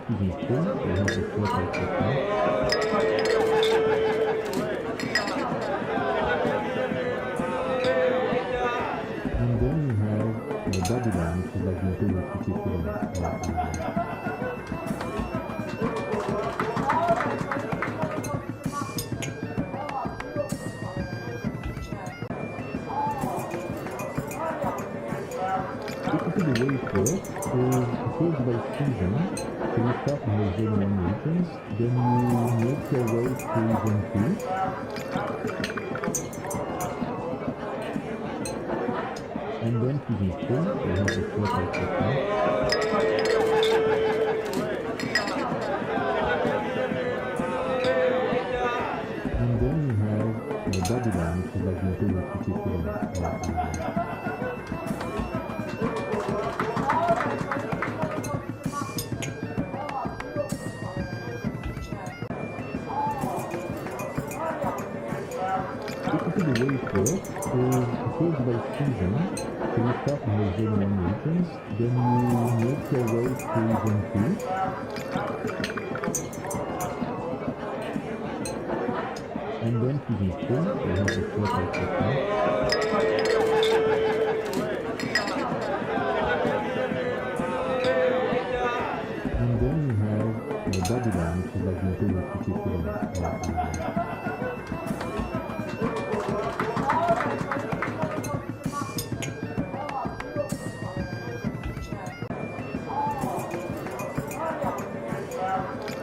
she's in full, so we have the floor type technique. And then we have Babylon, which is like the Imperial City equivalent. Basically the way it works is it works by season. So you start in the Zone 1 regions, then you make your way to Zone 2. And then she's in full, so we have the floor type technique. And then we have Babylon, which is like the Imperial City equivalent. Basically the way it works is it works by season. So you start in the Zone 1 regions, then you make your way to Zone 2. And then she's in full, so we have the floor type technique. And then we have Babylon, which is like the Imperial City equivalent.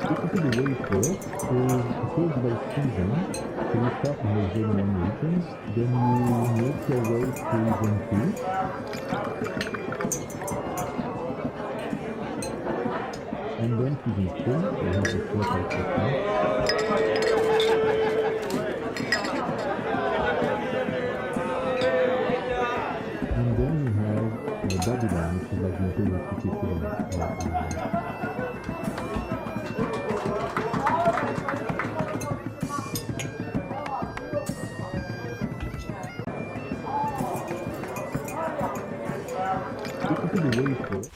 Basically the way it works is it works by season. So you start in the Zone 1 regions, then you make your way to Zone 2. And then she's in full, so we have the floor type technique. And then we have Babylon, which is like the Imperial City equivalent. Basically the way it works.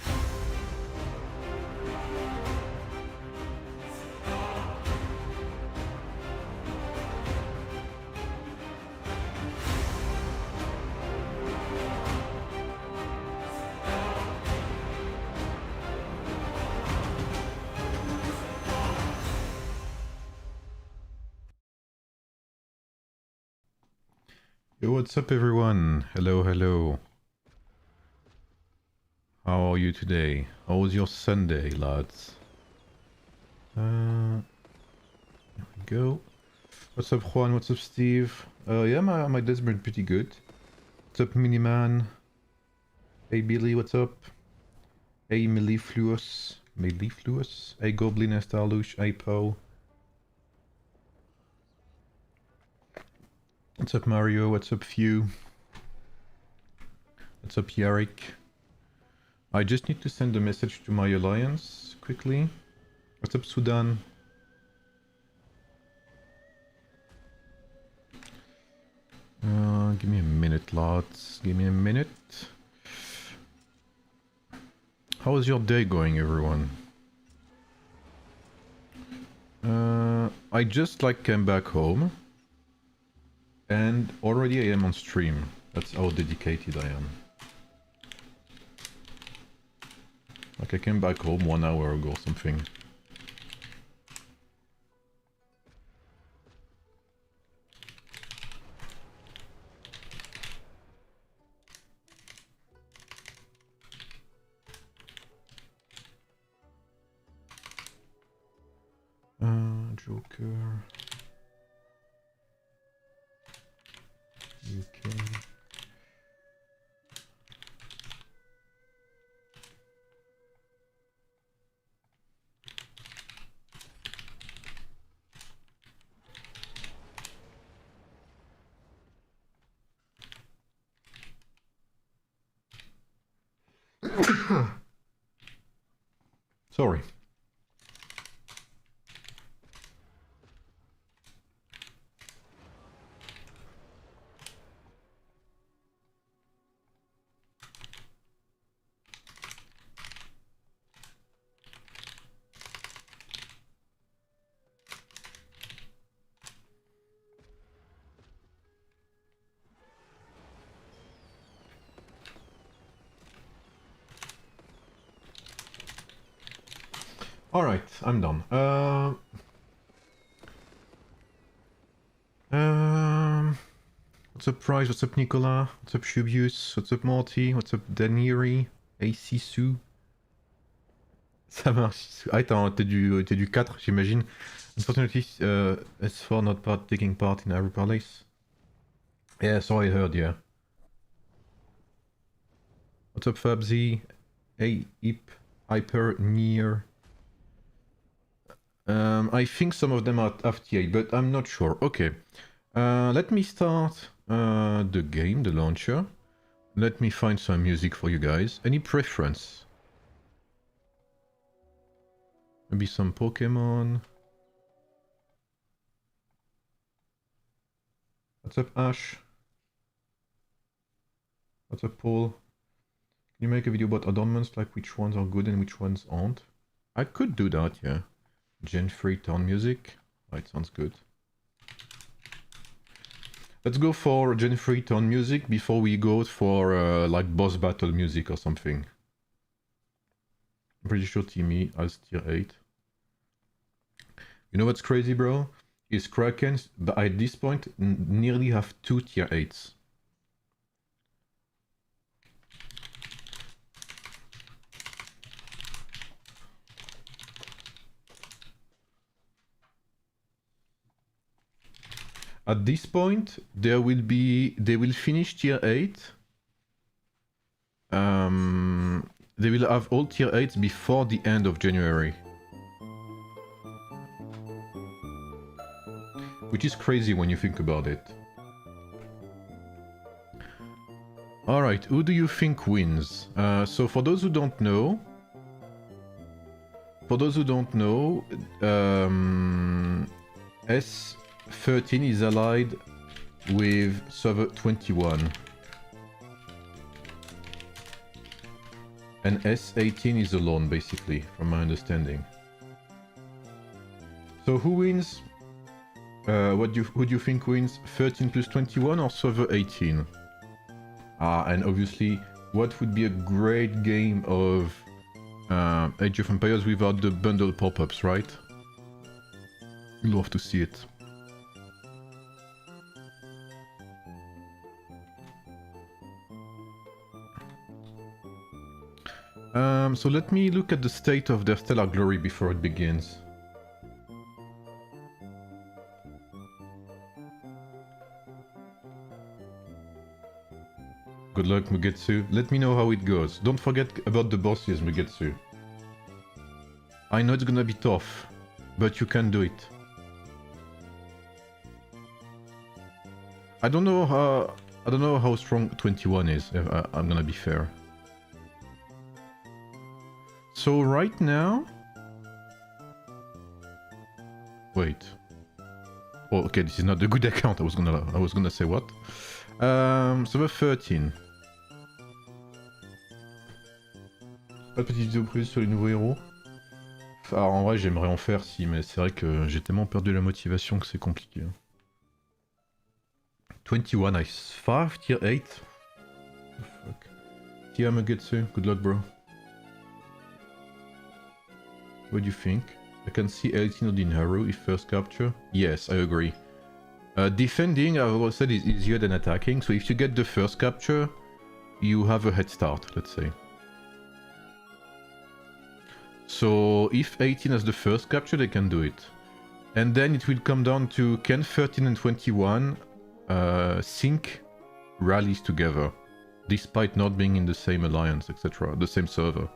Yo, what's up everyone? Hello, hello. How are you today? How was your Sunday, lads? Here we go. What's up, Juan? What's up, Steve? Yeah, my day's been pretty good. What's up, Miniman? Hey, Billy, what's up? Hey, Mellifluous. Hey, Goblin, Estalush. Hey, Poe. What's up, Mario? What's up, Few? What's up, Yarrick? I just need to send a message to my alliance quickly. What's up, Sudan? Give me a minute, lads. Give me a minute. How is your day going, everyone? I just came back home. And already I am on stream. That's how dedicated I am. Like I came back home 1 hour ago or something. Joker. UK. Sorry. Alright, I'm done. What's up, Price? What's up, Nicolas? What's up, Shubius? What's up, Morty? What's up, Daniri? AC Sue? Ça marche. Ah, t'es du 4, j'imagine. Unfortunately, S4 not taking part in Arrow Palace. Yeah, so I heard, yeah. What's up, Fabzy? Hey, Ip, Hyper, Near. I think some of them are FTA, but I'm not sure. Okay. Let me start the game, the launcher. Let me find some music for you guys. Any preference? Maybe some Pokemon. What's up, Ash? What's up, Paul? Can you make a video about adornments, like which ones are good and which ones aren't? I could do that, yeah. Gen 3 town music. Right, sounds good. Let's go for Gen 3 town music before we go for like boss battle music or something. I'm pretty sure Timmy has tier 8. You know what's crazy, bro? Is Kraken at this point nearly have 2 tier 8s. At this point, they will finish tier 8. They will have all tier 8s before the end of January. Which is crazy when you think about it. Alright, who do you think wins? So for those who don't know... S13 is allied with server 21. And S18 is alone, basically, from my understanding. So who wins? Who do you think wins? 13 plus 21 or server 18? And obviously, what would be a great game of Age of Empires without the bundle pop-ups, right? Love to see it. So let me look at the state of their stellar glory before it begins. Good luck, Mugetsu. Let me know how it goes. Don't forget about the bosses, Mugetsu. I know it's gonna be tough, but you can do it. I don't know how strong 21 is, if I'm gonna be fair. So right now... Wait. Oh, okay, this is not the good account. I was gonna say what? Server 13. Pas de petite vidéo prévue sur les nouveaux héros. Alors en vrai j'aimerais en faire si, mais c'est vrai que j'ai tellement perdu la motivation que c'est compliqué. 21, nice. 5, tier 8. Fuck. Tia Mugetsu, good luck bro. What do you think? I can see 18 in Haru if first capture. Yes, I agree. Defending, I've always said, is easier than attacking, so if you get the first capture, you have a head start, let's say. So if 18 has the first capture, they can do it. And then it will come down to can 13 and 21 sync rallies together, despite not being in the same alliance, etc., the same server.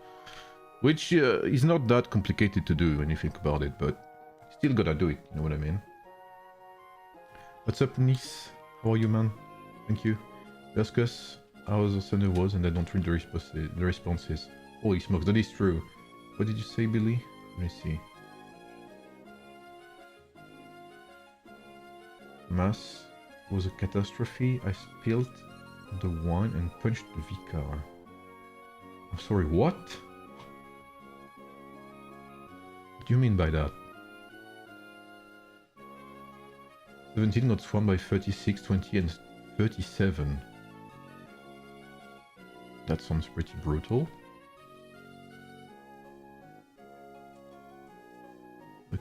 Which is not that complicated to do when you think about it, but still gotta do it, you know what I mean? What's up, Nice? How are you, man? Thank you. Ask us how the Sunday was and I don't read the responses. Holy smokes, that is true. What did you say, Billy? Let me see. Mass was a catastrophe. I spilled the wine and punched the vicar. I'm sorry, what? What do you mean by that? 17 got swarmed by 36, 20 and 37. That sounds pretty brutal.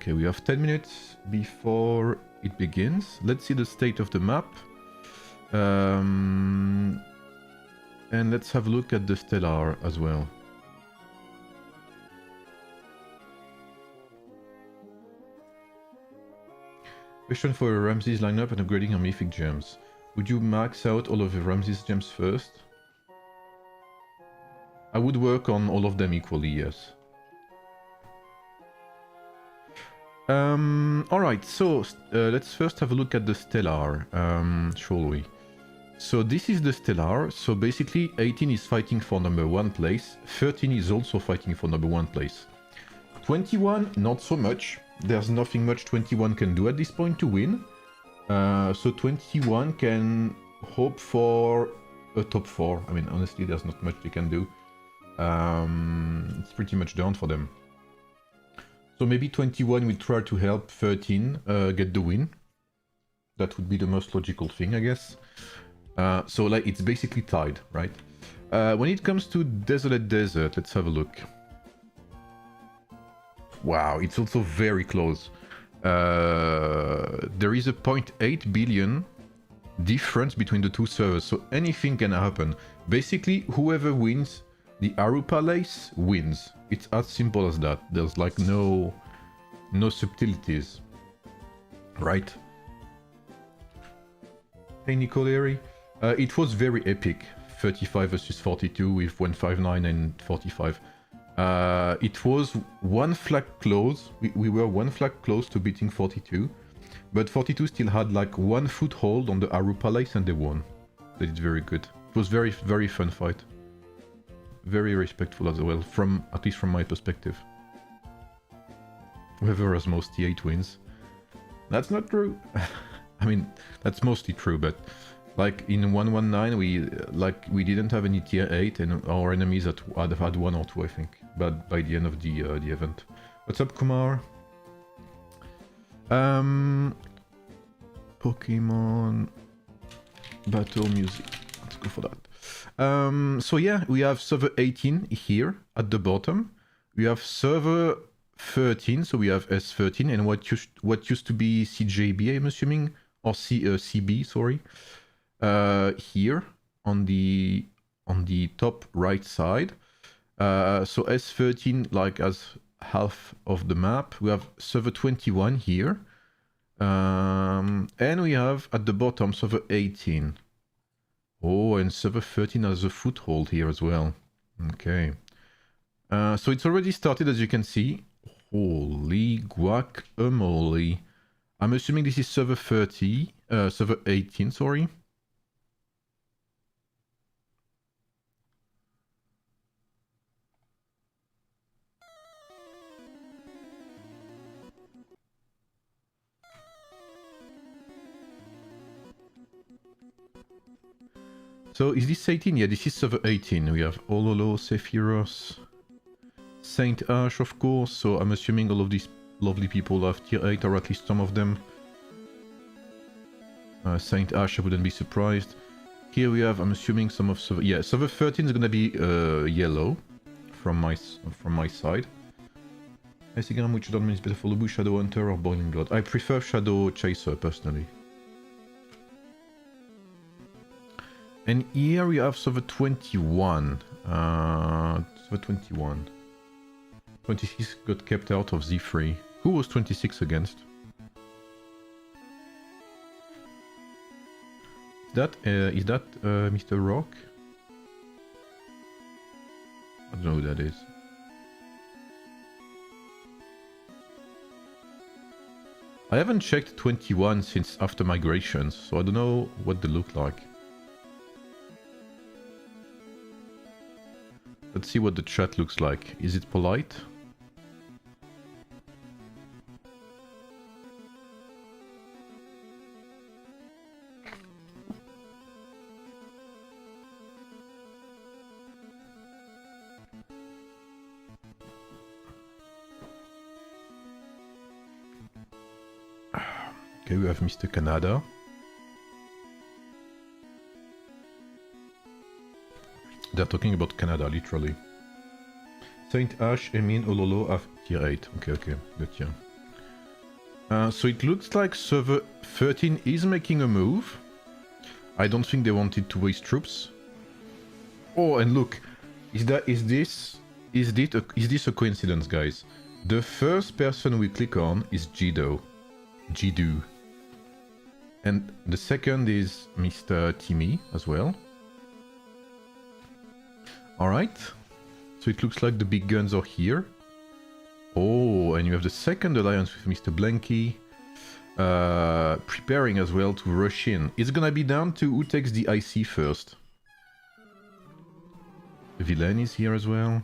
Okay, we have 10 minutes before it begins. Let's see the state of the map. And let's have a look at the stellar as well. Question for a Ramses lineup and upgrading your mythic gems. Would you max out all of the Ramses gems first? I would work on all of them equally, yes. Alright, so let's first have a look at the stellar, shall we? So this is the stellar, so basically 18 is fighting for number 1 place, 13 is also fighting for number 1 place. 21, not so much, there's nothing much 21 can do at this point to win. So 21 can hope for a top 4, I mean honestly there's not much they can do. It's pretty much done for them. So maybe 21 will try to help 13 get the win. That would be the most logical thing, I guess. So like it's basically tied, right? When it comes to Desolate Desert, let's have a look. Wow, it's also very close. There is a 0.8 billion difference between the two servers, so anything can happen. Basically, whoever wins the Aru Palace wins. It's as simple as that. There's like no subtleties, right? Hey Nicoleri, it was very epic. 35 versus 42 with 159 and 45. It was one flag close. We were one flag close to beating 42, but 42 still had like one foothold on the Aru Palace and they won. They did very good. It was very fun fight. Very respectful as well, at least from my perspective. Whoever has most T8 wins. That's not true. I mean, that's mostly true, but like in 119 we didn't have any tier 8 and our enemies had had 1 or 2, I think, but by the end of the event. What's up, Kumar? Pokemon battle music. Let's go for that. So yeah, we have server 18 here at the bottom. We have server 13, so we have S13 and what used to be CJB, I'm assuming, or CB, sorry. Here on the top right side. So S13 like as half of the map. We have server 21 here. And we have at the bottom server 18. Oh, and server 13 has a foothold here as well. Okay. So it's already started, as you can see. Holy guacamole. I'm assuming this is server 18, sorry. So is this 18? Yeah, this is server 18. We have Ololo, Sephiroth, Saint Ash, of course. So I'm assuming all of these lovely people have tier 8, or at least some of them. Saint Ash, I wouldn't be surprised. Here we have, I'm assuming some of server... Yeah, server 13 is gonna be yellow from my side. I think which domain is better for Lubu, Shadow Hunter or Boiling Blood. I prefer Shadow Chaser personally. And here we have server 21. Server 21. 26 got kept out of Z3. Who was 26 against? Is that Mr. Rock? I don't know who that is. I haven't checked 21 since after migrations, so I don't know what they look like. Let's see what the chat looks like. Is it polite? Okay, we have Mr. Canada. They're talking about Canada, literally. Saint Ash, Emin, Ololo have tier 8. Okay, okay, good, yeah. So it looks like server 13 is making a move. I don't think they wanted to waste troops. Oh, and look, is this a coincidence, guys? The first person we click on is Jido. And the second is Mr. Timmy as well. Alright. So it looks like the big guns are here. Oh, and you have the second alliance with Mr. Blanky. Preparing as well to rush in. It's gonna be down to who takes the IC first. The villain is here as well.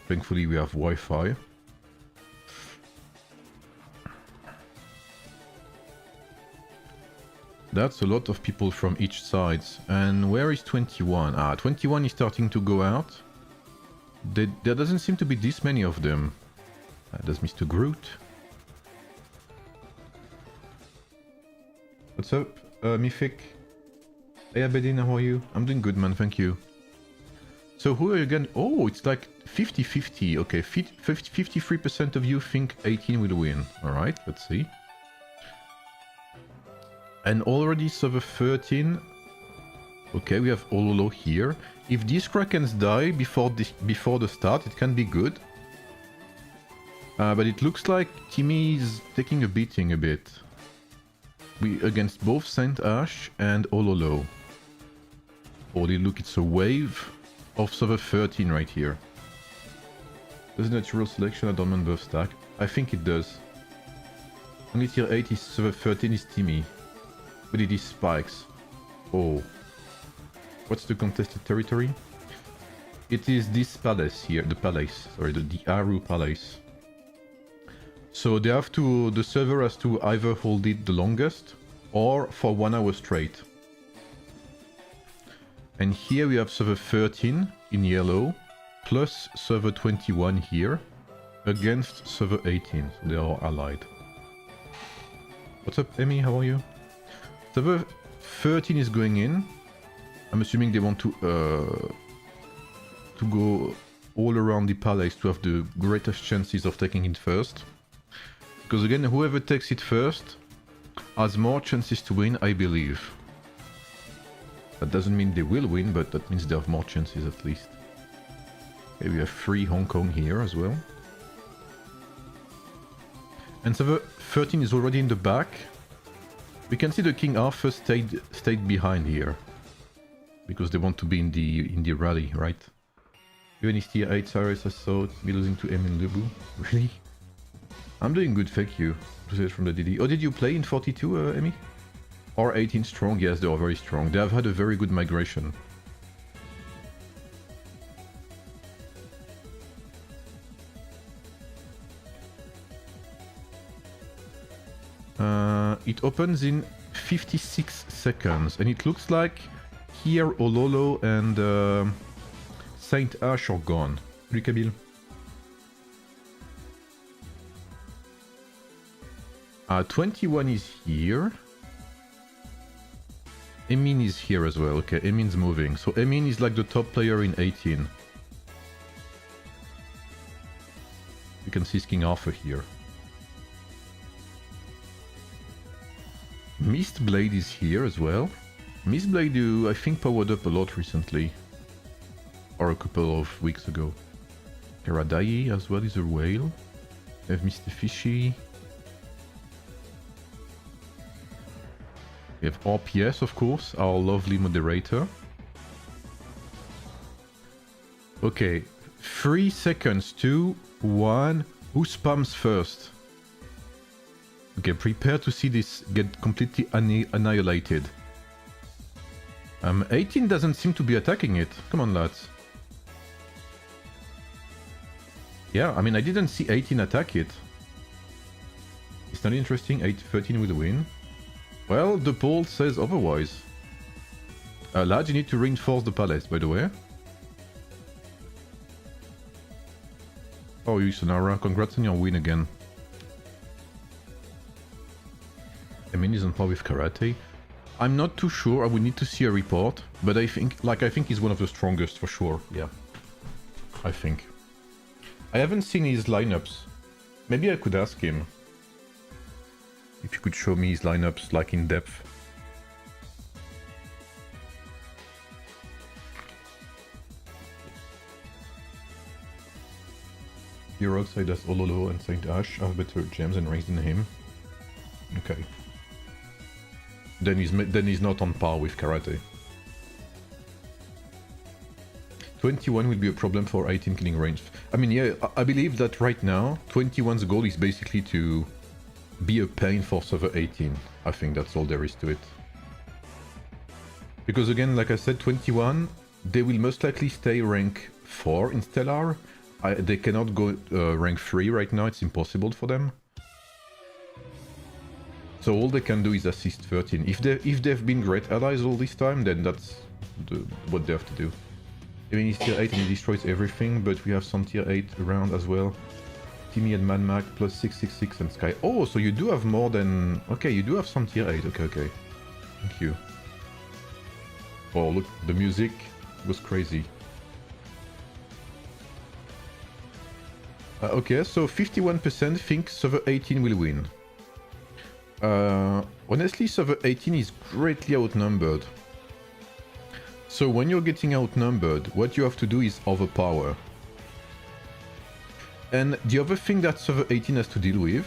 Thankfully we have Wi-Fi. That's a lot of people from each side. And where is 21? Ah, 21 is starting to go out. There doesn't seem to be this many of them. There's Mr. Groot. What's up, Mythic? Hey Abedin, how are you? I'm doing good, man, thank you. So who are you again? Oh, it's like 50-50. Okay, 53% of you think 18 will win. Alright, let's see. And already server 13. Okay, we have Ololo here. If these Krakens die before the start, it can be good. But it looks like Timmy is taking a beating a bit. Against both Saint Ash and Ololo. Holy look, it's a wave of server 13 right here. Does natural selection adornment buff stack? I think it does. Only tier 8 is server 13 is Timmy. But it is spikes. Oh. What's the contested territory? It is this palace here, the palace. Sorry, the Aru palace. So they have to, the server has to either hold it the longest or for 1 hour straight. And here we have server 13 in yellow plus server 21 here against server 18. So they are allied. What's up, Emmy? How are you? Server 13 is going in. I'm assuming they want to go all around the palace to have the greatest chances of taking it first. Because again, whoever takes it first has more chances to win, I believe. That doesn't mean they will win, but that means they have more chances at least. Okay, we have 3 Hong Kong here as well. And server 13 is already in the back. We can see the King Arthur stayed behind here. Because they want to be in the rally, right? Even if tier 8 Cyrus I thought be losing to M and Lubu. Really? I'm doing good, thank you. From the DD. Oh, did you play in 42, Emmy? Or 18 strong? Yes, they are very strong. They have had a very good migration. It opens in 56 seconds, and it looks like here Ololo and Saint Ash are gone. Salut Kabil. 21 is here. Emin is here as well. Okay, Emin's moving. So Emin is like the top player in 18. You can see King Arthur here. Mistblade is here as well. Mistblade, who I think powered up a lot recently. Or a couple of weeks ago. Karadai as well is a whale. We have Mr. Fishy. We have RPS, of course, our lovely moderator. Okay, 3 seconds, 2, 1. Who spams first? Okay, prepare to see this get completely annihilated. 18 doesn't seem to be attacking it. Come on, lads. Yeah, I mean, I didn't see 18 attack it. It's not interesting. 13 will win. Well, the poll says otherwise. Lads, you need to reinforce the palace, by the way. Oh, you, Sonara. Congrats on your win again. Emin is on par with Karate. I'm not too sure. I would need to see a report. But I think he's one of the strongest for sure. Yeah. I think. I haven't seen his lineups. Maybe I could ask him if he could show me his lineups like in depth. The roadside has Ololo and Saint Ash have better gems and range than him. Okay. Then he's not on par with Karate. 21 will be a problem for 18 killing range. I mean, yeah, I believe that right now 21's goal is basically to be a pain for server 18. I think that's all there is to it. Because again, like I said, 21, they will most likely stay rank 4 in Stellar. They cannot go rank 3 right now, it's impossible for them. So all they can do is assist 13. If they've been great allies all this time, then that's what they have to do. I mean, he's tier 8 and he destroys everything, but we have some tier 8 around as well. Timmy and Manmac plus 666 and Sky. Oh, so you do have more than... Okay, you do have some tier 8. Okay. Thank you. Oh, look, the music was crazy. Okay, so 51% think server 18 will win. Honestly, server 18 is greatly outnumbered. So when you're getting outnumbered, what you have to do is overpower. And the other thing that server 18 has to deal with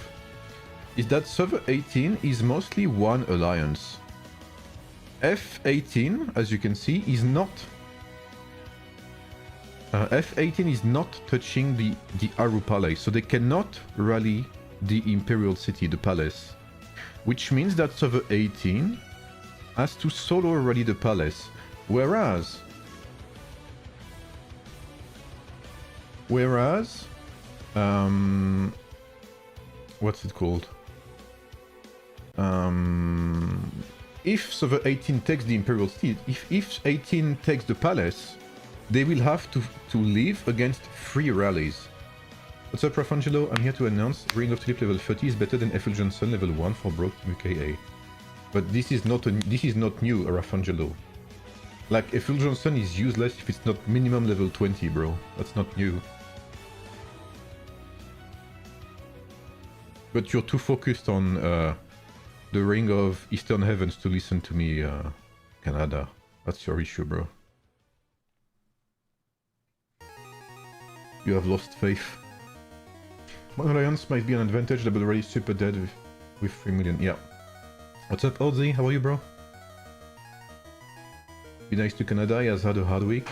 is that server 18 is mostly one alliance. F18, as you can see, is not... F18 is not touching the Aru Palace, so they cannot rally the Imperial City, the palace. Which means that server 18 has to solo rally the palace. Whereas, what's it called? If server 18 takes the Imperial City, if 18 takes the palace, they will have to live against 3 rallies. What's up, Rafangelo? I'm here to announce Ring of Tulip level 30 is better than Ethel Johnson level 1 for Broke UKA. But this is not new, Rafangelo. Like, Ethel Johnson is useless if it's not minimum level 20, bro. That's not new. But you're too focused on the Ring of Eastern Heavens to listen to me, Canada. That's your issue, bro. You have lost faith. My alliance might be an advantage, double already super dead with 3 million. Yeah. What's up, Ozzy? How are you, bro? Be nice to Canada, he has had a hard week.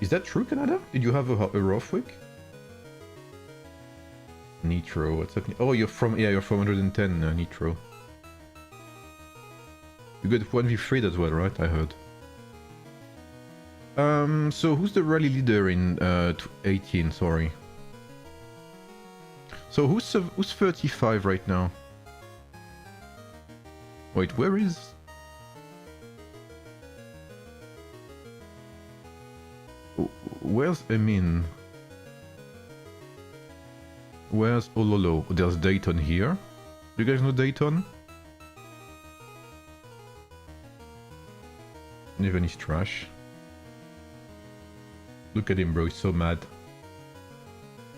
Is that true, Canada? Did you have a rough week? Nitro, what's up? Oh, you're from 110, Nitro. You got 1v3 as well, right? I heard. So who's the rally leader in 18? Sorry. So who's 35 right now? Wait, where is... Where's Emin? Where's Ololo? There's Dayton here. Do you guys know Dayton? Even he's trash. Look at him, bro. He's so mad.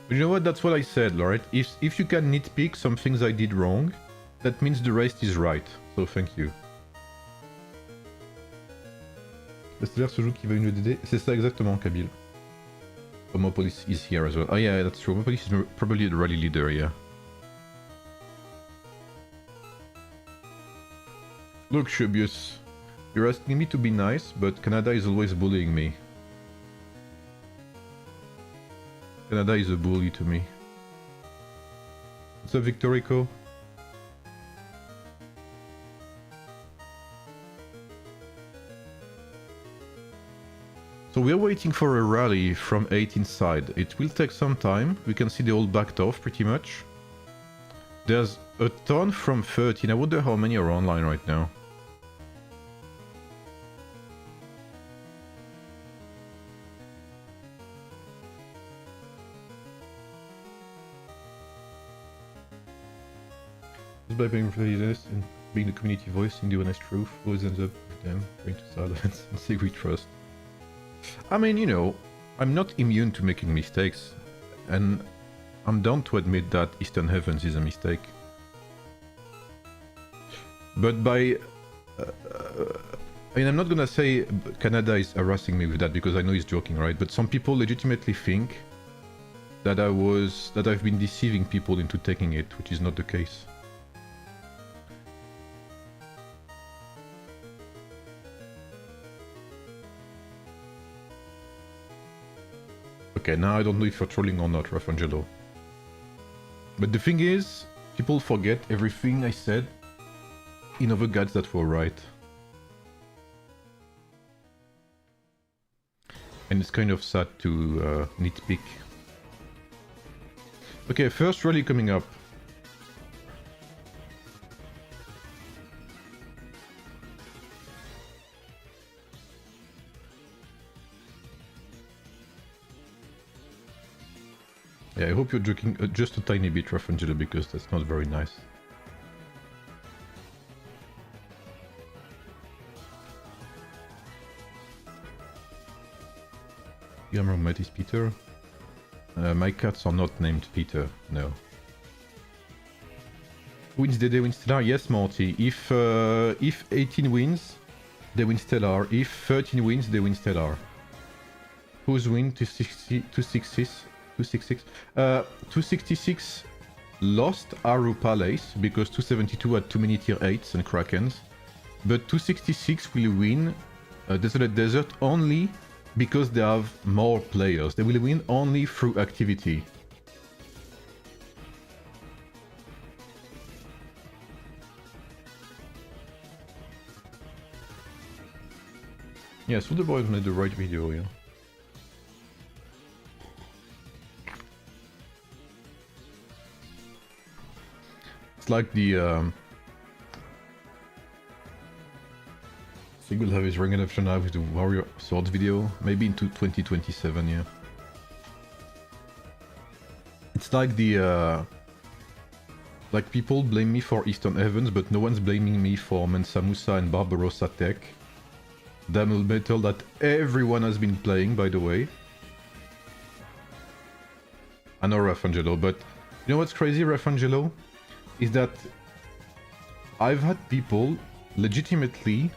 But you know what? That's what I said, alright? If you can nitpick some things I did wrong, that means the rest is right. So thank you. C'est-à-dire ce jeu qui va une DD. C'est ça exactement, Kabil. Homopolis is here as well. Oh yeah, that's true. Homopolis is probably the rally leader, yeah. Look, Shubius. You're asking me to be nice, but Canada is always bullying me. Canada is a bully to me. What's up, Victorico? So we're waiting for a rally from 18 side. It will take some time. We can see they all backed off pretty much. There's a ton from 13. I wonder how many are online right now. Just by being this and being the community voice and the honest truth, always ends up with them going to silence and say we trust. I mean, you know, I'm not immune to making mistakes, and I'm down to admit that Eastern Heavens is a mistake. But by... I mean, I'm not gonna say Canada is harassing me with that because I know he's joking, right? But some people legitimately think that I've been deceiving people into taking it, which is not the case. Okay, now I don't know if you're trolling or not, Rafangelo. But the thing is, people forget everything I said in other guides that were right. And it's kind of sad to nitpick. Okay, first rally coming up. Yeah, I hope you're joking just a tiny bit, Rafangelo, because that's not very nice. Gamma Met is Peter. My cats are not named Peter, no. Wins Dede, wins Stellar? Yes, Morty. If 18 wins, they win Stellar. If 13 wins, they win Stellar. Who's win? 266? 266 lost Aru Palace because 272 had too many tier 8s and Krakens. But 266 will win Desolate Desert only because they have more players. They will win only through activity. Yeah, so the boys made the right video, yeah. It's like the I think we'll have his ring adoption now with the Warrior Swords video, maybe into 2027, yeah. It's like the like people blame me for Eastern Heavens, but no one's blaming me for Mensa Musa and Barbarossa Tech. Damn metal that everyone has been playing, by the way. I know, Rafangelo, but you know what's crazy, Rafangelo? Is that I've had people legitimately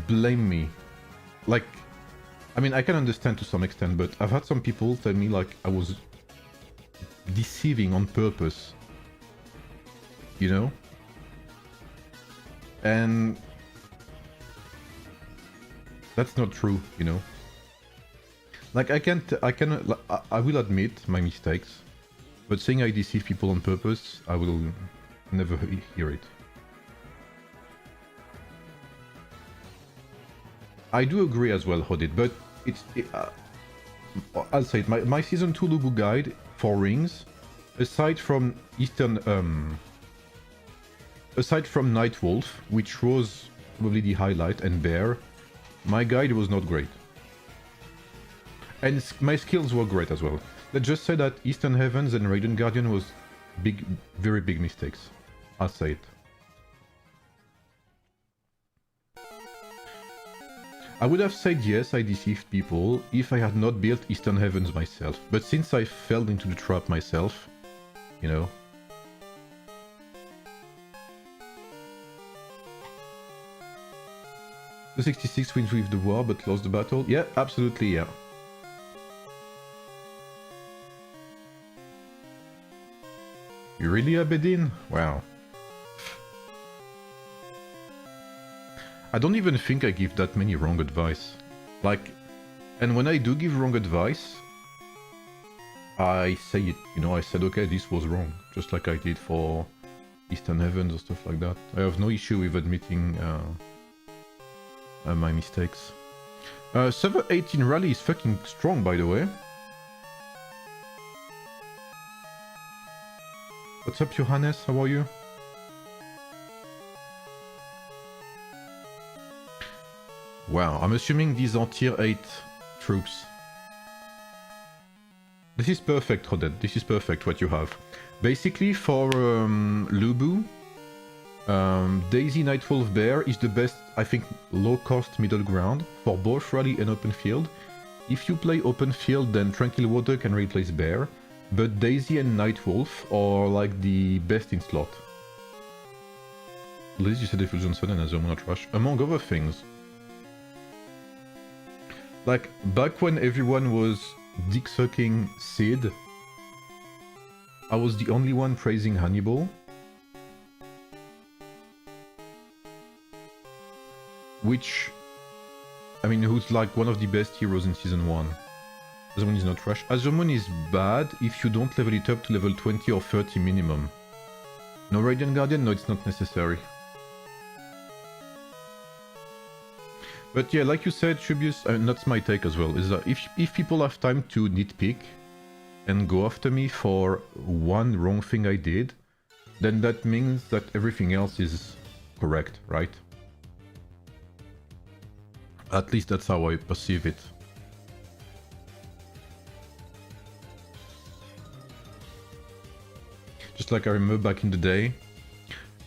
blame me. Like, I mean, I can understand to some extent, but I've had some people tell me like I was deceiving on purpose. You know? And that's not true, you know? Like, I will admit my mistakes, but saying I deceive people on purpose, I will never hear it. I do agree as well, Hodit, but I'll say it, my Season 2 Lubu guide for rings, aside from aside from Nightwolf, which was probably the highlight, and Bear, my guide was not great. And my skills were great as well. Let's just say that Eastern Heavens and Radiant Guardian was big, very big mistakes. I'll say it. I would have said yes, I deceived people if I had not built Eastern Heavens myself. But since I fell into the trap myself, you know. The 66 wins with the war but lost the battle. Yeah, absolutely, yeah. You really, Abedin? Wow. I don't even think I give that many wrong advice. Like, and when I do give wrong advice, I say it, you know, I said, okay, this was wrong. Just like I did for Eastern Heavens or stuff like that. I have no issue with admitting my mistakes. Server 18 rally is fucking strong, by the way. What's up, Johannes? How are you? Wow, I'm assuming these are tier 8 troops. This is perfect, Rodette. This is perfect what you have. Basically, for Lubu, Daisy Nightwolf Bear is the best, I think, low-cost middle ground for both rally and open field. If you play open field, then Tranquil Water can replace Bear, but Daisy and Nightwolf are like the best in slot. Liz, you said Phil Johnson and Azure Rush, among other things. Like, back when everyone was dick-sucking Sid, I was the only one praising Hannibal. Which, I mean, who's like one of the best heroes in Season 1. Azure is not trash. Azure is bad if you don't level it up to level 20 or 30 minimum. No Radiant Guardian? No, it's not necessary. But yeah, like you said, Shubius, that's my take as well, is that if people have time to nitpick and go after me for one wrong thing I did, then that means that everything else is correct, right? At least that's how I perceive it. Just like I remember back in the day,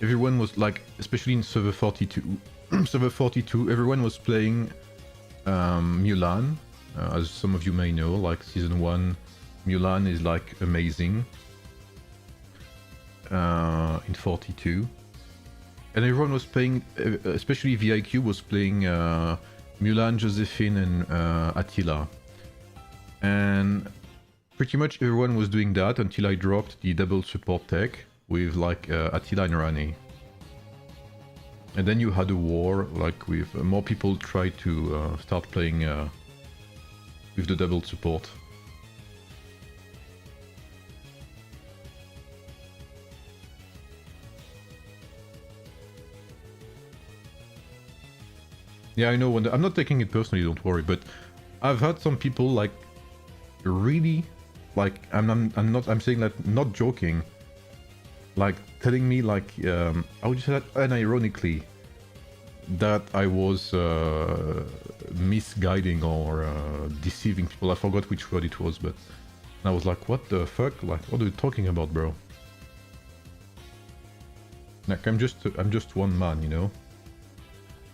everyone was like, especially in server 42, server 42, everyone was playing Mulan. As some of you may know, like Season 1, Mulan is like amazing in 42. And everyone was playing, especially VIQ was playing Mulan, Josephine, and Attila. And pretty much everyone was doing that until I dropped the double support tech with like Attila and Rani. And then you had a war, like with more people try to start playing with the double support. Yeah, I know. I'm not taking it personally, don't worry. But I've had some people like really, like I'm saying that not joking, like telling me like I would say that unironically that I was misguiding or deceiving people. I forgot which word it was, but I was like, what the fuck? Like, what are you talking about, bro? Like, I'm just one man, you know.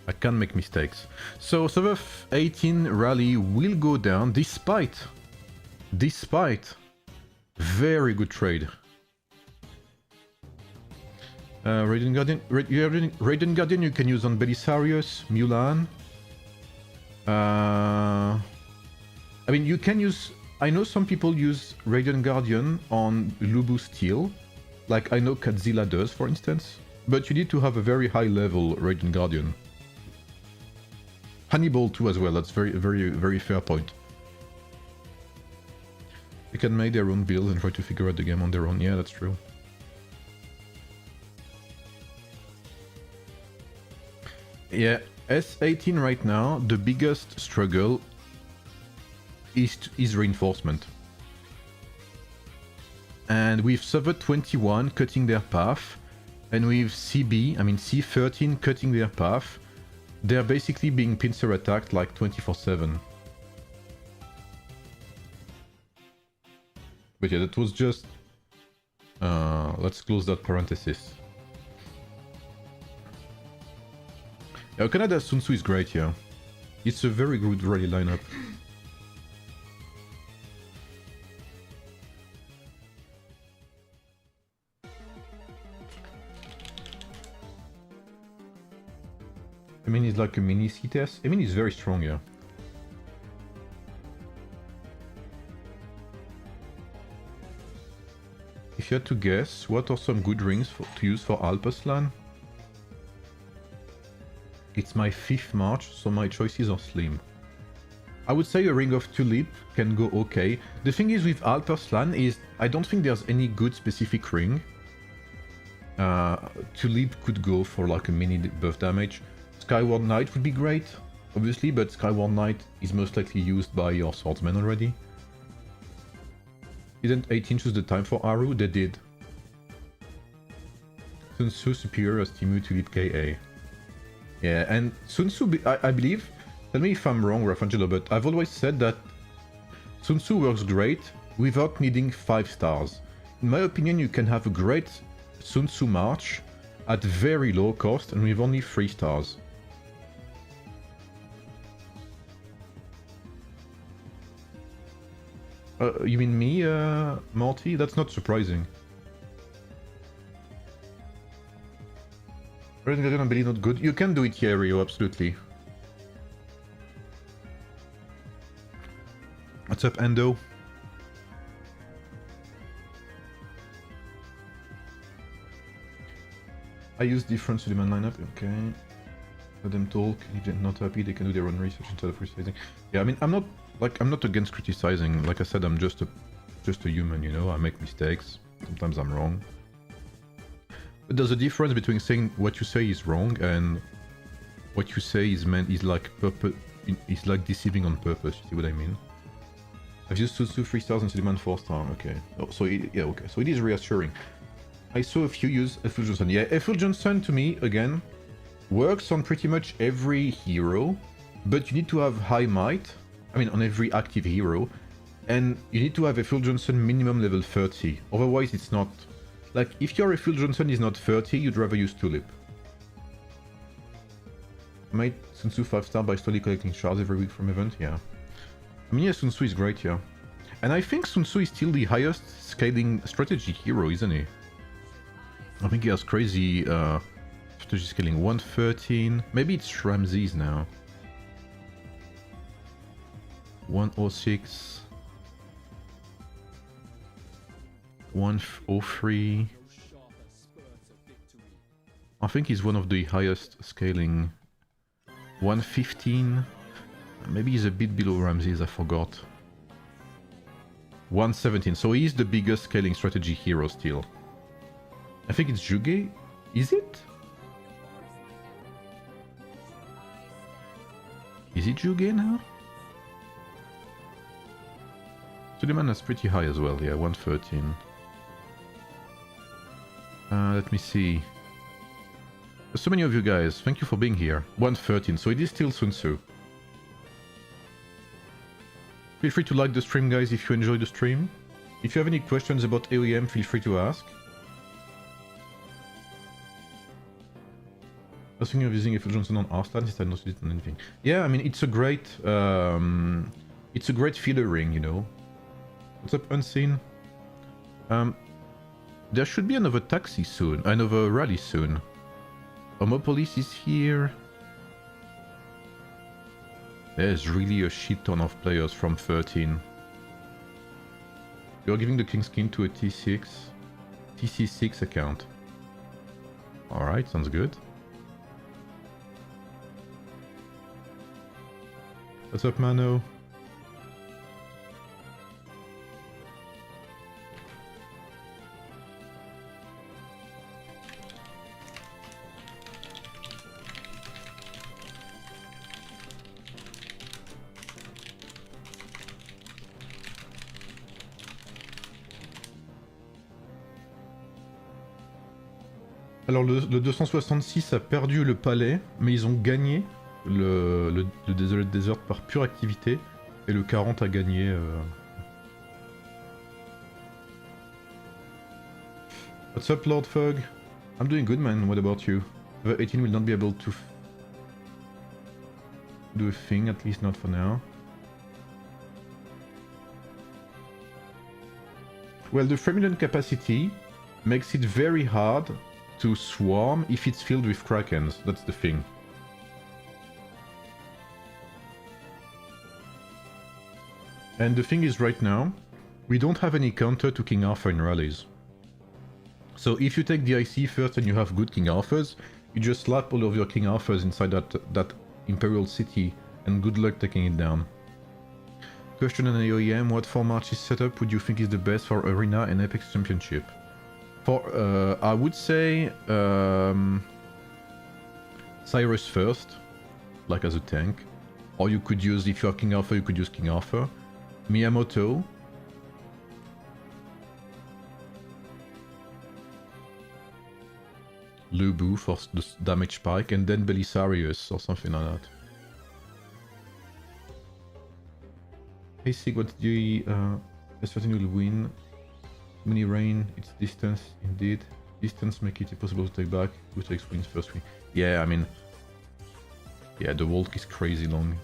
I can make mistakes. So server 18 rally will go down despite very good trade. Radiant Guardian you can use on Belisarius, Mulan. I mean, you can use... I know some people use Radiant Guardian on Lubu Steel, like I know Kadzilla does, for instance. But you need to have a very high level Radiant Guardian. Hannibal too as well, that's very fair point. They can make their own builds and try to figure out the game on their own, yeah, that's true. Yeah, S18 right now, the biggest struggle is reinforcement. And with server 21 cutting their path, and with CB, I mean C13 cutting their path, they're basically being pincer attacked like 24/7. But yeah, that was just... let's close that parenthesis. Yeah, Canada Sun Tzu is great, yeah. It's a very good rally lineup. I mean, he's like a mini CTS. I mean, he's very strong, yeah. If you had to guess, what are some good rings to use for Alpaslan? It's my 5th March, so my choices are slim. I would say a Ring of Tulip can go okay. The thing is with Alpaslan is I don't think there's any good specific ring. Tulip could go for like a mini buff damage. Skyward Knight would be great, obviously, but Skyward Knight is most likely used by your swordsman already. Didn't 18 choose the time for Aru? They did. Sun Tzu superior as Timu Tulip KA. Yeah, and Sun Tzu, I believe, tell me if I'm wrong, Rafangelo, but I've always said that Sun Tzu works great without needing 5 stars. In my opinion, you can have a great Sun Tzu march at very low cost and with only 3 stars. You mean me, Morty? That's not surprising. Red Guardian ability not good. You can do it here, Rio, absolutely. What's up, Endo? I use different Suleiman lineup, okay. Let them talk, if they're not happy, they can do their own research instead of criticizing. Yeah, I mean, I'm not against criticizing. Like I said, I'm just a human, you know. I make mistakes. Sometimes I'm wrong. But there's a difference between saying what you say is wrong and what you say is like deceiving on purpose. You see what I mean? I've used Susu 3 stars and Suleiman 4 star. Okay. Oh, so yeah, okay. So it is reassuring. I saw a few use Effulgent Sun. Yeah, Effulgent Sun to me again works on pretty much every hero, but you need to have high might. I mean, on every active hero, and you need to have Effulgent Sun minimum level 30. Otherwise, it's not. Like, if your Effulgent Sun is not 30, you'd rather use Tulip. Made Sun Tzu 5 star by slowly collecting shards every week from event. Yeah. I mean, yeah, Sun Tzu is great, yeah. And I think Sun Tzu is still the highest scaling strategy hero, isn't he? I think he has crazy strategy scaling 113. Maybe it's Ramses now. 106. 103. I think he's one of the highest scaling. 115. Maybe he's a bit below Ramses, I forgot. 117. So he's the biggest scaling strategy hero still. I think it's Juge. Is it? Is it Juge now? Suleiman is pretty high as well, yeah, 113. Let me see. There's so many of you guys, thank you for being here. 113, so it is still Sun Tzu. Feel free to like the stream, guys, if you enjoy the stream. If you have any questions about AoEM, feel free to ask. I was thinking of using Effulgent Sun on Arslan since I noticed it on anything. Yeah, I mean, it's a great feeder ring, you know. What's up, Unseen? There should be another taxi soon, another rally soon. Homopolis is here. There's really a shit ton of players from 13. You're giving the King Skin to a TC6 account. Alright, sounds good. What's up, Mano? Alors le 266 a perdu le palais, mais ils ont gagné le Desolate Desert par pure activité, et le 40 a gagné... What's up, Lord Fog? I'm doing good, man. What about you? The 18 will not be able to do a thing, at least not for now. Well, the 3 million capacity makes it very hard to swarm if it's filled with Krakens. That's the thing. And the thing is, right now, we don't have any counter to King Arthur in rallies. So if you take the IC first and you have good King Arthurs, you just slap all of your King Arthurs inside that Imperial City, and good luck taking it down. Question on AoEM, what format is setup would you think is the best for Arena and Apex Championship? For, I would say Cyrus first, like as a tank. Or you could use, if you have King Arthur, you could use King Arthur. Miyamoto. Lubu for the damage spike, and then Belisarius or something like that. Hey Sig, what's the S13 will win? Mini rain, its distance, indeed. Distance make it impossible to take back. Who takes wins first win? Yeah, I mean... Yeah, the walk is crazy long.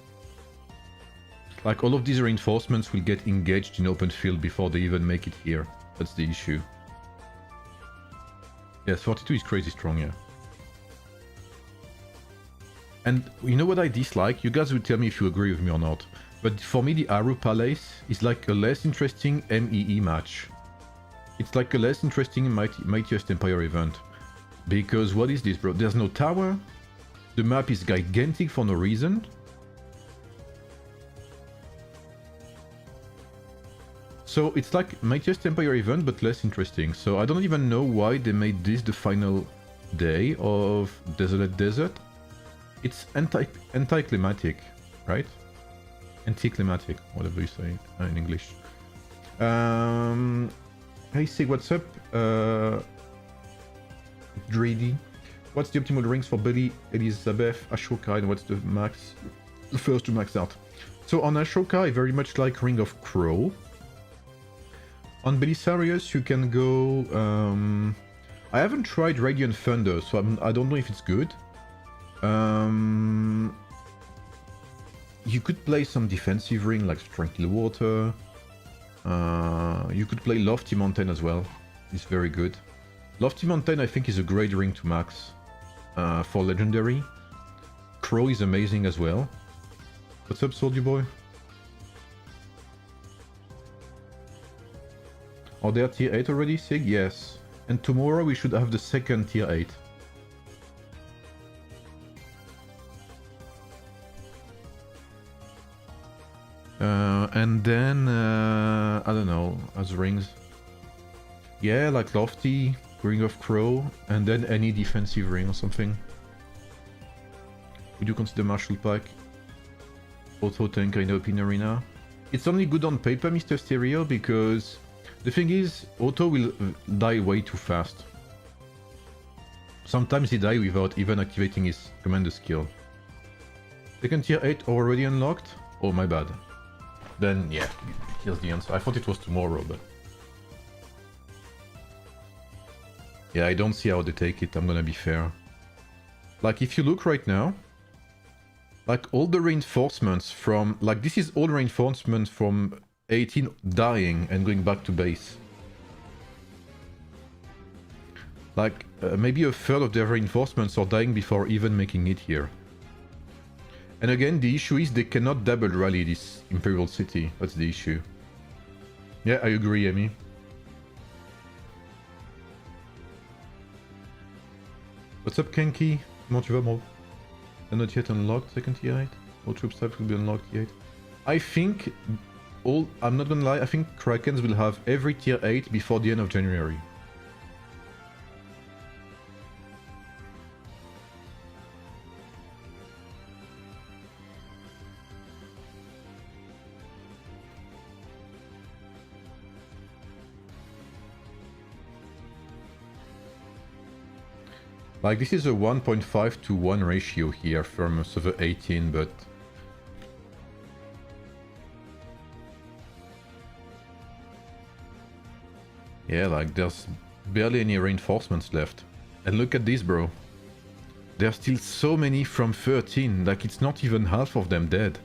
Like, all of these reinforcements will get engaged in open field before they even make it here. That's the issue. Yes, 42 is crazy strong, yeah. And you know what I dislike? You guys will tell me if you agree with me or not. But for me, the Aru Palace is like a less interesting MEE match. It's like a less interesting Mightiest Empire event. Because what is this, bro? There's no tower. The map is gigantic for no reason. So it's like Mightiest Empire event, but less interesting. So I don't even know why they made this the final day of Desolate Desert. It's anti-climatic, right? Anti-climatic, whatever you say in English. Hey Sig, what's up? Dreedy. What's the optimal rings for Belly, Elizabeth, Ashoka, and what's the max? The first to max out. So on Ashoka, I very much like Ring of Crow. On Belisarius, you can go... I haven't tried Radiant Thunder, so I don't know if it's good. You could play some defensive ring like Tranquil Water. You could play Lofty Mountain as well. It's very good. Lofty Mountain I think is a great ring to max for Legendary. Crow is amazing as well. What's up, Soldier Boy? Are they at tier 8 already, Sig? Yes. And tomorrow we should have the second tier 8. And then, I don't know, as rings. Yeah, like Lofty, Ring of Crow, and then any defensive ring or something. Would you consider Marshall Pack? Auto Tanker in the Open Arena? It's only good on paper, Mr. Stereo, because the thing is, Auto will die way too fast. Sometimes he dies without even activating his commander skill. Second tier 8 already unlocked? Oh, my bad. Then, yeah, here's the answer. I thought it was tomorrow, but... Yeah, I don't see how they take it, I'm gonna be fair. Like, if you look right now... Like, all the reinforcements from... Like, this is all reinforcements from 18 dying and going back to base. Like, maybe a third of their reinforcements are dying before even making it here. And again, the issue is they cannot double rally this Imperial City. That's the issue. Yeah, I agree, Amy. What's up, Kenki? Comment tu vas, bro? They're not yet unlocked, second tier 8? All troop types will be unlocked tier 8. I think all... I'm not gonna lie, I think Krakens will have every tier 8 before the end of January. Like, this is a 1.5 to 1 ratio here from server 18, but... Yeah, like, there's barely any reinforcements left. And look at this, bro. There's still so many from 13, like, it's not even half of them dead.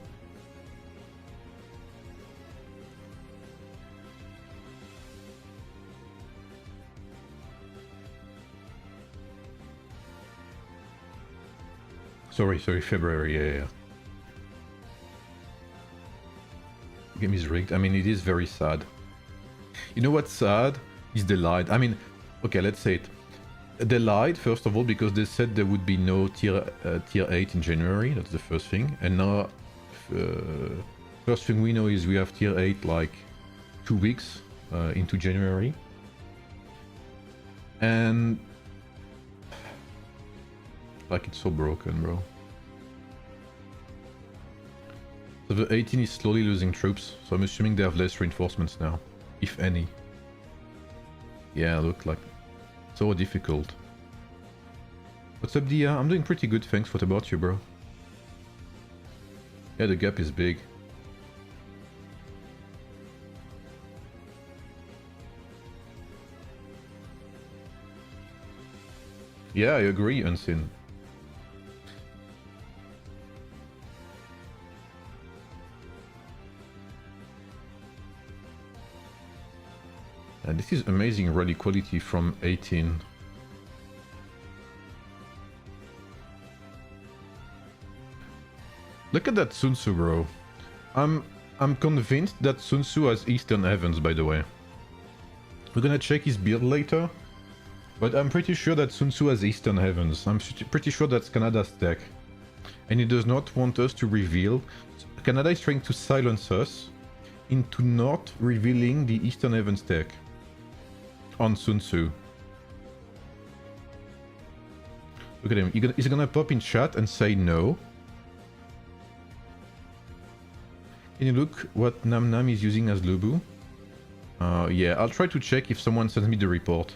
Sorry, February, yeah. The game is rigged. I mean, it is very sad. You know what's sad? Is they lied. I mean, okay, let's say it. They lied, first of all, because they said there would be no tier 8 in January. That's the first thing. And now, first thing we know is we have tier 8 like 2 weeks into January. And... Like, it's so broken, bro. So the 18 is slowly losing troops, so I'm assuming they have less reinforcements now, if any. Yeah, look, like, so difficult. What's up, Dia? I'm doing pretty good, thanks. What about you, bro? Yeah, the gap is big. Yeah, I agree, Unseen. And this is amazing rally quality from 18. Look at that Sun Tzu, bro. I'm convinced that Sun Tzu has Eastern Heavens, by the way. We're gonna check his build later, but I'm pretty sure that Sun Tzu has Eastern Heavens. I'm pretty sure that's Canada's tech. And he does not want us to reveal. Canada is trying to silence us into not revealing the Eastern Heavens tech on Sun Tzu. Look at him. He's gonna pop in chat and say no. Can you look what Nam Nam is using as Lubu? Yeah, I'll try to check if someone sends me the report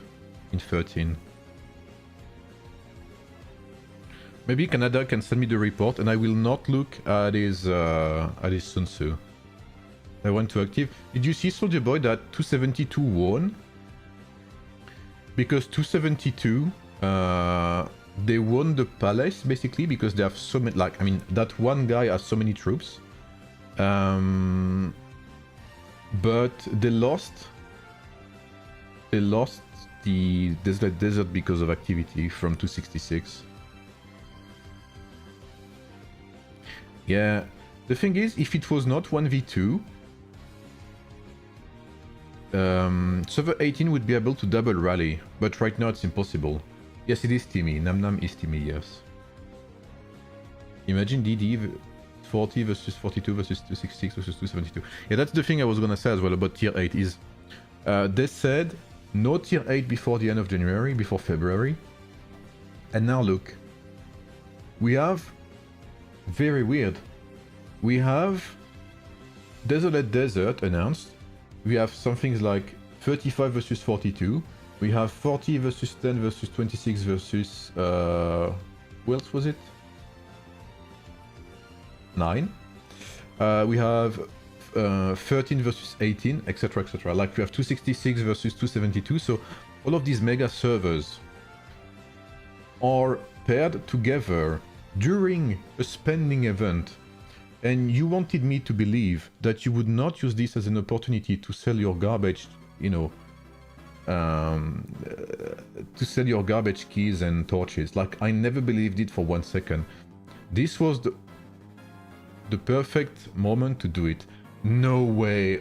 in 13. Maybe Canada can send me the report and I will not look at his Sun Tzu. I want to active. Did you see, Soldier Boy, that 272 won? Because 272, they won the palace basically because they have so many, like, I mean, that one guy has so many troops. But they lost the Desolate Desert because of activity from 266. Yeah, the thing is, if it was not 1v2, server 18 would be able to double rally, but right now it's impossible. Yes, it is Timmy. Nam Nam is Timmy, yes. Imagine DD 40 versus 42 versus 266 versus 272. Yeah, that's the thing I was gonna say as well about tier 8 is they said no tier 8 before the end of January, before February. And now look. We have very weird. We have Desolate Desert announced. We have some things like 35 versus 42. We have 40 versus 10 versus 26 versus who else was it? 9. We have 13 versus 18, etc, etc. Like we have 266 versus 272. So all of these mega servers are paired together during a spending event. And you wanted me to believe that you would not use this as an opportunity to sell your garbage, you know, to sell your garbage keys and torches. Like, I never believed it for 1 second. This was the perfect moment to do it. No way.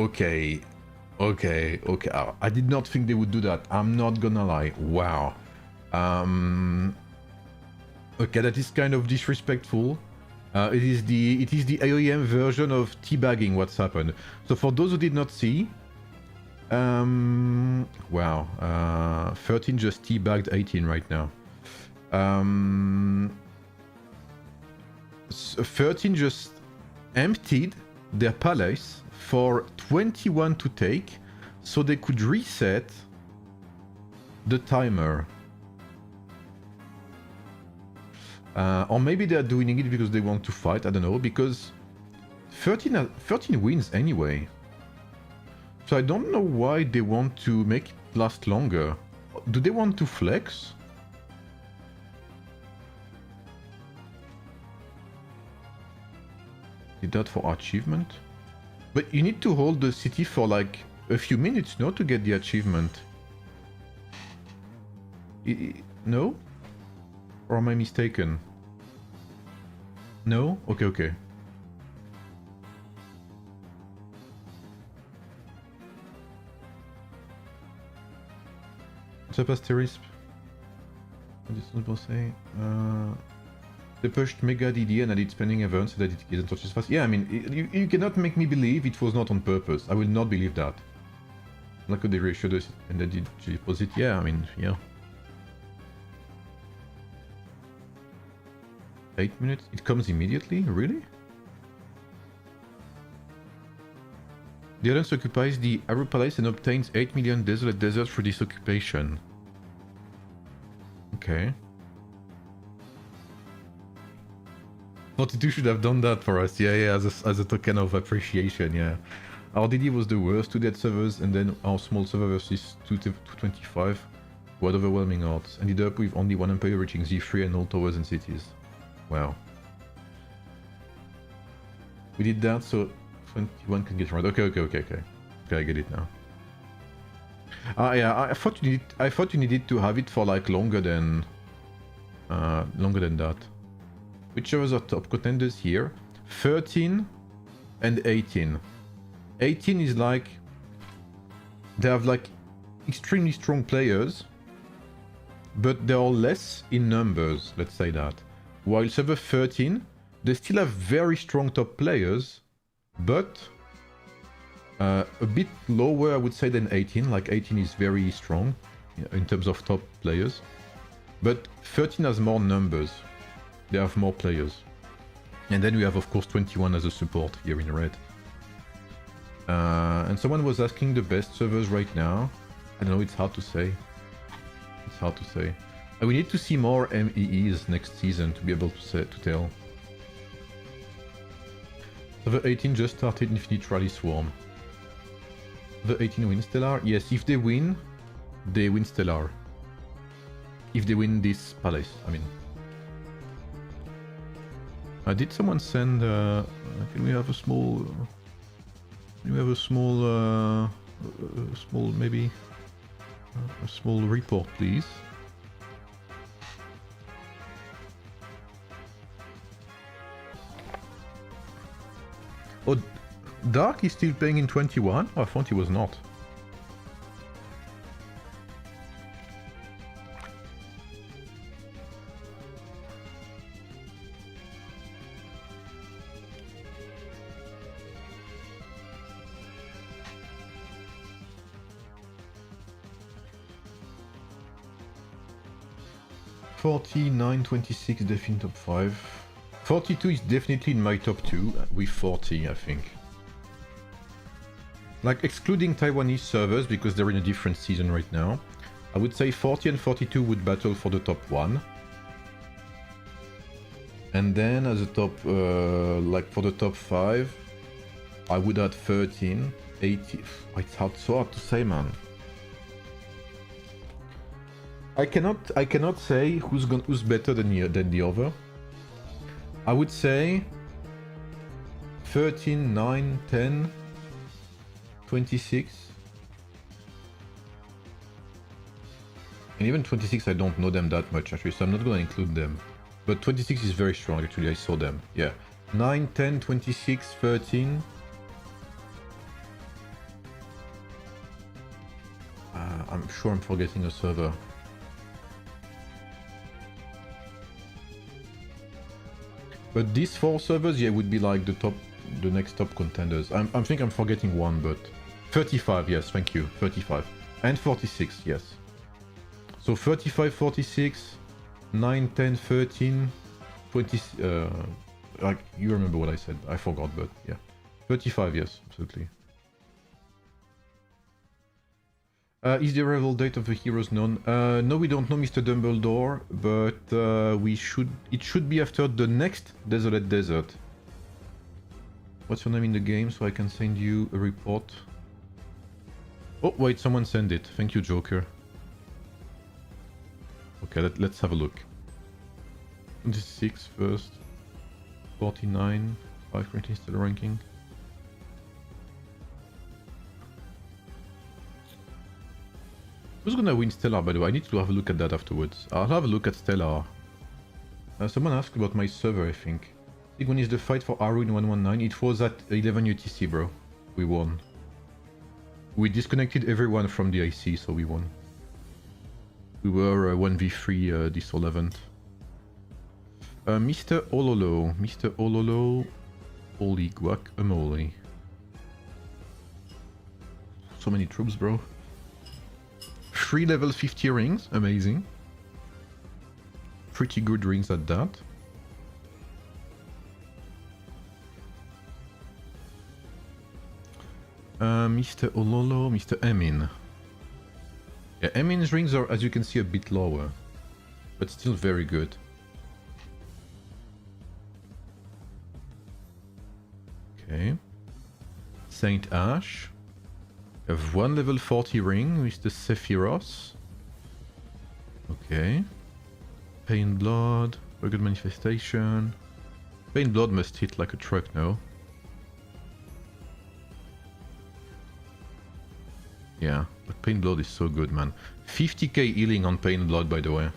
Okay. I did not think they would do that. I'm not gonna lie. Wow. Okay, that is kind of disrespectful. It is the AoEM version of teabagging what's happened. So for those who did not see, wow, 13 just teabagged 18 right now. 13 just emptied their palace for 21 to take, so they could reset the timer. Or maybe they're doing it because they want to fight, I don't know, because 13 wins anyway. So I don't know why they want to make it last longer. Do they want to flex? Did that for achievement? But you need to hold the city for like a few minutes, no, to get the achievement. No? Or am I mistaken? No? Okay. What's up, Asterisp? What did Snowball say? They pushed Mega DD and added spending events so that it isn't touches fast. Yeah, I mean, you cannot make me believe it was not on purpose. I will not believe that. Like they reassured us and they did deposit. Yeah, I mean, yeah. 8 minutes? It comes immediately? Really? The Alliance occupies the Aru Palace and obtains 8 million Desolate Desert through this occupation. Okay. 42 should have done that for us. Yeah, as a token of appreciation, yeah. Our DD was the worst, 2 dead servers, and then our small server versus 225 What overwhelming odds. Ended up with only one empire reaching Z3 and all towers and cities. Wow. We did that so 21 can get around. Okay. Okay, I get it now. Yeah, I thought you needed to have it for like longer than that. Which are top contenders here? 13 and 18. 18 is like they have like extremely strong players, but they are less in numbers, let's say that. While server 13, they still have very strong top players, but a bit lower, I would say, than 18. Like 18 is very strong in terms of top players, but 13 has more numbers. They have more players. And then we have, of course, 21 as a support here in red. And someone was asking the best servers right now. I don't know, it's hard to say. It's hard to say. We need to see more MEEs next season to be able to tell. Server 18 just started Infinite Rally Swarm. Server 18 win Stellar? Yes, if they win Stellar. If they win this Palace, I mean. Did someone send... can we have a small... Can we have a small... maybe... a small report, please? Oh, Dark is still playing in 21? Oh, I thought he was not. $49, 26 definitely top 5. 42 is definitely in my top 2, with 40, I think. Like, excluding Taiwanese servers, because they're in a different season right now, I would say 40 and 42 would battle for the top 1. And then as a top, like for the top 5, I would add 13, 80... It's so hard to say, man. I cannot say who's better than the other. I would say 13, 9, 10, 26. And even 26 I don't know them that much actually, so I'm not gonna include them. But 26 is very strong actually, I saw them. Yeah. 9, 10, 26, 13. I'm sure I'm forgetting a server. But these 4 servers, yeah, would be like the next top contenders. I think I'm forgetting one, but 35, yes, thank you, 35. And 46, yes. So 35, 46, 9, 10, 13, 20, like, you remember what I said, I forgot, but yeah. 35, yes, absolutely. Is the arrival date of the heroes known? No, we don't know, Mr. Dumbledore, but it should be after the next Desolate Desert. What's your name in the game so I can send you a report? Oh, wait, someone sent it. Thank you, Joker. Okay, let's have a look. 26 first. 49. 5 currently still ranking. Who's gonna win Stellar, by the way? I need to have a look at that afterwards. I'll have a look at Stellar. Someone asked about my server, I think. When is the fight for Aru in 119? It was at 11 UTC, bro. We won. We disconnected everyone from the IC, so we won. We were 1v3 this 11th. Mr. Ololo. Mr. Ololo. Holy guacamole. So many troops, bro. 3 level 50 rings, amazing. Pretty good rings at that. Mr. Ololo, Mr. Emin. Yeah, Emin's rings are, as you can see, a bit lower, but still very good. Okay. Saint Ash. We have 1 level 40 ring with the Sephiroth. Okay. Pain Blood, very good manifestation. Pain Blood must hit like a truck now. Yeah, but Pain Blood is so good, man. 50k healing on Pain Blood, by the way.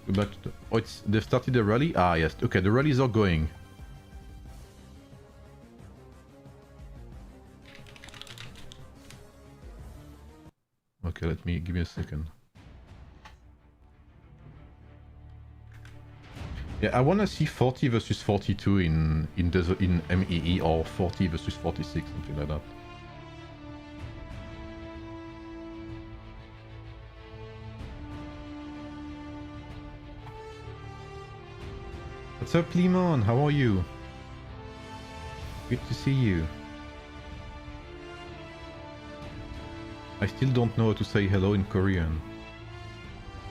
Go back to the... Oh, they've started the rally? Ah, yes. Okay, the rallies are going. Okay, give me a second. Yeah, I want to see 40 versus 42 in MEE, or 40 versus 46, something like that. What's up, Limon? How are you? Good to see you. I still don't know how to say hello in Korean.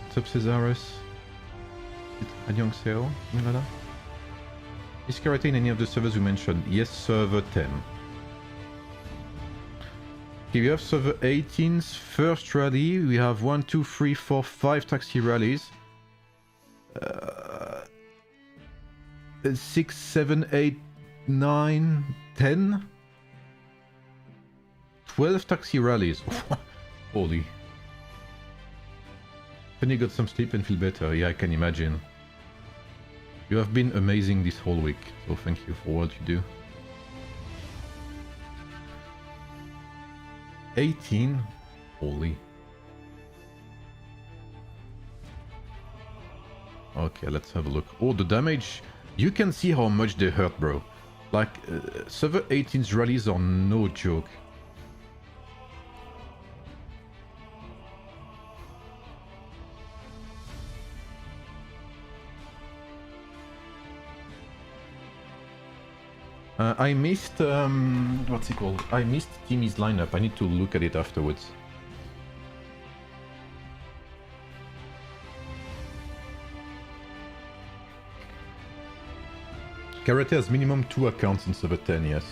What's up, Cesarus? Annyeonghaseyo, something like that. Is karate in any of the servers you mentioned? Yes, server 10. Okay, we have server 18's first rally. We have 1, 2, 3, 4, 5 taxi rallies. 6, 7, 8, 9, 10. 12 taxi rallies. Holy. Can you get some sleep and feel better? Yeah, I can imagine. You have been amazing this whole week, so thank you for what you do. 18? Holy. Okay, let's have a look. Oh, the damage. You can see how much they hurt, bro. Like, server 18's rallies are no joke. I missed, what's it called? I missed Timmy's lineup. I need to look at it afterwards. Karate has minimum 2 accounts in server 10, yes.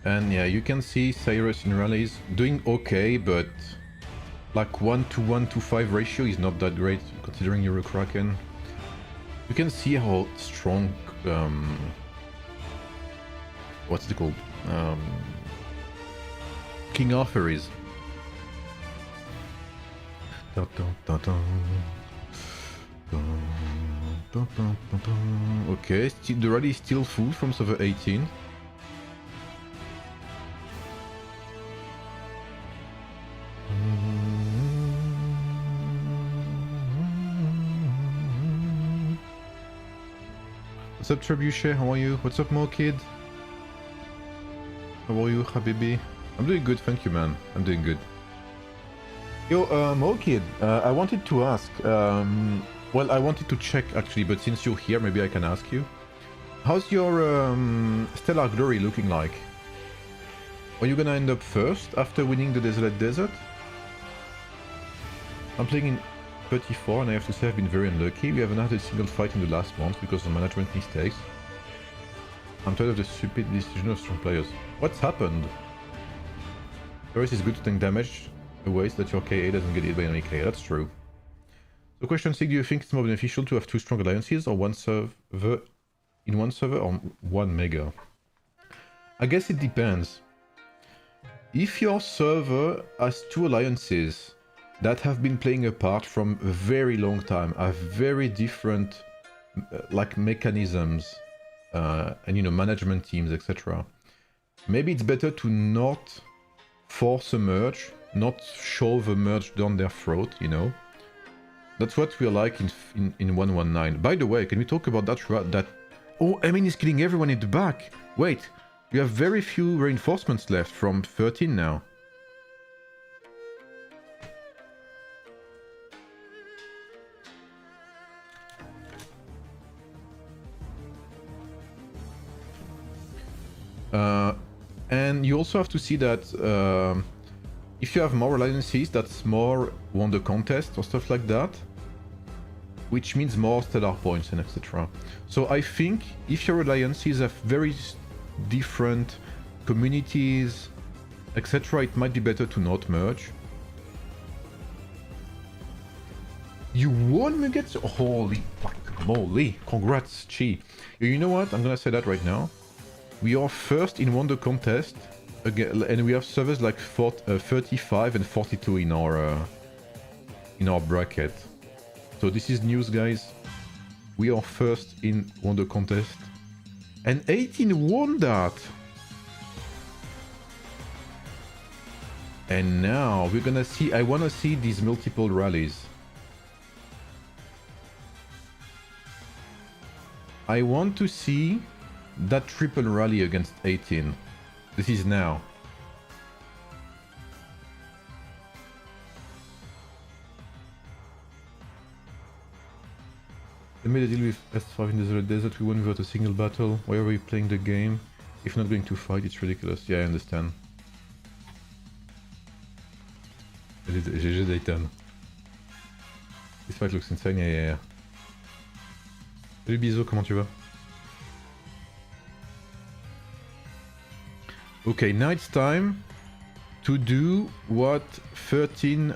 And yeah, you can see Cyrus in rallies doing okay, but like 1:1 to 5 ratio is not that great considering you're a Kraken. You can see how strong what's it called? King Arthur is. Okay, the rally is still full from server 18. What's up, Trebuchet? How are you? What's up, Mo Kid? How are you, Habibi? I'm doing good, thank you, man. I'm doing good. Yo, Mo Kid, I wanted to ask, well, I wanted to check actually, but since you're here, maybe I can ask you. How's your Stellar Glory looking like? Are you gonna end up first after winning the Desolate Desert? I'm playing in 34 and I have to say I've been very unlucky. We haven't had a single fight in the last month because of management mistakes. I'm tired of the stupid decision of strong players. What's happened? Doris is good to tank damage away so that your KA doesn't get hit by enemy KA. That's true. So question 6, do you think it's more beneficial to have 2 strong alliances or one server in one server or one mega? I guess it depends. If your server has 2 alliances that have been playing apart from a very long time, have very different like mechanisms and you know, management teams, etc. Maybe it's better to not force a merge, not shove a merge down their throat, you know. That's what we're like in 119. By the way, can we talk about that? Oh, Emin is killing everyone in the back. Wait, we have very few reinforcements left from 13 now. And you also have to see that if you have more alliances, that's more won the contest or stuff like that, which means more stellar points and etc. So I think if your alliances have very different communities, etc., it might be better to not merge. You won Mugetsu? Holy fuck moly. Congrats, Chi. You know what? I'm gonna say that right now. We are first in Wonder Contest, again, and we have servers like 35 and 42 in our bracket. So this is news, guys. We are first in Wonder Contest. And 18 won that! And now we're gonna see, I wanna see these multiple rallies. I want to see that triple rally against 18. This is now. They made a deal with S5 in Desolate Desert. We won without a single battle. Why are we playing the game? If not going to fight, it's ridiculous. Yeah, I understand. GG Dayton. This fight looks insane. Yeah. Salut Bizo, comment tu vas? Okay, now it's time to do what 13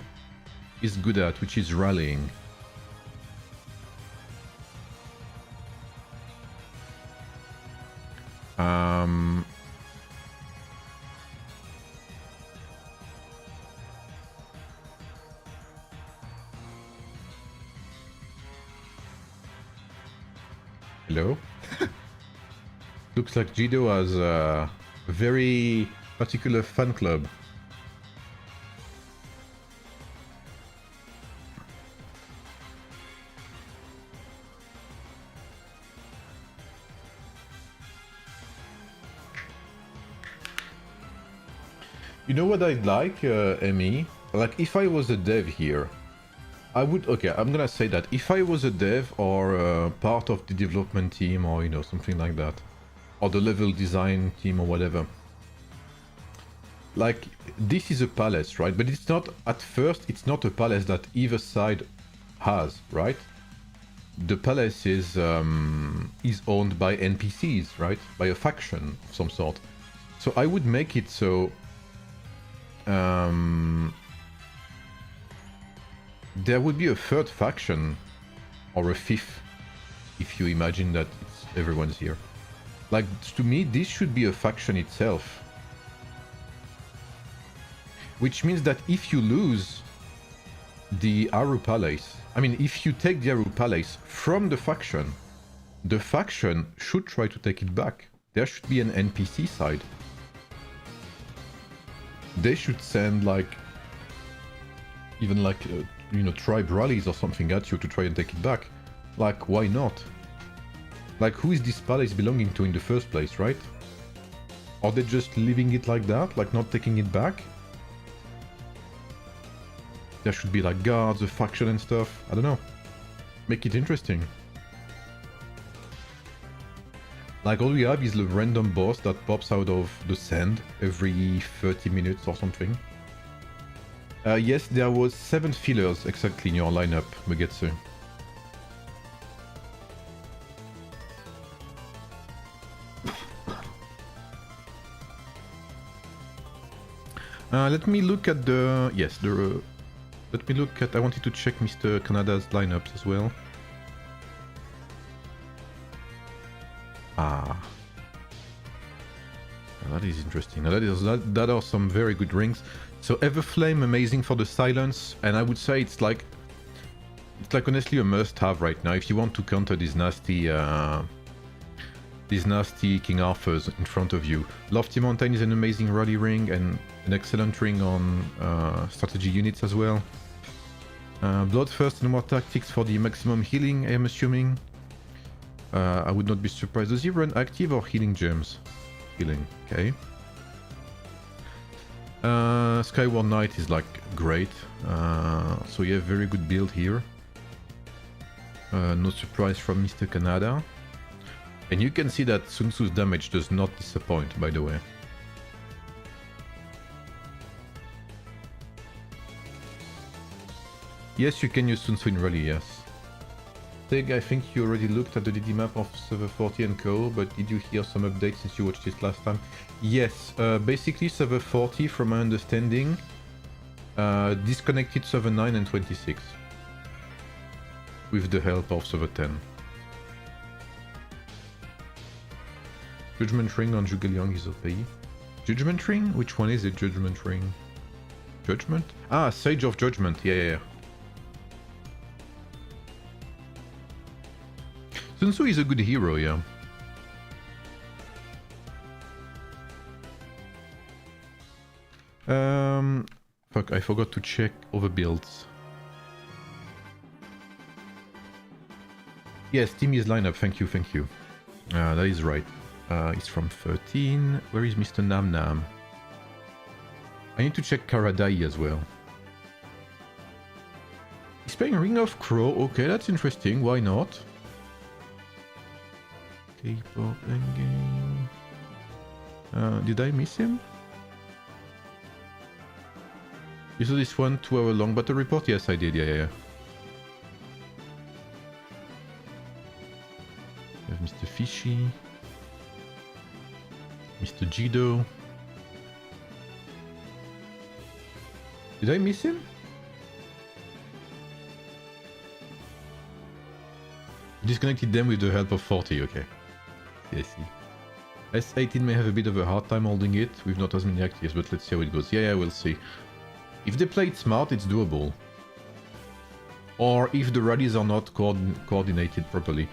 is good at, which is rallying. Hello? Looks like Jido has a very particular fan club. You know what I'd like, Emmy? Like, if I was a dev here, I would... Okay, I'm gonna say that. If I was a dev or part of the development team or, you know, something like that, or the level design team or whatever, like, this is a palace, right? But it's not... At first, it's not a palace that either side has, right? The palace is owned by NPCs, right? By a faction of some sort. So I would make it so... there would be a third faction, or a fifth, if you imagine that everyone's here. Like, to me, this should be a faction itself. Which means that if you lose the Aru Palace, I mean, if you take the Aru Palace from the faction should try to take it back. There should be an NPC side. They should send, like, even like, you know, tribe rallies or something at you to try and take it back. Like, why not? Like, who is this palace belonging to in the first place, right? Are they just leaving it like that, like not taking it back? There should be like guards, a faction and stuff. I don't know. Make it interesting. Like, all we have is the random boss that pops out of the sand every 30 minutes or something. Yes, there was 7 fillers exactly in your lineup, Mugetsu. Let me look at the... Yes, the... let me look at... I wanted to check Mr. Canada's lineups as well. Ah. That is interesting. That are some very good rings. So Everflame, amazing for the silence, and I would say it's like honestly a must-have right now if you want to counter these nasty King Arthurs in front of you. Lofty Mountain is an amazing rally ring and an excellent ring on strategy units as well. Bloodthirst and more tactics for the maximum healing, I am assuming. I would not be surprised. Does he run active or healing gems? Healing, okay. Skyward Knight is like great, so yeah, very good build here. No surprise from Mr. Canada. And you can see that Sun Tzu's damage does not disappoint, by the way. Yes, you can use Sun Tzu in rally, yes. Steg, I think you already looked at the DD map of server 40 and co, but did you hear some updates since you watched it last time? Yes, basically server 40, from my understanding, disconnected server 9 and 26. With the help of server 10. Judgment Ring on Zhuge is OP. Judgment Ring? Which one is it, Judgment Ring? Judgment? Ah, Sage of Judgment, yeah. Sun Tzu is a good hero, yeah. Fuck, I forgot to check other builds. Yes, team is lineup, thank you. That is right. It's from 13. Where is Mr. Nam Nam? I need to check Karadai as well. He's playing Ring of Crow. Okay, that's interesting. Why not? K-pop endgame. Did I miss him? You saw this one 2-hour long battle report? Yes, I did. Yeah. We have Mr. Fishy. Mr. Jido. Did I miss him? Disconnected them with the help of 40, okay. Yes. S18 may have a bit of a hard time holding it with not as many actives, but let's see how it goes. Yeah, we'll see. If they play it smart, it's doable. Or if the rallies are not coordinated properly.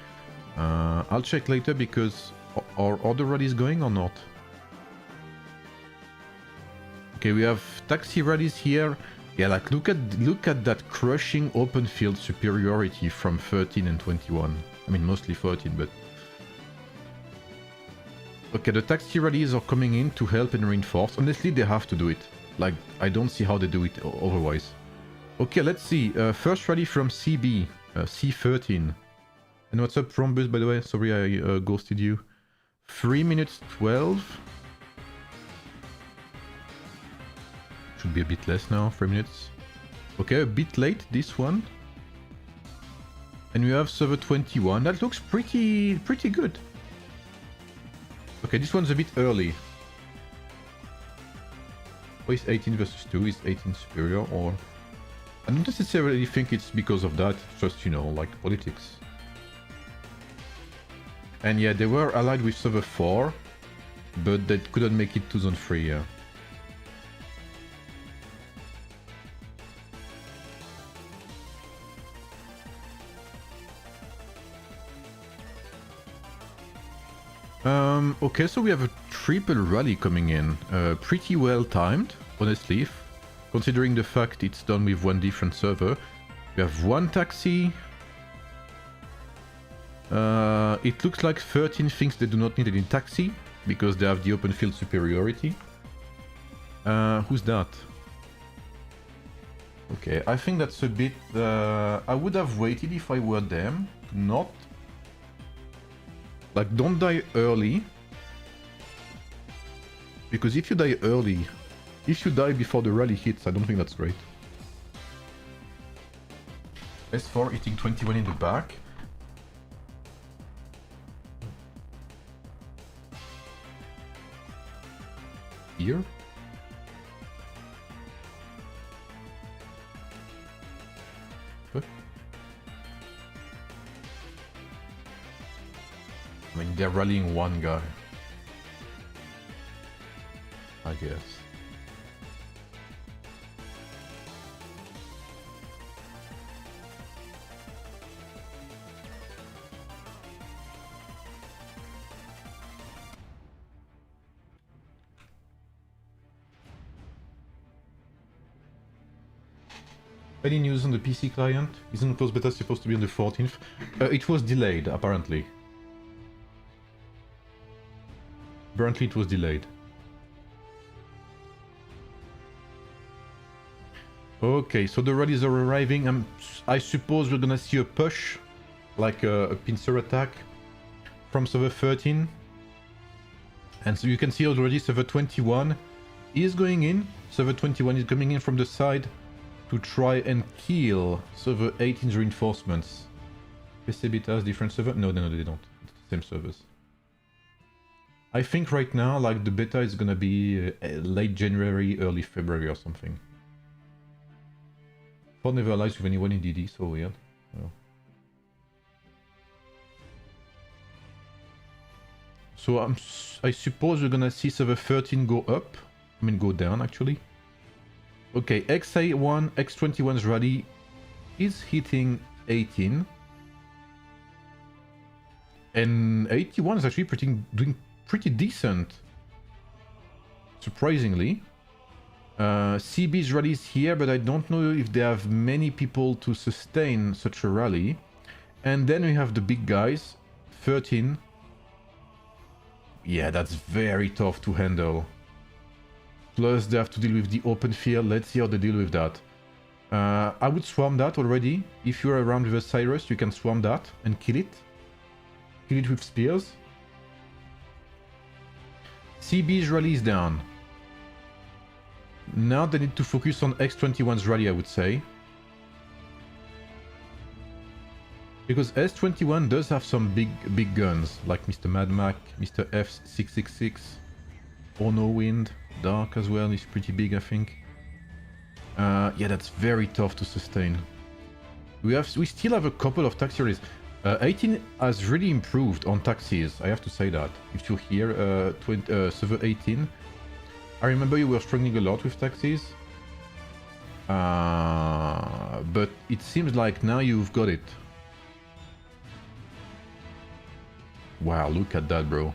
I'll check later because are other rallies going or not? Okay, we have taxi rallies here. Yeah, like look at that crushing open field superiority from 13 and 21. I mean, mostly 13, but... Okay, the taxi rallies are coming in to help and reinforce. Honestly, they have to do it. Like, I don't see how they do it otherwise. Okay, let's see. First rally from CB, C13. And what's up, Frombus, by the way? Sorry I ghosted you. 3 minutes 12. Should be a bit less now, 3 minutes. Okay, a bit late, this one. And we have server 21. That looks pretty good. Okay, this one's a bit early. Oh, it's 18 versus 2. Is 18 superior? Or... I don't necessarily think it's because of that. Just, you know, like politics. And yeah, they were allied with server 4. But they couldn't make it to zone 3, yeah. Okay, so we have a triple rally coming in. Pretty well timed, honestly, considering the fact it's done with one different server. We have one taxi. It looks like 13 thinks they do not need any taxi, because they have the open field superiority. Who's that? Okay, I think that's a bit... I would have waited if I were them. Not... Like, don't die early. Because if you die early, if you die before the rally hits, I don't think that's great. S4 hitting 21 in the back. Here. Okay. I mean, they're rallying one guy. I guess. Any news on the PC client? Isn't close beta supposed to be on the 14th? It was delayed, apparently. Apparently it was delayed. Okay, so the rallies are arriving. I suppose we're gonna see a push, like a pincer attack from server 13. And so you can see already server 21 is going in. Server 21 is coming in from the side to try and kill server 18's reinforcements. PC Beta has different server? No, they don't. It's the same servers. I think right now, like, the beta is gonna be late January, early February or something. Ford never allies with anyone in DD, so weird. Oh. So I suppose we're gonna see server 13 go up. I mean, go down, actually. Okay, XA1, X21's rally is hitting 18. And 81 is actually doing pretty decent. Surprisingly. CB's rally is here, but I don't know if they have many people to sustain such a rally. And then we have the big guys. 13. Yeah, that's very tough to handle. Plus they have to deal with the open field. Let's see how they deal with that. I would swarm that already. If you're around with a Cyrus, you can swarm that and kill it. Kill it with spears. CB's rally is down. Now they need to focus on X21's rally, I would say. Because S21 does have some big guns, like Mr. Mad Mac, Mr. F666, Ono Wind, Dark as well is pretty big, I think. Yeah, that's very tough to sustain. We still have a couple of taxi rallies. 18 has really improved on taxis, I have to say that. If you're here, server 18, I remember you were struggling a lot with taxis. But it seems like now you've got it. Wow, look at that, bro.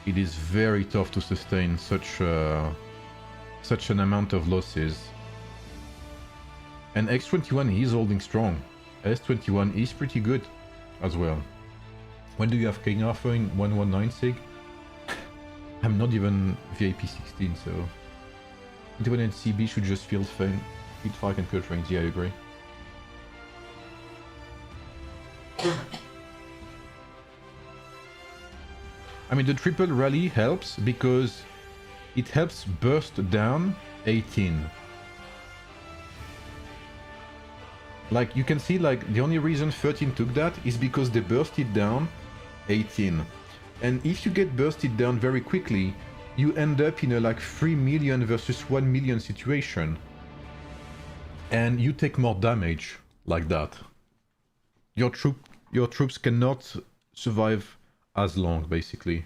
It is very tough to sustain such an amount of losses. And X21 is holding strong. S21 is pretty good as well. When do you have King Arthur in 119 sig? I'm not even VIP 16, so... 21 and CB should just field fine. Feed fire and cut range, yeah, I agree. I mean, the triple rally helps because it helps burst down 18. Like, you can see, like, the only reason 13 took that is because they bursted down 18. And if you get bursted down very quickly, you end up in a, like, 3 million versus 1 million situation. And you take more damage like that. Your troops cannot survive as long, basically.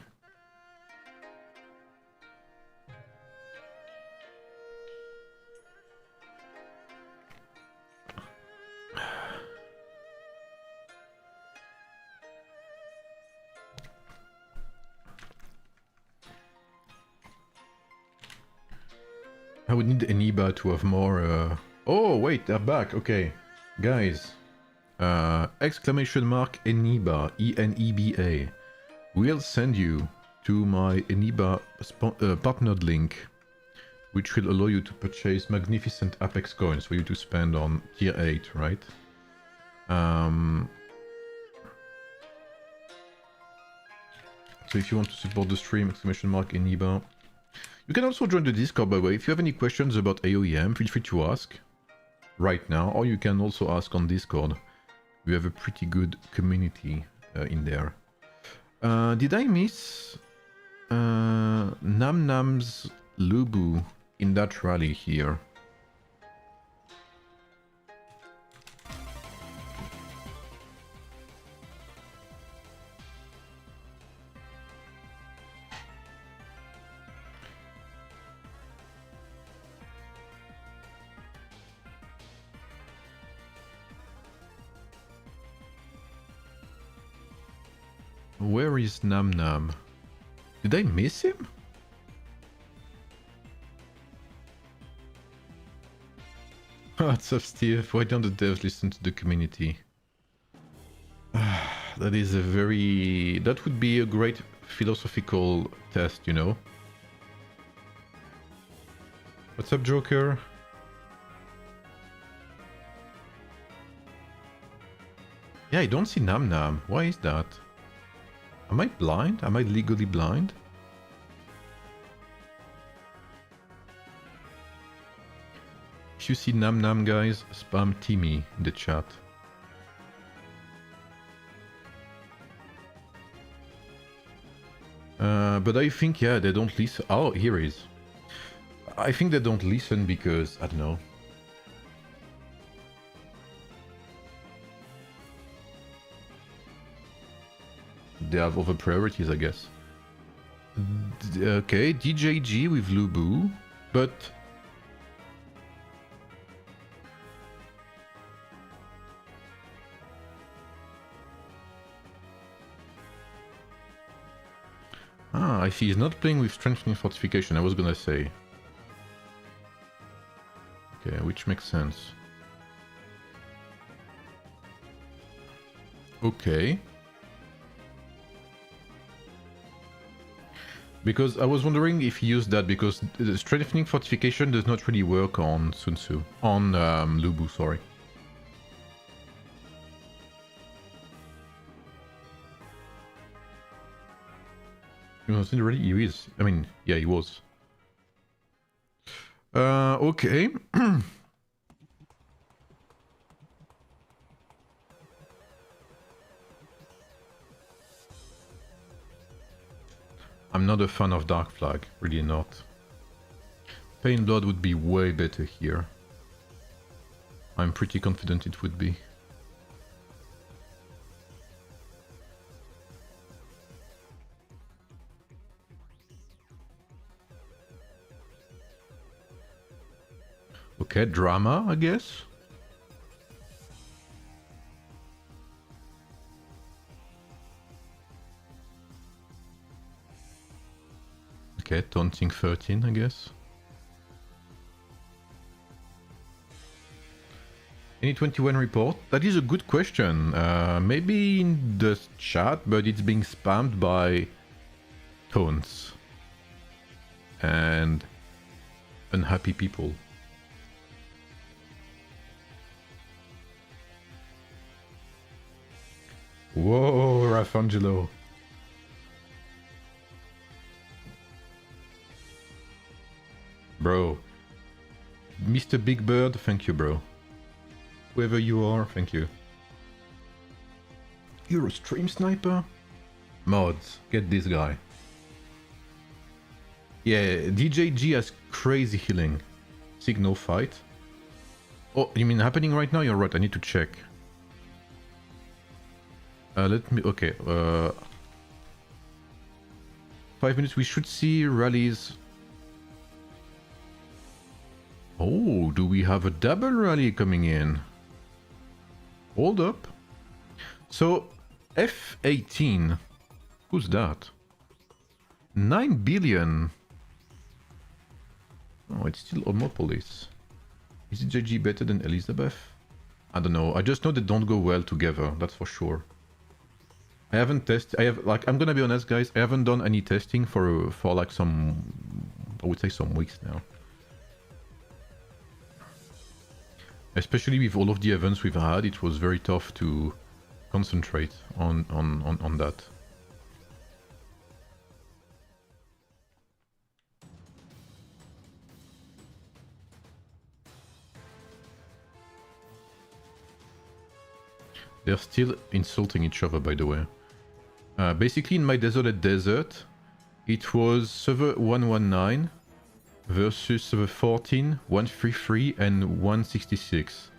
I would need Eniba to have more... Oh, wait, they're back. Okay. Guys. Exclamation mark Eniba. E-N-E-B-A. We'll send you to my Eniba partnered link, which will allow you to purchase magnificent Apex coins for you to spend on tier 8, right? So if you want to support the stream, exclamation mark Eniba. You can also join the Discord, by the way. If you have any questions about AoEM, feel free to ask right now, or you can also ask on Discord. We have a pretty good community in there. Did I miss Nam Nam's Lubu in that rally here? Where is Nam Nam? Did I miss him? What's up, Steve? Why don't the devs listen to the community? That is a very... That would be a great philosophical test, you know? What's up, Joker? Yeah, I don't see Nam Nam. Why is that? Am I blind? Am I legally blind? If you see Nam Nam, guys, spam Timmy in the chat. But I think, yeah, they don't listen. Oh, here he is. I think they don't listen because, I don't know. They have other priorities, I guess. Okay, DJG with Lubu, but... Ah, I see. He's not playing with strengthening fortification, I was gonna say. Okay, which makes sense. Okay. Because I was wondering if he used that, because the strengthening fortification does not really work on Sun Tzu. On Lubu, sorry. He wasn't ready? He is. I mean, yeah, he was. Okay. I'm not a fan of Dark Flag, really not. Pain Blood would be way better here. I'm pretty confident it would be. Okay, drama, I guess. Okay, taunting 13, I guess. Any 21 report? That is a good question. Maybe in the chat, but it's being spammed by taunts and unhappy people. Whoa, Rafangelo. Bro. Mr. Big Bird, thank you, bro. Whoever you are, thank you. You're a stream sniper? Mods, get this guy. Yeah, DJG has crazy healing. Signal fight. Oh, you mean happening right now? You're right, I need to check. Let me... Okay, 5 minutes, we should see rallies. Oh, do we have a double rally coming in? Hold up. So, F18. Who's that? 9 billion. Oh, it's still Homopolis. Is it JG better than Elizabeth? I don't know. I just know they don't go well together. That's for sure. I haven't tested. I'm gonna be honest, guys. I haven't done any testing for like some, I would say, some weeks now. Especially with all of the events we've had, it was very tough to concentrate on that. They're still insulting each other, by the way. Basically, in my Desolate Desert, it was server 119 versus server 14, 133, and 166.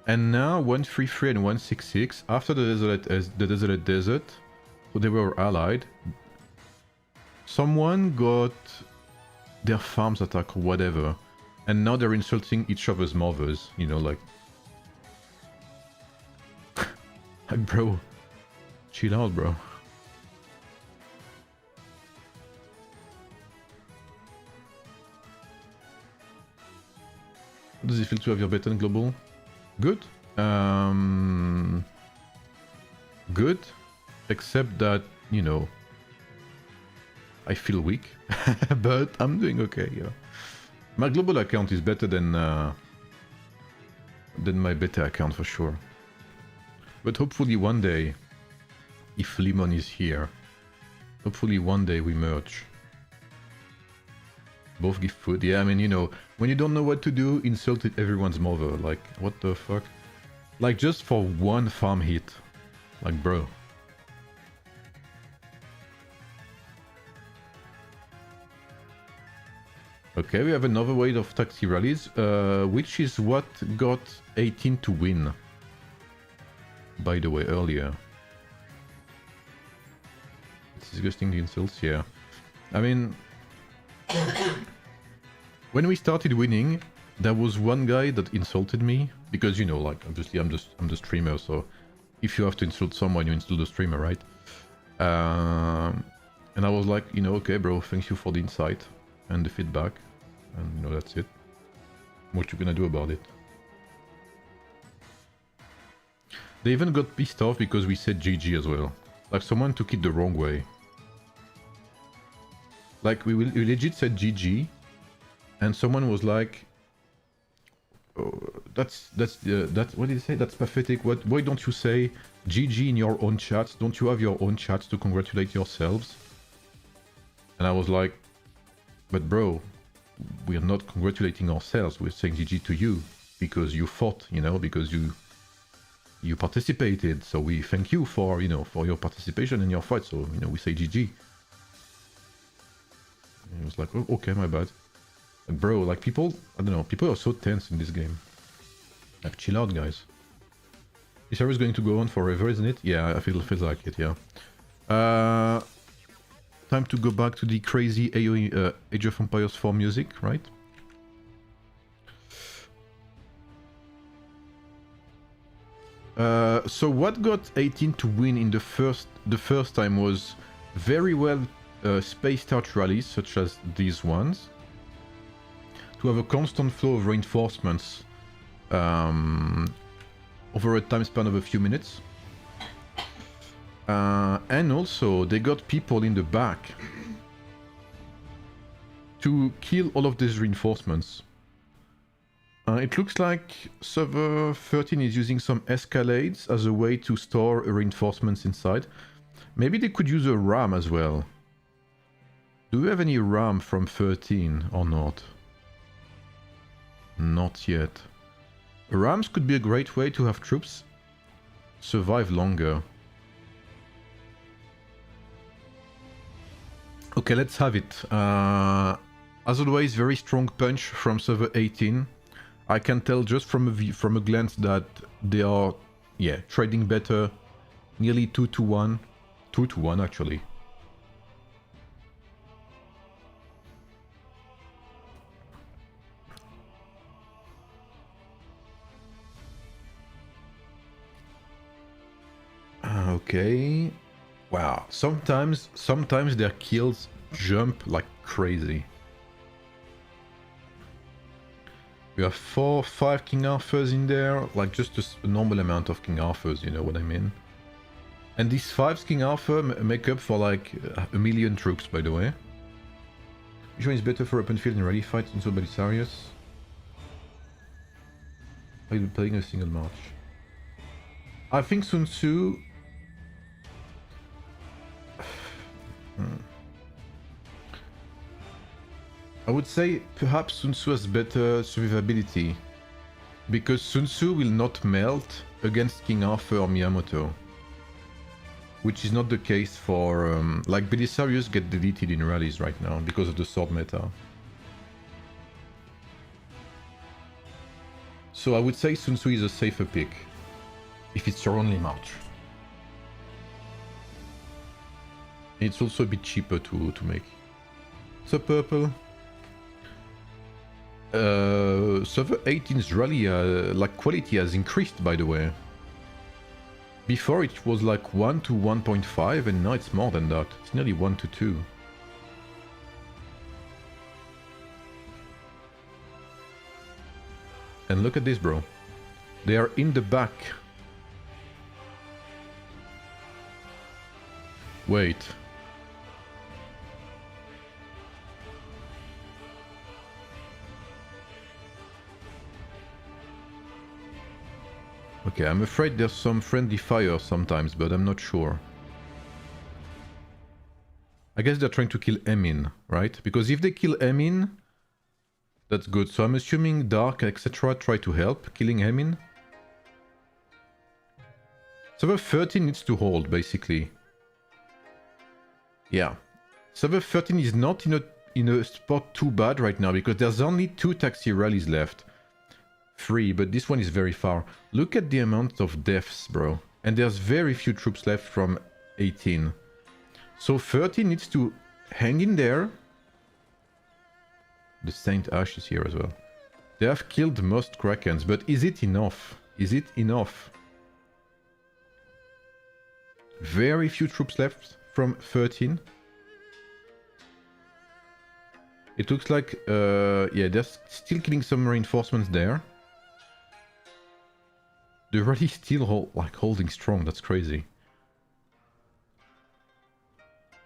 And now 133 and 166, after the Desolate Desert, so they were allied. Someone got their farms attacked or whatever. And now they're insulting each other's mothers, you know, like... Like, bro, chill out, bro. How does it feel to have your beta in global? Good. Good. Except that, you know, I feel weak. But I'm doing okay, yeah. My global account is better than my beta account for sure. But hopefully one day, if Lemon is here, hopefully one day we merge. Both give food. Yeah, I mean, you know, when you don't know what to do, insult everyone's mother. Like, what the fuck? Like, just for one farm hit. Like, bro. Okay, we have another wave of taxi rallies, which is what got 18 to win. By the way, earlier. It's disgusting, the insults, yeah. I mean, when we started winning, there was one guy that insulted me because, you know, like, obviously I'm the streamer, so if you have to insult someone, you insult the streamer, right? And I was like, you know, okay, bro, thank you for the insight and the feedback, and you know, that's it. What you gonna do about it? They even got pissed off because we said GG as well. Like, someone took it the wrong way. Like, we legit said GG, and someone was like, oh, that's what did he say? That's pathetic. Why don't you say GG in your own chats? Don't you have your own chats to congratulate yourselves? And I was like, but bro, we are not congratulating ourselves. We're saying GG to you because you fought, you know, because you participated. So we thank you for, you know, for your participation in your fight. So, you know, we say GG. And it was like, oh, okay, my bad. Like, bro, like, people, I don't know, people are so tense in this game. Like, chill out, guys. This era is going to go on forever, isn't it? Yeah, I feel like it, yeah. Time to go back to the crazy AoE, Age of Empires 4 music, right? So what got 18 to win in the first time was very well spaced out rallies, such as these ones, to have a constant flow of reinforcements over a time span of a few minutes. And also, they got people in the back to kill all of these reinforcements. It looks like server 13 is using some escalades as a way to store reinforcements inside. Maybe they could use a ram as well. Do we have any ram from 13 or not? Not yet. Rams could be a great way to have troops survive longer. Okay, let's have it. As always, very strong punch from server 18. I can tell just from a glance that they are, yeah, trading better. Nearly 2 to 1. 2 to 1, actually. Okay. Wow. Sometimes their kills jump like crazy. We have 4 or 5 King Arthurs in there, like just a normal amount of King Arthurs, you know what I mean? And these 5 King Arthur make up for like 1 million troops, by the way. Which one is better for open field and rally fights in Belisarius? Are you playing a single march? I think Sun Tzu... I would say perhaps Sun Tzu has better survivability, because Sun Tzu will not melt against King Arthur or Miyamoto, which is not the case for like Belisarius get deleted in rallies right now because of the sword meta. So I would say Sun Tzu is a safer pick if it's your only march. It's also a bit cheaper to make. So purple. Server 18's rally like quality has increased, by the way. Before it was like 1 to 1.5 and now it's more than that. It's nearly 1 to 2. And look at this, bro. They are in the back. Wait. Okay, I'm afraid there's some friendly fire sometimes, but I'm not sure. I guess they're trying to kill Emin, right? Because if they kill Emin, that's good. So I'm assuming Dark, etc. try to help killing Emin. Server 13 needs to hold, basically. Yeah. Server 13 is not in a in a spot too bad right now because there's only 2 taxi rallies left. 3, but this one is very far. Look at the amount of deaths, bro. And there's very few troops left from 18. So 13 needs to hang in there. The Saint Ash is here as well. They have killed most Krakens, but is it enough? Is it enough? Very few troops left from 13. It looks like, yeah, they're still killing some reinforcements there. The rally is still holding strong, that's crazy.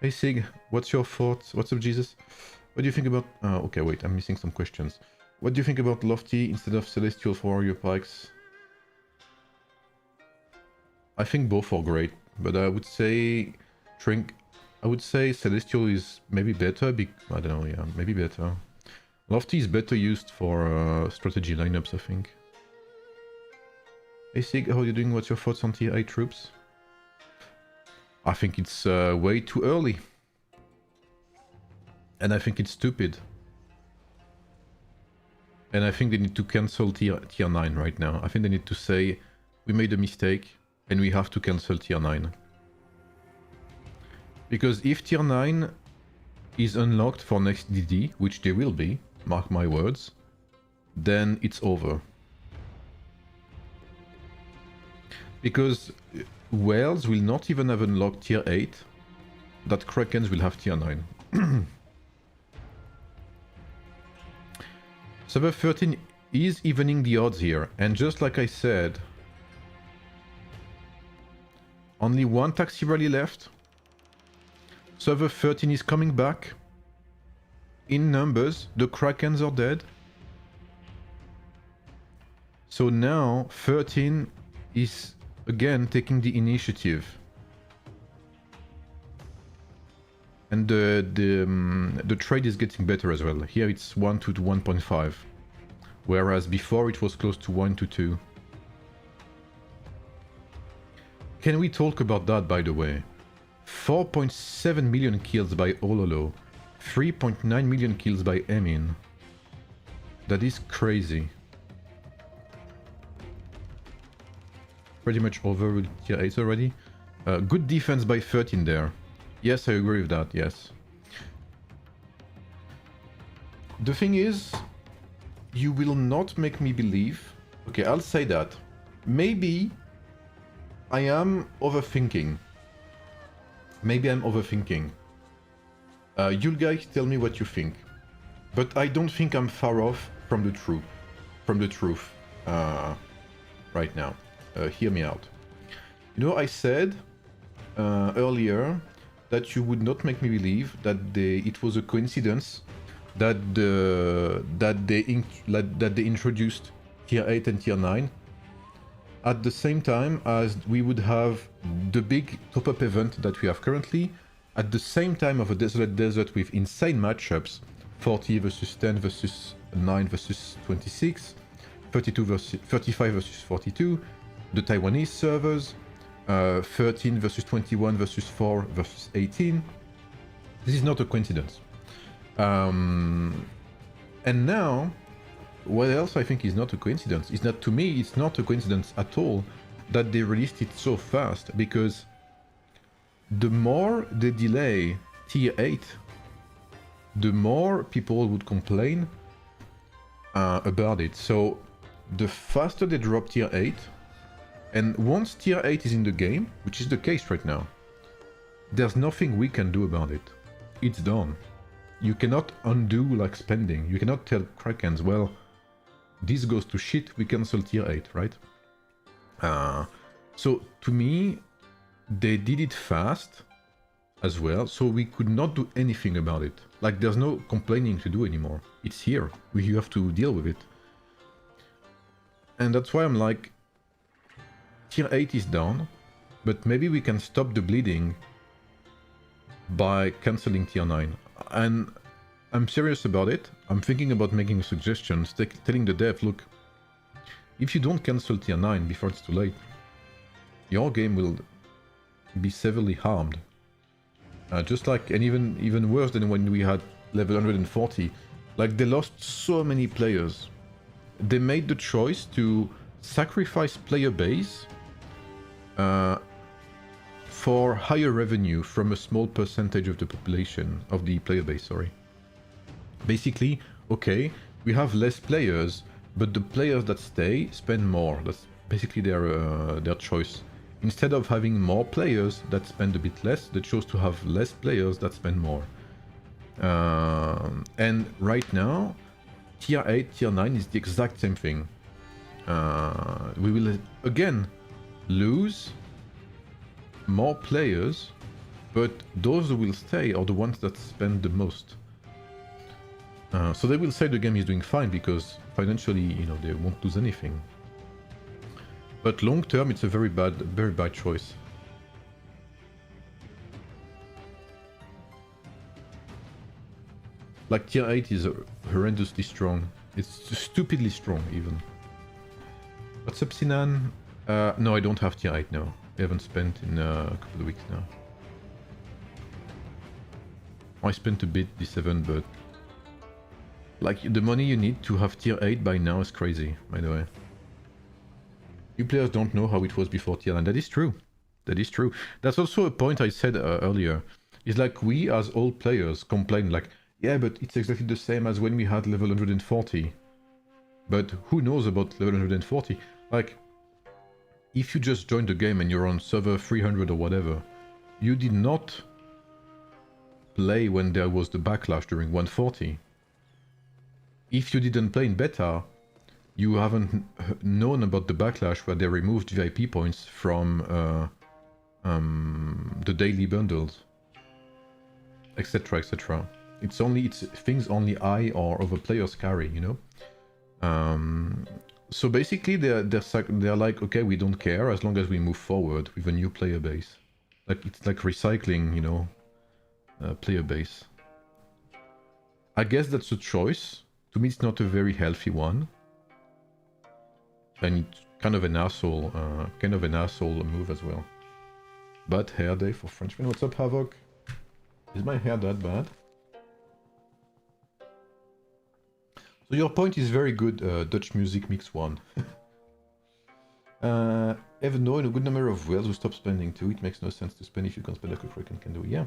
Hey Sig, what's your thoughts? What's up, Jesus? What do you think about... Oh, okay, wait, I'm missing some questions. What do you think about Lofty instead of Celestial for warrior pikes? I think both are great, but I would say... I would say Celestial is maybe better, I don't know, yeah, maybe better. Lofty is better used for strategy lineups, I think. Hey Sig, how are you doing? What's your thoughts on Tier 8 troops? I think it's way too early. And I think it's stupid. And I think they need to cancel tier 9 right now. I think they need to say, we made a mistake and we have to cancel tier 9. Because if tier 9 is unlocked for next DD, which they will be, mark my words, then it's over. Because Wales will not even have unlocked tier 8, that Krakens will have tier 9. Server 13 is evening the odds here, and just like I said, only 1 taxi rally left. Server 13 is coming back in numbers, the Krakens are dead. So now 13 is again taking the initiative. And the trade is getting better as well. Here it's 1 to 1.5. Whereas before it was close to 1 to 2. Can we talk about that, by the way? 4.7 million kills by Ololo. 3.9 million kills by Emin. That is crazy. Pretty much over with tier 8 already. Good defense by 13 there. Yes, I agree with that, yes. The thing is, you will not make me believe... Okay, I'll say that. Maybe I am overthinking. Maybe I'm overthinking. You guys tell me what you think. But I don't think I'm far off from the truth. Right now. Hear me out. You know, I said earlier that you would not make me believe that it was a coincidence that they introduced tier 8 and tier 9 at the same time as we would have the big top-up event that we have currently, at the same time of a Desolate Desert with insane matchups, 40 versus 10 versus 9 versus 26, 32 versus 35 versus 42, the Taiwanese servers, 13 versus 21 versus 4 versus 18. This is not a coincidence. And now, what else I think is not a coincidence is that to me it's not a coincidence at all that they released it so fast, because the more they delay tier 8, the more people would complain about it. So the faster they drop tier 8, and once tier 8 is in the game, which is the case right now, there's nothing we can do about it. It's done. You cannot undo like spending. You cannot tell Krakens, well, this goes to shit, we cancel tier 8, right? So to me, they did it fast as well, so we could not do anything about it. Like, there's no complaining to do anymore. It's here. You have to deal with it. And that's why I'm like, tier 8 is down, but maybe we can stop the bleeding by cancelling tier 9. And I'm serious about it. I'm thinking about making suggestions, telling the dev, look, if you don't cancel tier 9 before it's too late, your game will be severely harmed. Just like, and even worse than when we had level 140. Like, they lost so many players. They made the choice to sacrifice player base for higher revenue from a small percentage of the population, of the player base, sorry. Basically, okay, we have less players, but the players that stay spend more. That's basically their choice. Instead of having more players that spend a bit less, they chose to have less players that spend more. And right now, tier 8, tier 9 is the exact same thing. We will again lose more players, but those who will stay are the ones that spend the most. So they will say the game is doing fine because financially, you know, they won't lose anything. But long term, it's a very bad choice. Like tier 8 is horrendously strong. It's stupidly strong even. What's up, Sinan? No, I don't have tier 8 now. I haven't spent in a couple of weeks now. I spent a bit D7, but like the money you need to have tier 8 by now is crazy, by the way. You players don't know how it was before tier 9. That is true. That is true. That's also a point I said earlier. It's like we as old players complain like, yeah, but it's exactly the same as when we had level 140. But who knows about level 140? Like, if you just joined the game and you're on server 300 or whatever, you did not play when there was the backlash during 140. If you didn't play in beta, you haven't known about the backlash where they removed VIP points from the daily bundles, etc, etc. It's things only I or other players carry, you know. So basically, they're like, okay, we don't care as long as we move forward with a new player base. Like it's like recycling, you know, player base. I guess that's a choice. To me, it's not a very healthy one, and it's kind of an asshole move as well. Bad hair day for Frenchmen. What's up, Havoc? Is my hair that bad? So your point is very good, Dutch music mix one. Even though in a good number of whales who stop spending too, it makes no sense to spend if you can spend like a freaking can do. Yeah.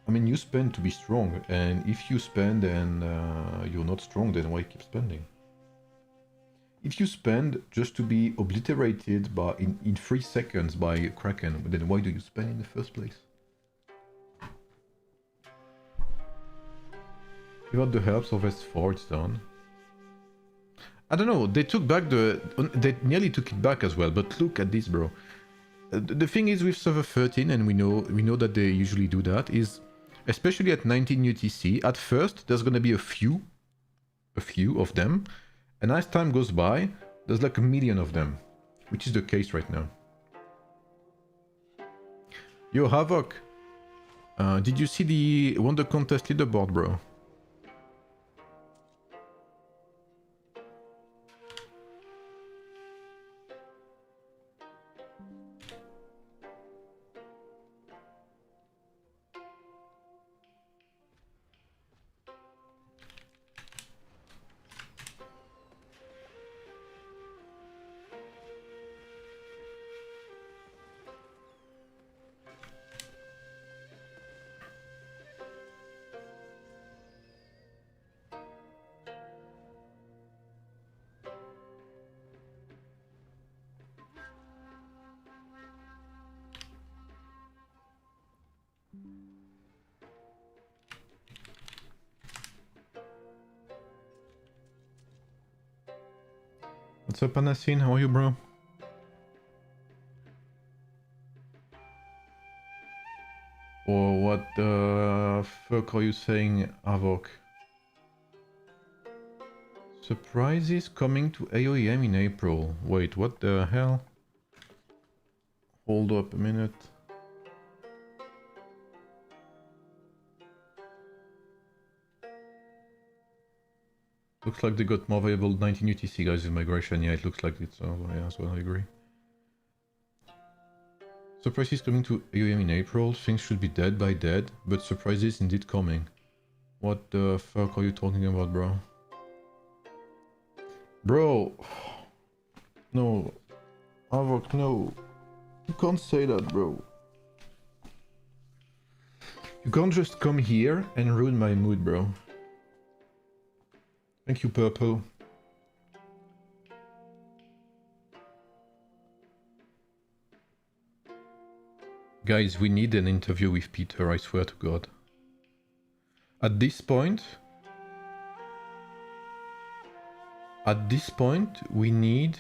I mean, you spend to be strong, and if you spend and you're not strong, then why keep spending? If you spend just to be obliterated by in 3 seconds by a Kraken, then why do you spend in the first place? Without the helps of S4, it's done. I don't know, they took back they nearly took it back as well, but look at this, bro. The thing is with server 13, and we know that they usually do that, is especially at 19 UTC, at first there's gonna be a few of them, and as time goes by, there's like 1 million of them, which is the case right now. Yo, Havoc, did you see the Wonder Contest leaderboard, bro? What's up, Anasin? How are you, bro? Or what the fuck are you saying, Avok? Surprises coming to AoEM in April. Wait, what the hell? Hold up a minute. Looks like they got more viable 19 UTC guys in migration. Yeah, it looks like it's over. Yeah, as well, I agree. Surprises coming to AoEM in April. Things should be dead by dead, but surprises indeed coming. What the fuck are you talking about, bro? Bro! No. Havok, no. You can't say that, bro. You can't just come here and ruin my mood, bro. Thank you, Purple. Guys, we need an interview with Peter, I swear to God. At this point, we need...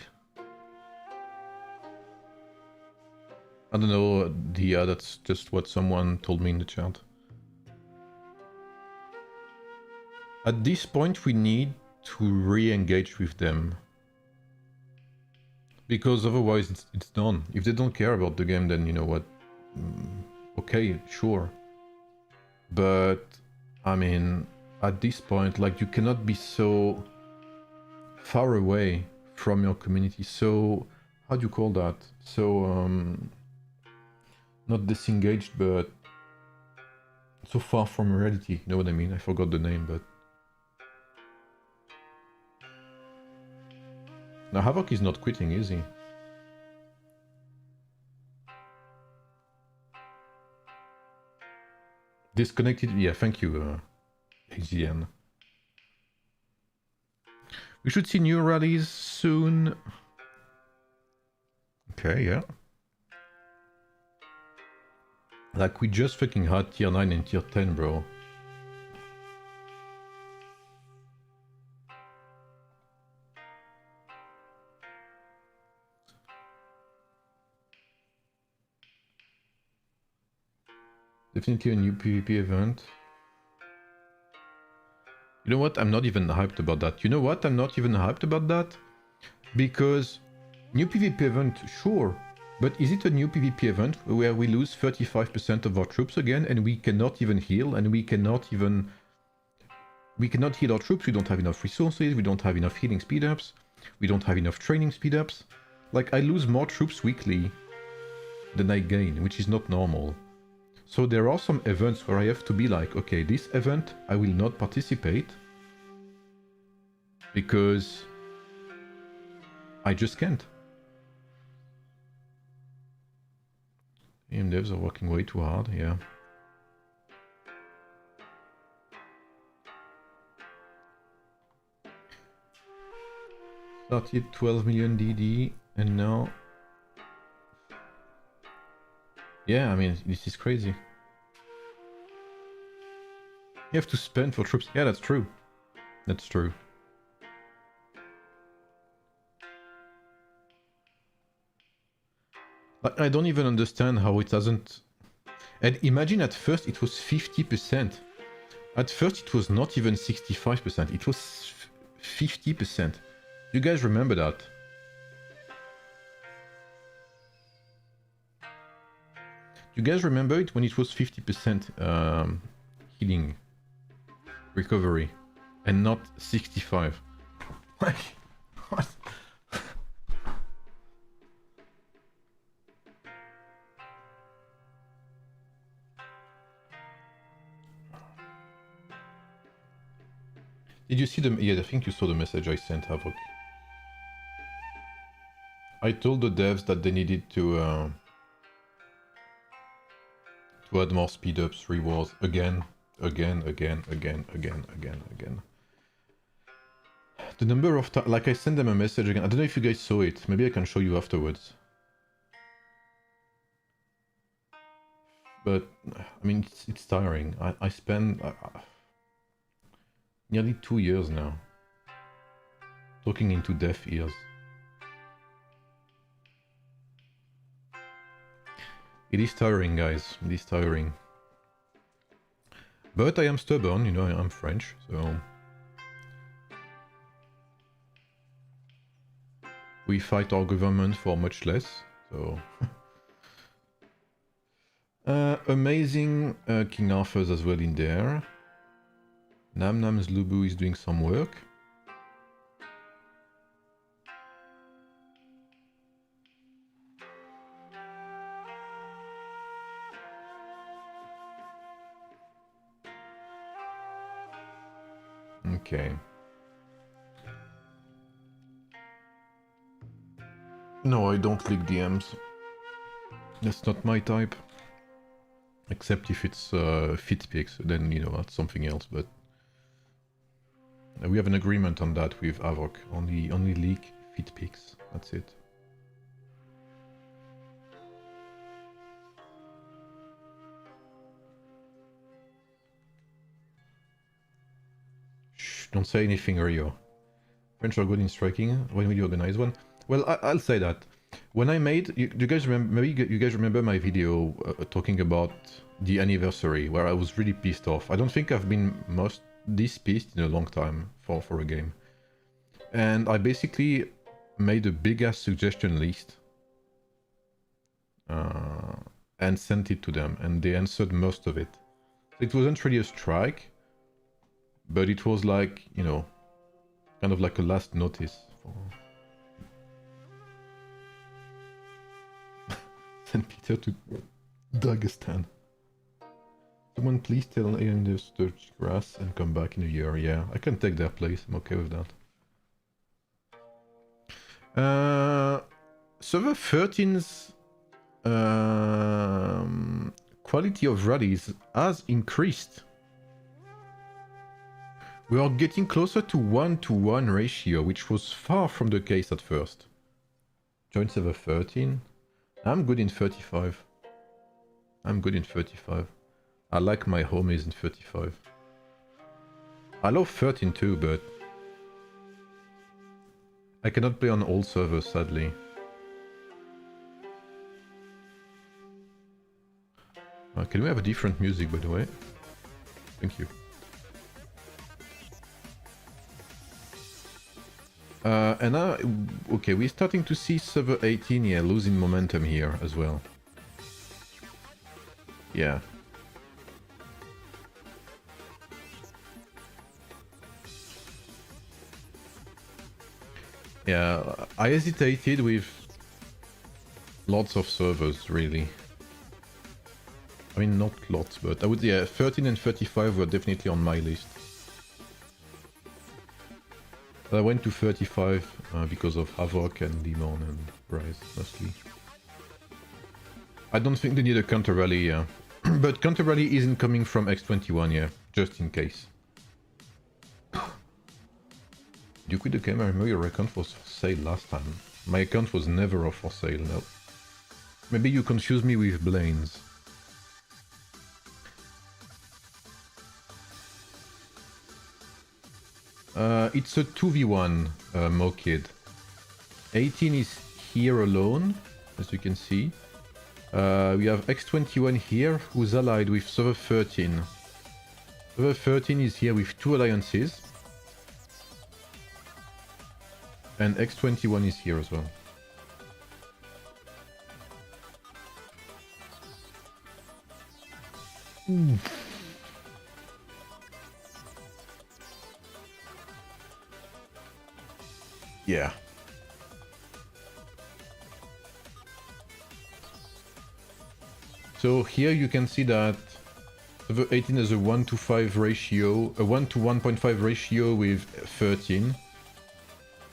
I don't know, that's just what someone told me in the chat. At this point, we need to re-engage with them. Because otherwise, it's done. If they don't care about the game, then you know what? Okay, sure. But, I mean, at this point, like, you cannot be so far away from your community. So, how do you call that? So, not disengaged, but so far from reality. You know what I mean? I forgot the name, but... Now, Havok is not quitting, is he? Disconnected? Yeah, thank you, AGN. We should see new rallies soon. Okay, yeah. Like, we just fucking had tier 9 and tier 10, bro. Definitely a new PvP event. You know what? I'm not even hyped about that. You know what? I'm not even hyped about that. Because new PvP event, sure. But is it a new PvP event where we lose 35% of our troops again and we cannot even heal and we cannot heal our troops, we don't have enough resources, we don't have enough healing speed-ups, we don't have enough training speed-ups. Like, I lose more troops weekly than I gain, which is not normal. So there are some events where I have to be like, okay, this event I will not participate because I just can't. AIM devs are working way too hard, yeah. Started 12 million DD and now... Yeah, I mean, this is crazy. You have to spend for troops. Yeah, that's true. That's true. But I don't even understand how it doesn't... And imagine at first it was 50%. At first it was not even 65%. It was 50%. You guys remember that? You guys remember it when it was 50% healing recovery and not 65? Like, what? Did you see the... Yeah, I think you saw the message I sent, Havok. I told the devs that they needed to add more speed-ups, rewards, again. The number of times... Like, I sent them a message again. I don't know if you guys saw it. Maybe I can show you afterwards. But, I mean, it's tiring. I spend... nearly 2 years now. Talking into deaf ears. It is tiring, guys. It is tiring. But I am stubborn, you know, I'm French, so... We fight our government for much less, so... Amazing King Arthur's as well in there. Nam Nam's Lubu is doing some work. Okay. No, I don't leak DMs. That's not my type. Except if it's fit pics, then you know that's something else. But we have an agreement on that with Avoc. Only leak fit pics. That's it. Shh! Don't say anything, Rio. French are good in striking. When will you organize one? Well, I'll say that. When I made, you guys remember? Maybe you guys remember my video talking about the anniversary, where I was really pissed off. I don't think I've been this pissed in a long time for a game. And I basically made a big ass suggestion list and sent it to them, and they answered most of it. It wasn't really a strike, but it was like, you know, kind of like a last notice for. Send Peter to Dagestan. Someone please tell AoEM to search grass and come back in a year. Yeah, I can take their place. I'm okay with that. Server 13's quality of rallies has increased. We are getting closer to 1-to-1 ratio, which was far from the case at first. Join server 13. I'm good in 35. I'm good in 35. I like my homies in 35. I love 13 too, but I cannot play on all servers, sadly. Can we have a different music, by the way? Thank you. And now, okay, we're starting to see server 18 here losing momentum here as well. Yeah. Yeah, I hesitated with lots of servers, really. I mean, not lots, but I would, yeah, 13 and 35 were definitely on my list. I went to 35 because of Havoc and Demon and Bryce, mostly. I don't think they need a counter rally, yeah. But counter rally isn't coming from X21, yeah, just in case. You quit the game, I remember your account was for sale last time. My account was never for sale, no. Maybe you confuse me with Blaine's. It's a 2v1 Mokid. 18 is here alone, as you can see. We have X21 here, who's allied with server 13. Server 13 is here with 2 alliances. And X21 is here as well. Yeah. So here you can see that server 18 has a 1-to-5 ratio, a 1-to-1.5 ratio with 13,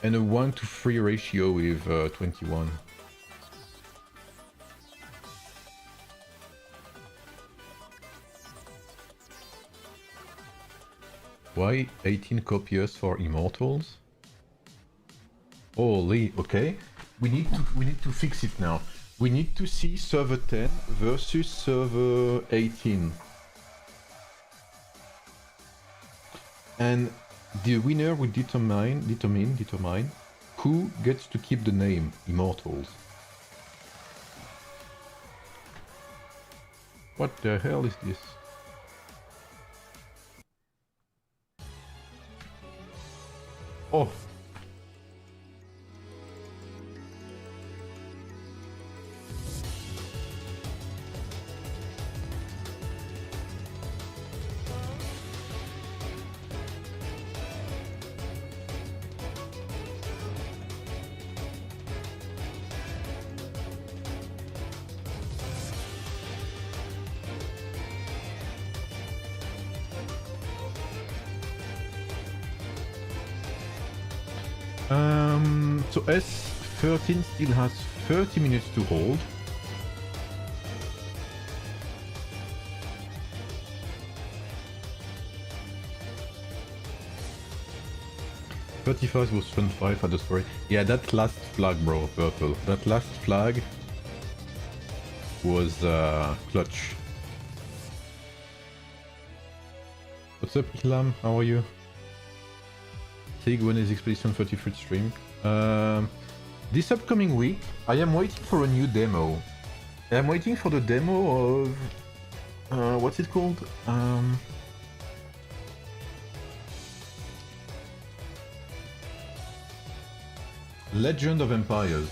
and a 1-to-3 ratio with 21. Why 18 copiers for Immortals? Holy, okay. We need to fix it now. We need to see server 10 versus server 18. And the winner will determine who gets to keep the name Immortals. What the hell is this? Oh. So S13 still has 30 minutes to hold. '35 was fun 5 at the story. Yeah, that last flag, bro, purple. That last flag was clutch. What's up, Islam? How are you? Sig, when is Expedition 33 stream? This upcoming week, I am waiting for a new demo. I am waiting for the demo of... what's it called? Legend of Empires.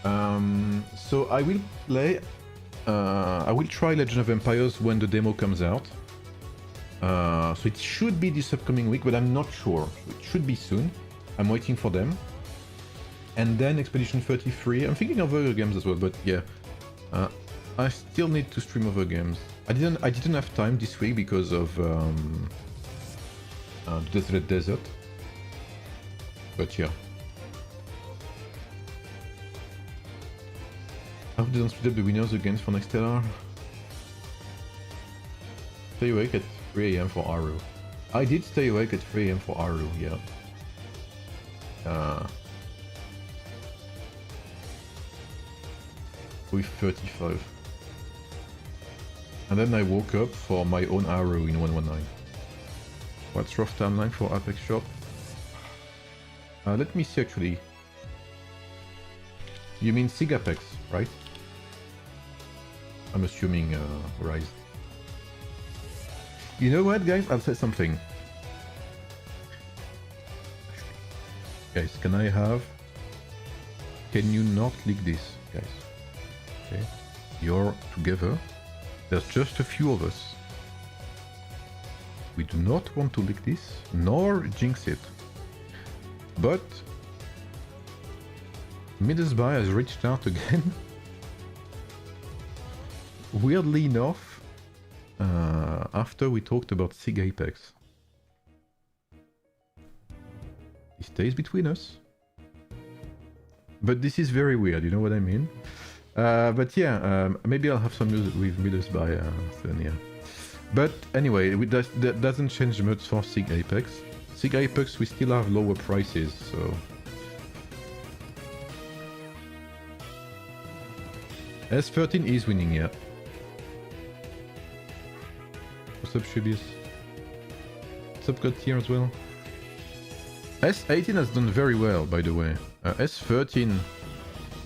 So I will play... I will try Legend of Empires when the demo comes out. So it should be this upcoming week, but I'm not sure. It should be soon. I'm waiting for them. And then Expedition 33. I'm thinking of other games as well, but yeah. I still need to stream other games. I didn't have time this week because of Desolate Desert. But yeah. I hope they don't split up the winners against for next Stellar. Stay awake at 3 AM for Aru. I did stay awake at 3 AM for Aru, yeah. With 35. And then I woke up for my own Aru in 119. What's rough timeline for Apex Shop? Let me see actually. You mean Sig Apex, right? I'm assuming Rise. You know what, guys? I'll say something. Guys, can I have... Can you not leak this, guys? Okay. You're together. There's just a few of us. We do not want to leak this, nor jinx it. But... Middlesbrough has reached out again. Weirdly enough, after we talked about Sig Apex. It stays between us. But this is very weird, you know what I mean? But yeah, maybe I'll have some news with Middlesbrough soon, yeah. But anyway, that doesn't change much for Sig Apex. Sig Apex, we still have lower prices, so... S13 is winning, yeah. What's up, Shubius? What's up, God here as well? S18 has done very well, by the way. S13...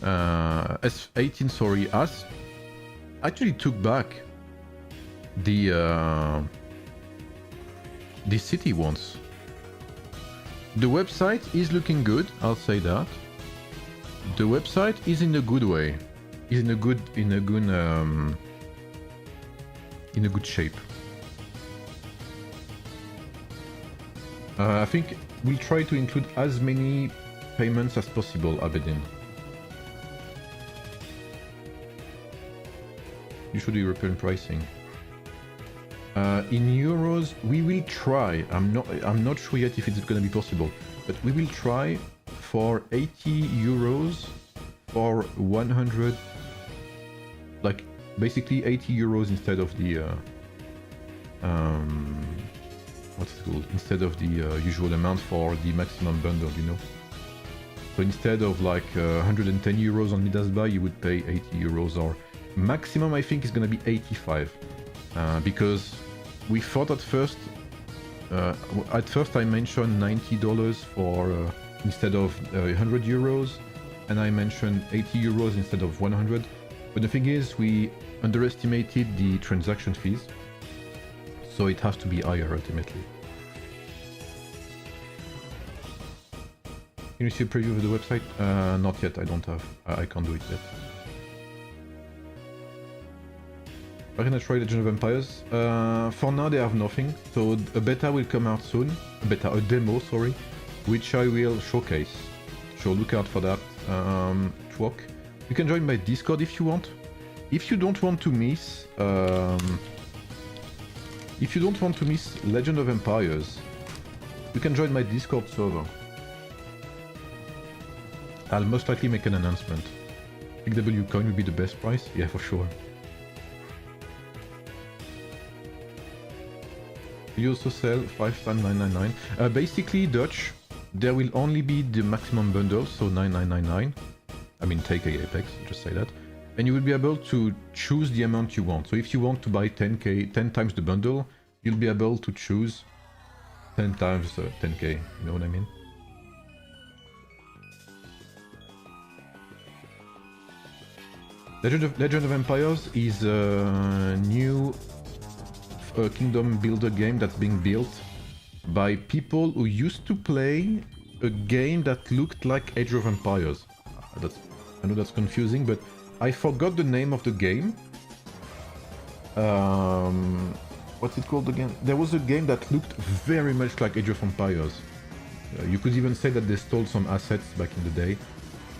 S18, sorry, has actually took back the city once. The website is looking good, I'll say that. The website is in a good way. Is in a good shape. I think we'll try to include as many payments as possible, Abedin. Usually European pricing. In euros, we will try. I'm not sure yet if it's going to be possible, but we will try for 80 euros for 100. Like basically 80 euros instead of the what's it called? Instead of the usual amount for the maximum bundle, you know. So instead of like 110 euros on Middlesbrough, you would pay 80 euros, or maximum I think is gonna be 85, because we thought at first I mentioned $90 for instead of 100 euros, and I mentioned 80 euros instead of 100. But the thing is, we underestimated the transaction fees, so it has to be higher ultimately. Can you see a preview of the website? Not yet, I don't have. I can't do it yet. I'm gonna try Legend of Empires. For now they have nothing, so a beta will come out soon. A demo, sorry, which I will showcase. So look out for that. Twok. You can join my Discord if you want. If you don't want to miss, Legend of Empires, you can join my Discord server. I'll most likely make an announcement. Pick W coin will be the best price? Yeah, for sure. You also sell 5 times 999. Basically, Dutch, there will only be the maximum bundle, so 9999. I mean, take a Apex, just say that. And you will be able to choose the amount you want. So if you want to buy 10k, 10 times the bundle, you'll be able to choose 10 times 10k, you know what I mean? Legend of Empires is a new kingdom builder game that's being built by people who used to play a game that looked like Age of Empires. I know that's confusing, but I forgot the name of the game. What's it called again? There was a game that looked very much like Age of Empires. You could even say that they stole some assets back in the day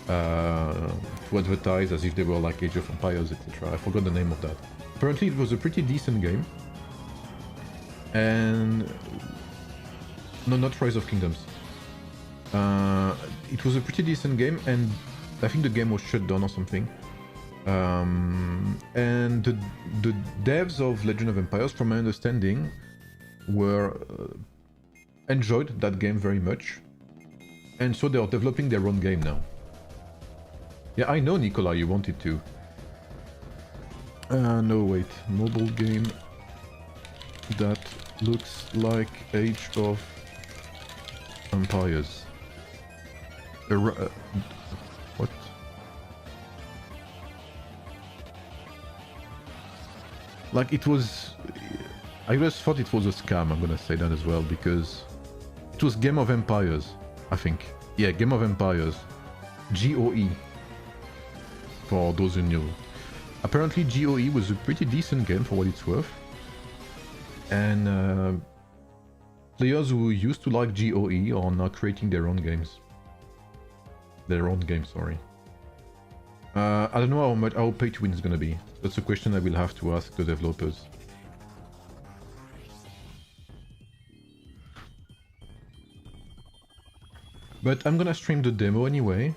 to advertise as if they were like Age of Empires, etc. I forgot the name of that. Apparently it was a pretty decent game. And... no, not Rise of Kingdoms. It was a pretty decent game, and I think the game was shut down or something. And the devs of Legend of Empires, from my understanding, were enjoyed that game very much, and so they are developing their own game now. Yeah, I know, Nicola, you wanted to. No, wait, mobile game that looks like Age of Empires. What? Like it was... I just thought it was a scam, I'm gonna say that as well, because it was Game of Empires, I think. Yeah, Game of Empires. GOE. For those who knew. Apparently GOE was a pretty decent game for what it's worth. And players who used to like GOE are now creating their own games. Sorry. I don't know how pay to win is gonna be. That's a question I will have to ask the developers. But I'm gonna stream the demo anyway.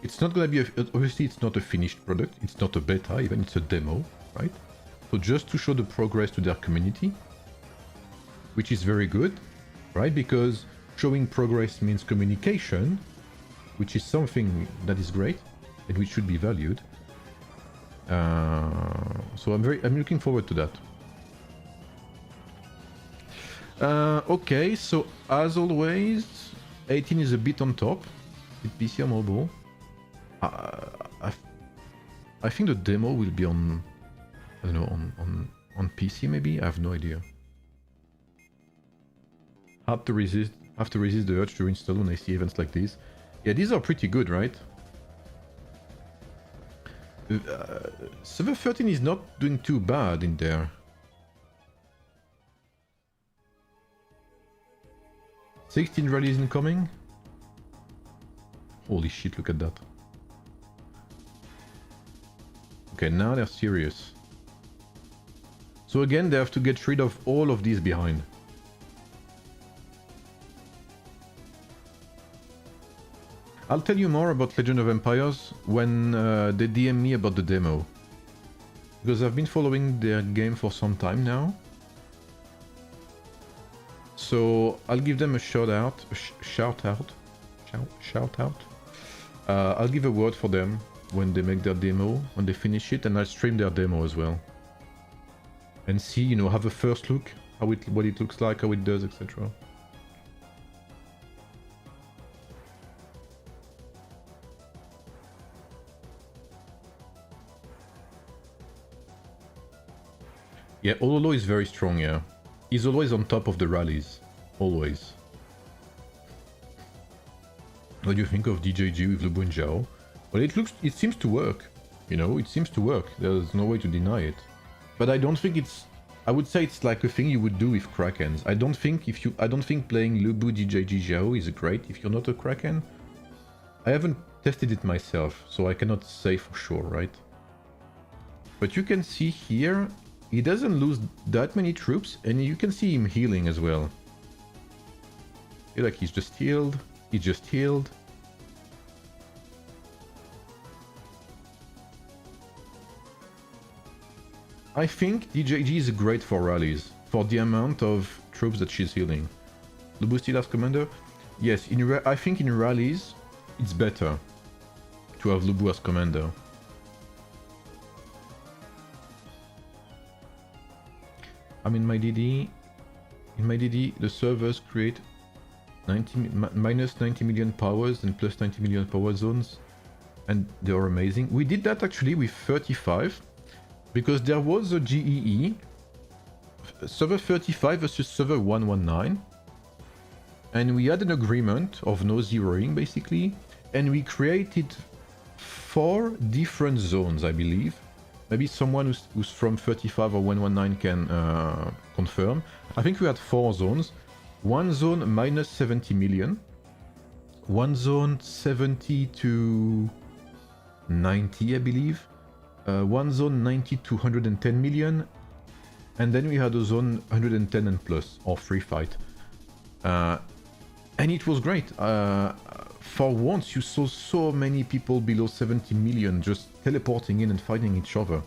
It's not gonna be obviously it's not a finished product. It's not a beta, even it's a demo, right? So just to show the progress to their community, which is very good, right? Because showing progress means communication, which is something that is great and which should be valued. So I'm looking forward to that. Okay, so as always, 18 is a bit on top with PC or mobile. I think the demo will be on, I don't know, on PC maybe. I have no idea. Have to resist the urge to reinstall when I see events like this. Yeah, these are pretty good, right? Server 13 is not doing too bad in there. 16 rallies incoming. Holy shit, look at that. Okay, now they're serious. So again, they have to get rid of all of these behind. I'll tell you more about Legend of Empires when they DM me about the demo. Because I've been following their game for some time now. So I'll give them a shout out. I'll give a word for them when they make their demo, when they finish it, and I'll stream their demo as well. And see, you know, have a first look, what it looks like, how it does, etc. Yeah, Ololo is very strong, yeah. He's always on top of the rallies. Always. What do you think of DJG with Lubu and Zhao? Well, it seems to work. You know, it seems to work. There's no way to deny it. But I don't think it's... I would say it's like a thing you would do with Krakens. I don't think playing Lubu DJG Zhao is great if you're not a Kraken. I haven't tested it myself, so I cannot say for sure, right? But you can see here, he doesn't lose that many troops, and you can see him healing as well. Like he's just healed, he just healed. I think DJG is great for rallies, for the amount of troops that she's healing. Lubu still as commander? Yes, I think in rallies, it's better to have Lubu as commander. I'm in my DD. In my DD, the servers create minus 90 million powers and plus 90 million power zones, and they are amazing. We did that actually with 35, because there was a GEE, server 35 versus server 119, and we had an agreement of no zeroing basically, and we created 4 different zones, I believe. Maybe someone who's from 35 or 119 can confirm. I think we had 4 zones. One zone minus 70 million. One zone 70 to 90, I believe. One zone 90 to 110 million. And then we had a zone 110 and plus, or free fight. And it was great. For once, you saw so many people below 70 million just teleporting in and fighting each other.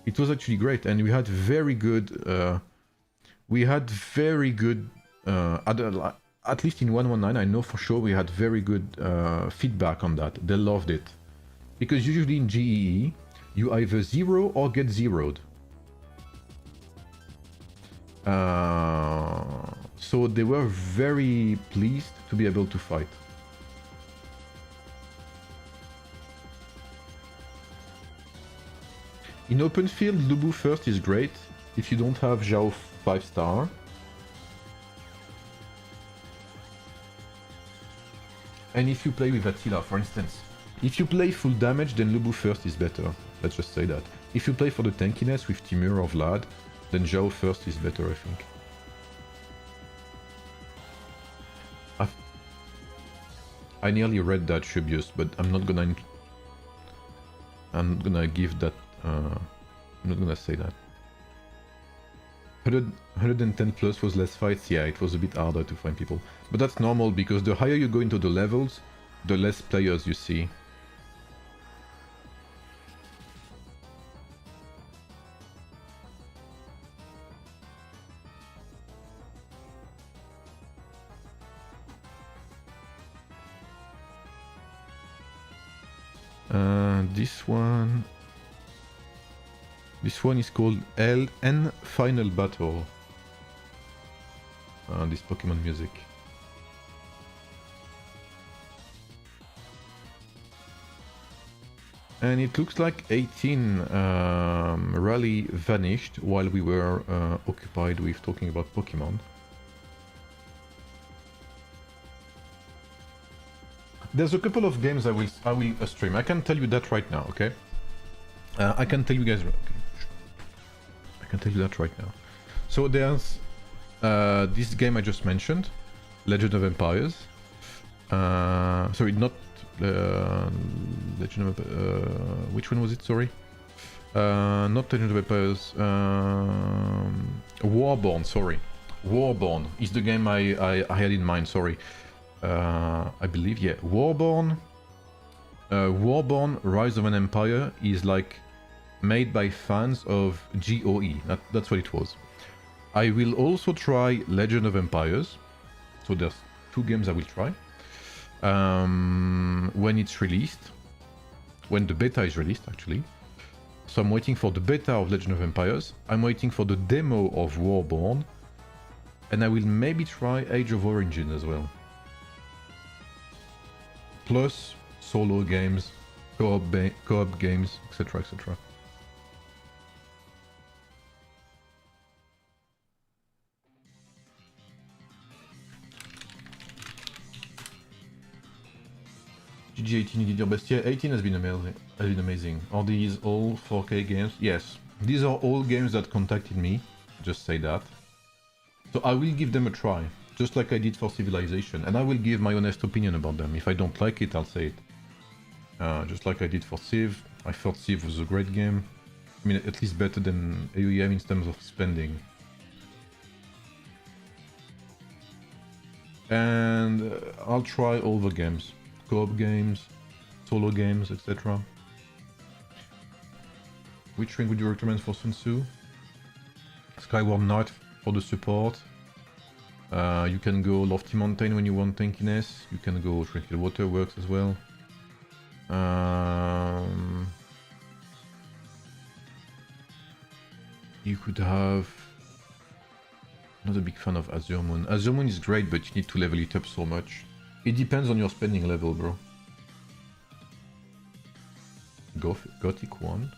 It was actually great, and we had very good... at least in 119, I know for sure we had very good feedback on that. They loved it. Because usually in GEE, you either zero or get zeroed. So they were very pleased to be able to fight. In open field, Lubu first is great if you don't have Zhao 5-star. And if you play with Attila, for instance. If you play full damage, then Lubu first is better. Let's just say that. If you play for the tankiness with Timur or Vlad, then Zhao first is better, I think. I nearly read that, Shubius, but I'm not gonna give that... I'm not gonna say that. 110 plus was less fights, yeah, it was a bit harder to find people. But that's normal, because the higher you go into the levels, the less players you see. This one is called LN Final Battle. This Pokemon music. And it looks like 18 rally vanished while we were occupied with talking about Pokemon. There's a couple of games I will stream. I can tell you that right now, okay? I can tell you guys. Okay. I can tell you that right now. So there's this game I just mentioned, Legend of Empires. Sorry, not Legend of which one was it? Sorry, not Legend of Empires. Warborn. Sorry, Warborn is the game I had in mind. Sorry. I believe, yeah, Warborn. Warborn Rise of an Empire is like made by fans of GOE. That's what it was. I will also try Legend of Empires. So there's 2 games I will try. When it's released. When the beta is released, actually. So I'm waiting for the beta of Legend of Empires. I'm waiting for the demo of Warborn. And I will maybe try Age of Origin as well. Plus solo games, co-op games, etc, etc. GG18 Didier Bestia. 18 has been amazing. Are these all 4K games? Yes. These are all games that contacted me. Just say that. So I will give them a try. Just like I did for Civilization, and I will give my honest opinion about them. If I don't like it, I'll say it. Just like I did for Civ. I thought Civ was a great game. I mean, at least better than AoEM in terms of spending. And I'll try all the games. Co-op games, solo games, etc. Which ring would you recommend for Sun Tzu? Skyward Knight for the support. You can go Lofty Mountain when you want tankiness. You can go Tranquil Water works as well. You could have... Not a big fan of Azure Moon. Azure Moon is great, but you need to level it up so much. It depends on your spending level, bro. Gothic 1.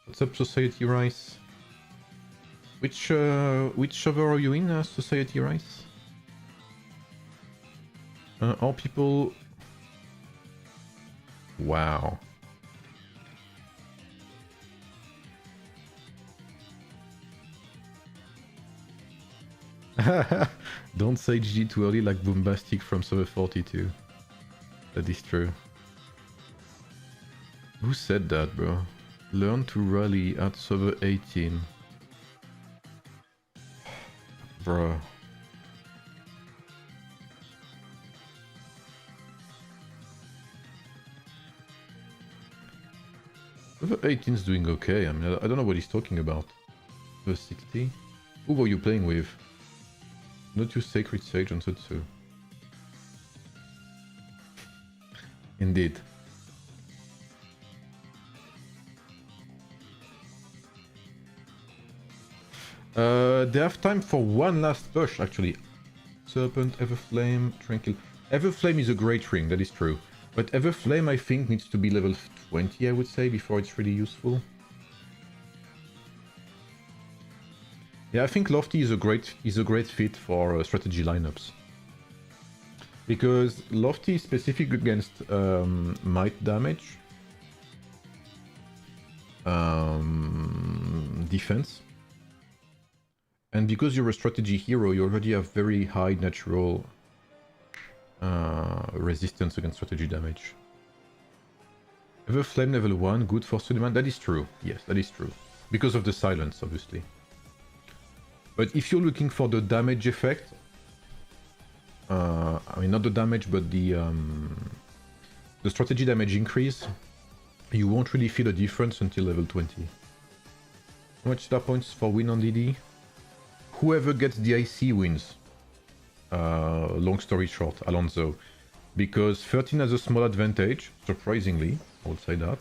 What's up, Society Rice? Which server are you in, Society Rice? All people... Wow. Don't say GG too early like Boombastic from server 42. That is true. Who said that, bro? Learn to rally at server 18. Bro. Server 18 is doing okay. I mean, I don't know what he's talking about. Server 60? Who were you playing with? Not you Sacred Sage on Sutsu. Indeed. They have time for one last push, actually. Serpent, Everflame, Tranquil. Everflame is a great ring, that is true. But Everflame, I think, needs to be level 20, I would say, before it's really useful. Yeah, I think Lofty is a great fit for strategy lineups. Because Lofty is specific against might damage, defense. And because you're a strategy hero, you already have very high natural resistance against strategy damage. Everflame level 1, good for Suleiman. That is true. Yes, that is true. Because of the silence, obviously. But if you're looking for the damage effect, I mean not the damage, but the strategy damage increase, you won't really feel a difference until level 20. How much star points for win on DD? Whoever gets the IC wins. Long story short, Alonso. Because 13 has a small advantage, surprisingly, I would say that.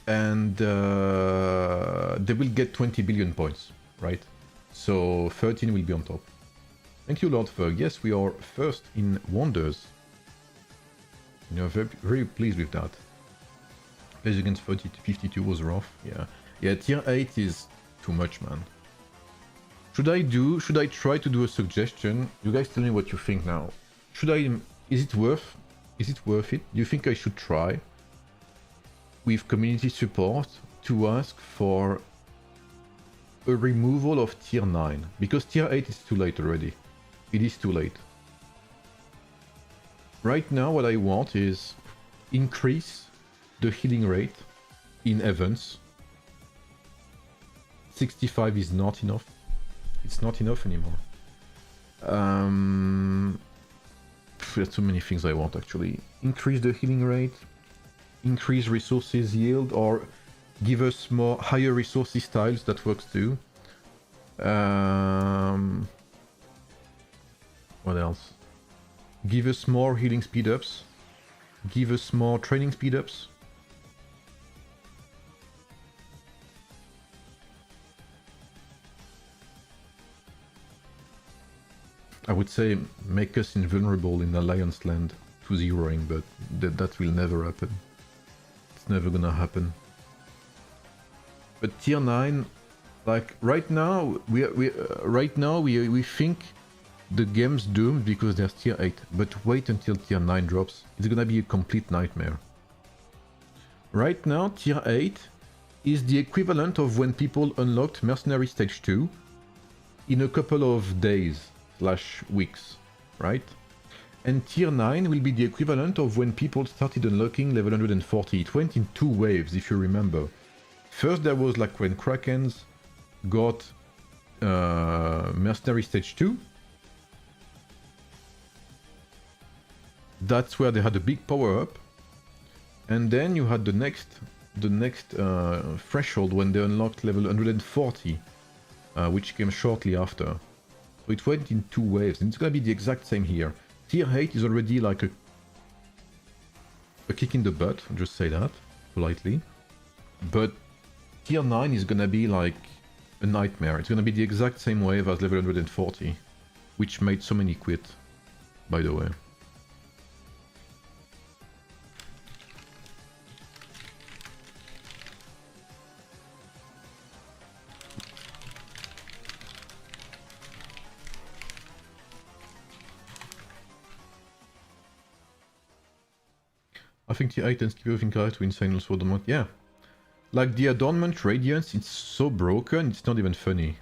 And they will get 20 billion points, right? So 13 will be on top. Thank you, Lord Ferg. Yes, we are first in Wonders. You know, very, very pleased with that. Plays against 30 to 52 was rough. Yeah, tier 8 is too much, man. Should I try to do a suggestion? You guys tell me what you think now. Is it worth it? Do you think I should try with community support to ask for a removal of tier 9? Because tier 8 is too late already. It is too late. Right now what I want is increase the healing rate in events. 65 is not enough. It's not enough anymore. There's too many things I want actually. Increase the healing rate, increase resources yield, or give us more higher resources styles. That works too. What else? Give us more healing speed ups. Give us more training speed ups. I would say make us invulnerable in Alliance Land to zeroing, but that will never happen. It's never gonna happen. But tier 9, like right now, we think the game's doomed because there's tier 8. But wait until tier 9 drops. It's gonna be a complete nightmare. Right now, tier 8 is the equivalent of when people unlocked Mercenary Stage 2 in a couple of days / weeks, right? And tier 9 will be the equivalent of when people started unlocking level 140. It went in 2 waves, if you remember. First there was like when Krakens got Mercenary Stage 2. That's where they had a big power up. And then you had the next threshold when they unlocked level 140, which came shortly after. So it went in 2 waves, and it's gonna be the exact same here. Tier 8 is already like a kick in the butt, I'll just say that, politely. But tier 9 is gonna be like a nightmare. It's gonna be the exact same wave as level 140, which made so many quit, by the way. I think the items keep everything correct to insane also adornment. Yeah. Like the adornment radiance, it's so broken, it's not even funny.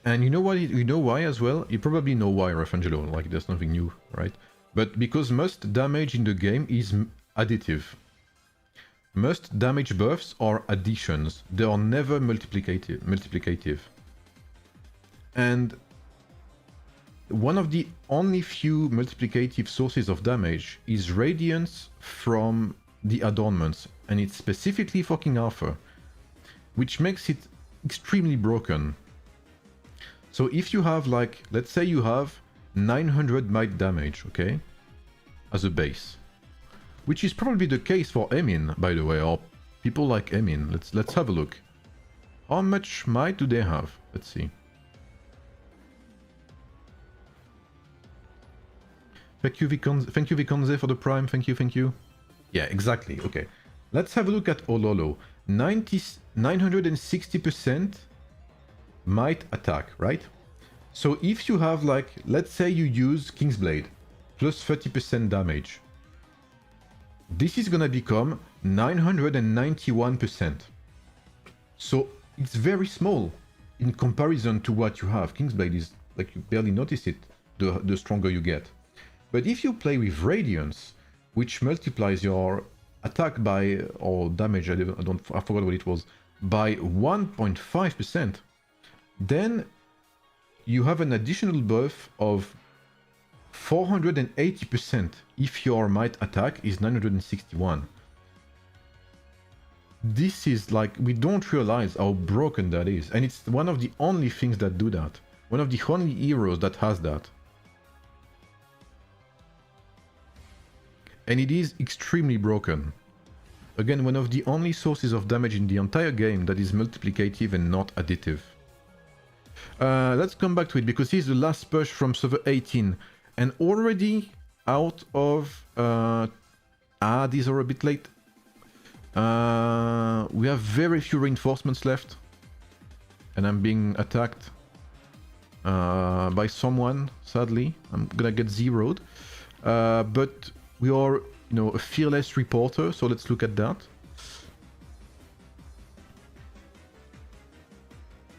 And you know what? You know why as well? You probably know why, Rafangelo. Like there's nothing new, right? But because most damage in the game is additive. Most damage buffs are additions. They are never multiplicative. And one of the only few multiplicative sources of damage is radiance from the adornments, and it's specifically for King Arthur, which makes it extremely broken. So if you have like, let's say you have 900 might damage, okay, as a base, which is probably the case for Emin, by the way, or people like Emin. Let's have a look. How much might do they have? Let's see. Thank you, Viconze, for the prime. Thank you. Yeah, exactly. Okay. Let's have a look at Ololo. 960% might attack, right? So if you have like, let's say you use King's Blade, plus 30% damage. This is gonna become 991%. So it's very small in comparison to what you have. King's Blade is like, you barely notice it the stronger you get. But if you play with Radiance, which multiplies your attack by, or damage, I forgot what it was, by 1.5%, then you have an additional buff of 480% if your might attack is 961. This is like, we don't realize how broken that is, and it's one of the only things that do that. One of the only heroes that has that. And it is extremely broken. Again, one of the only sources of damage in the entire game that is multiplicative and not additive. Let's come back to it, because here's the last push from server 18. And already out of... these are a bit late. We have very few reinforcements left. And I'm being attacked by someone, sadly. I'm gonna get zeroed. But we are, you know, a fearless reporter, so let's look at that.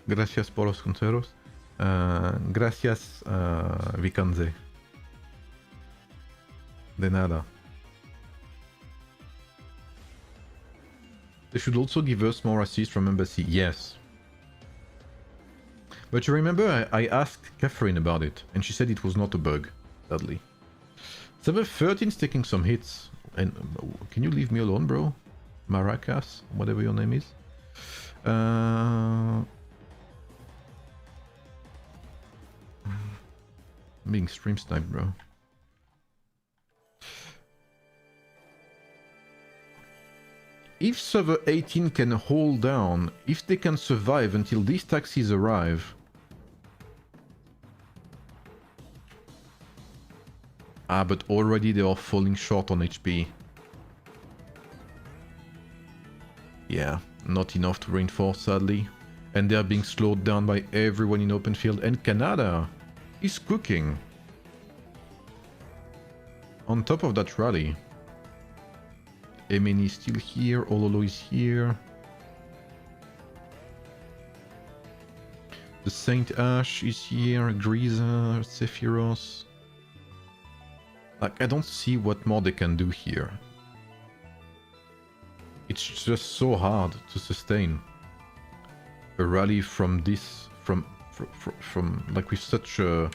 Gracias por los consejeros. Gracias, Vicanze. De nada. They should also give us more assists from Embassy. Yes. But you remember I asked Catherine about it, and she said it was not a bug, sadly. Server 13 is taking some hits. And can you leave me alone, bro? Maracas, whatever your name is. I'm being stream sniped, bro. If server 18 can hold down, if they can survive until these taxis arrive... but already they are falling short on HP. Yeah, not enough to reinforce, sadly. And they are being slowed down by everyone in open field. And Canada is cooking. On top of that rally. Emin is still here, Ololo is here. The Saint Ash is here, Grisa, Sephiroth. Like, I don't see what more they can do here. It's just so hard to sustain a rally from this, from like with such a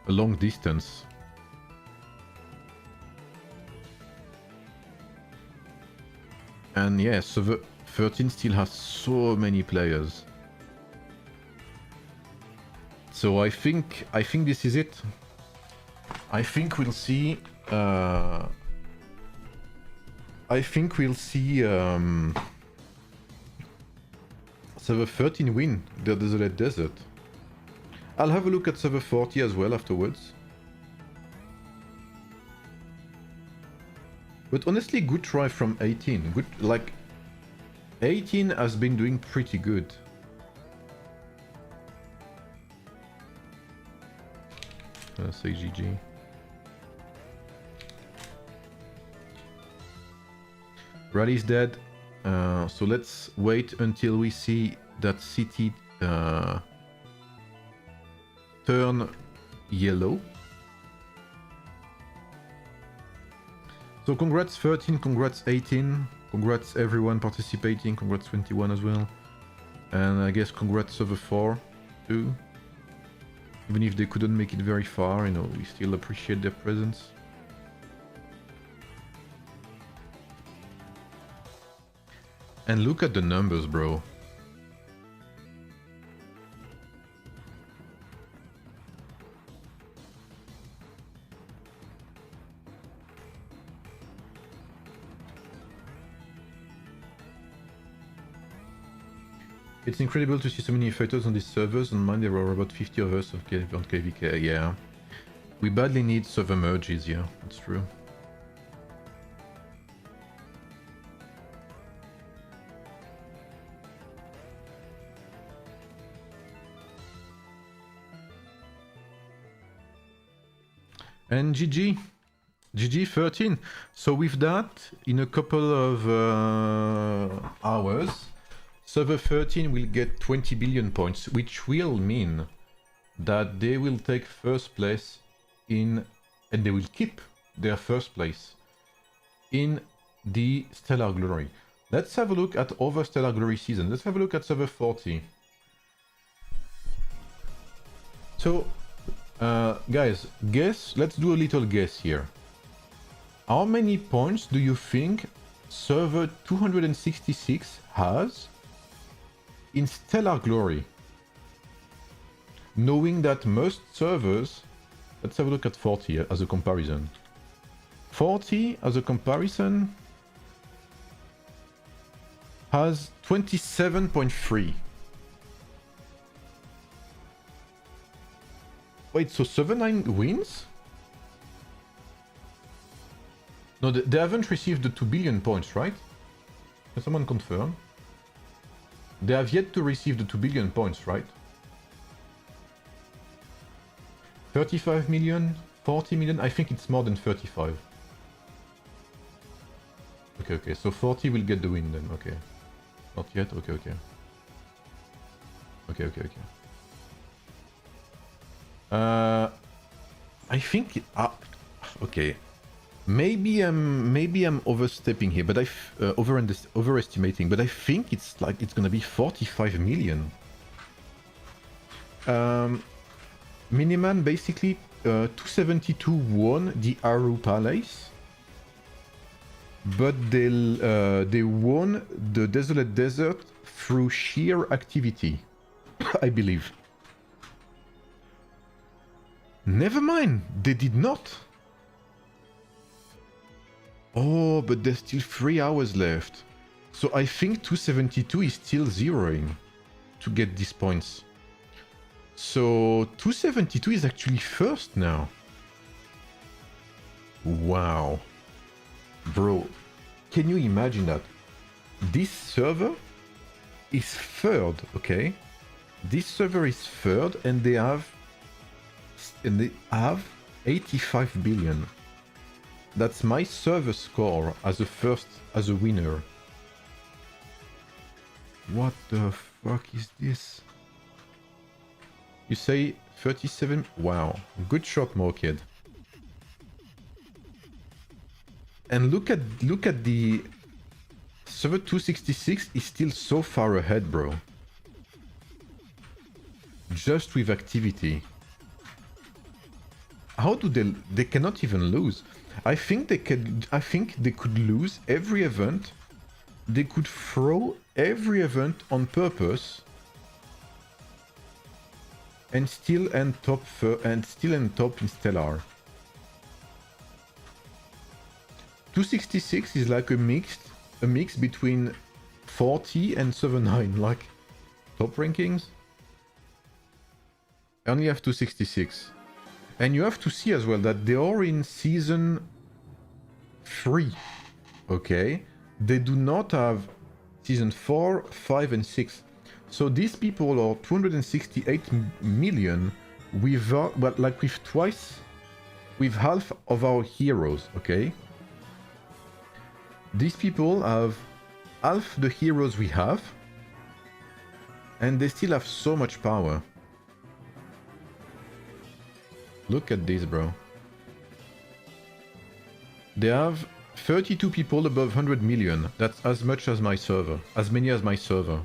long distance. And yeah, server 13 still has so many players. So I think this is it. I think we'll see. I think we'll see server 13 win the Desolate Desert. I'll have a look at server 40 as well afterwards. But honestly, good try from 18. Good, like 18 has been doing pretty good. Say GG. Rally's dead. So let's wait until we see that city turn yellow. So congrats 13, congrats 18, congrats everyone participating, congrats 21 as well. And I guess congrats server 4 too. Even if they couldn't make it very far, you know, we still appreciate their presence. And look at the numbers, bro. It's incredible to see so many fighters on these servers. On mine there are about 50 of us on KVK, yeah. We badly need server merges, yeah, that's true. And GG 13. So with that, in a couple of hours, server 13 will get 20 billion points, which will mean that they will take first place in, and they will keep their first place in the Stellar Glory. Let's have a look at other Stellar Glory season. Let's have a look at server 40. So, guys, guess, let's do a little guess here. How many points do you think server 266 has in Stellar Glory? Knowing that most servers... Let's have a look at 40 as a comparison. 40 as a comparison has 27.3. Wait, so server 9 wins? No, they haven't received the 2 billion points, right? Can someone confirm? They have yet to receive the 2 billion points, right? 35 million? 40 million? I think it's more than 35. Okay, so 40 will get the win then, okay. Not yet? Okay. I think... okay. Maybe I'm overstepping here, but overestimating, but I think it's like it's gonna be 45 million. Miniman basically 272 won the Aru Palace, but they won the Desolate Desert through sheer activity, I believe. Never mind, they did not. Oh, but there's still 3 hours left. So I think 272 is still zeroing to get these points. So 272 is actually first now. Wow. Bro, can you imagine that? This server is third, okay? This server is third and they have 85 billion. That's my server score as a winner. What the fuck is this? You say 37? Wow. Good shot, Mo Kid. And look at the server 266 is still so far ahead, bro. Just with activity. How do they cannot even lose. I think they could lose every event. They could throw every event on purpose and still end top in Stellar. 266 is like a mix between 40 and 79, like top rankings. I only have 266. And you have to see as well that they are in season 3. Okay? They do not have season 4, 5 and 6. So these people are 268 million with half of our heroes, okay? These people have half the heroes we have, and they still have so much power. Look at this, bro. They have 32 people above 100 million. That's as much as my server. As many as my server.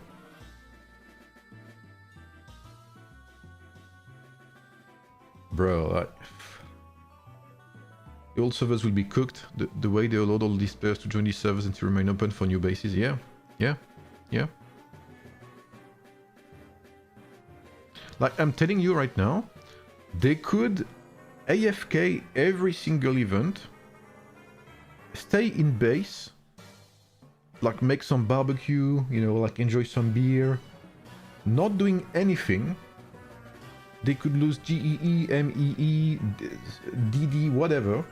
Bro, the old servers will be cooked. The way they allowed all these players to join these servers and to remain open for new bases. Yeah. Like, I'm telling you right now, they could AFK every single event, stay in base, like make some barbecue, you know, like enjoy some beer, not doing anything. They could lose GEE, MEE, DD, whatever.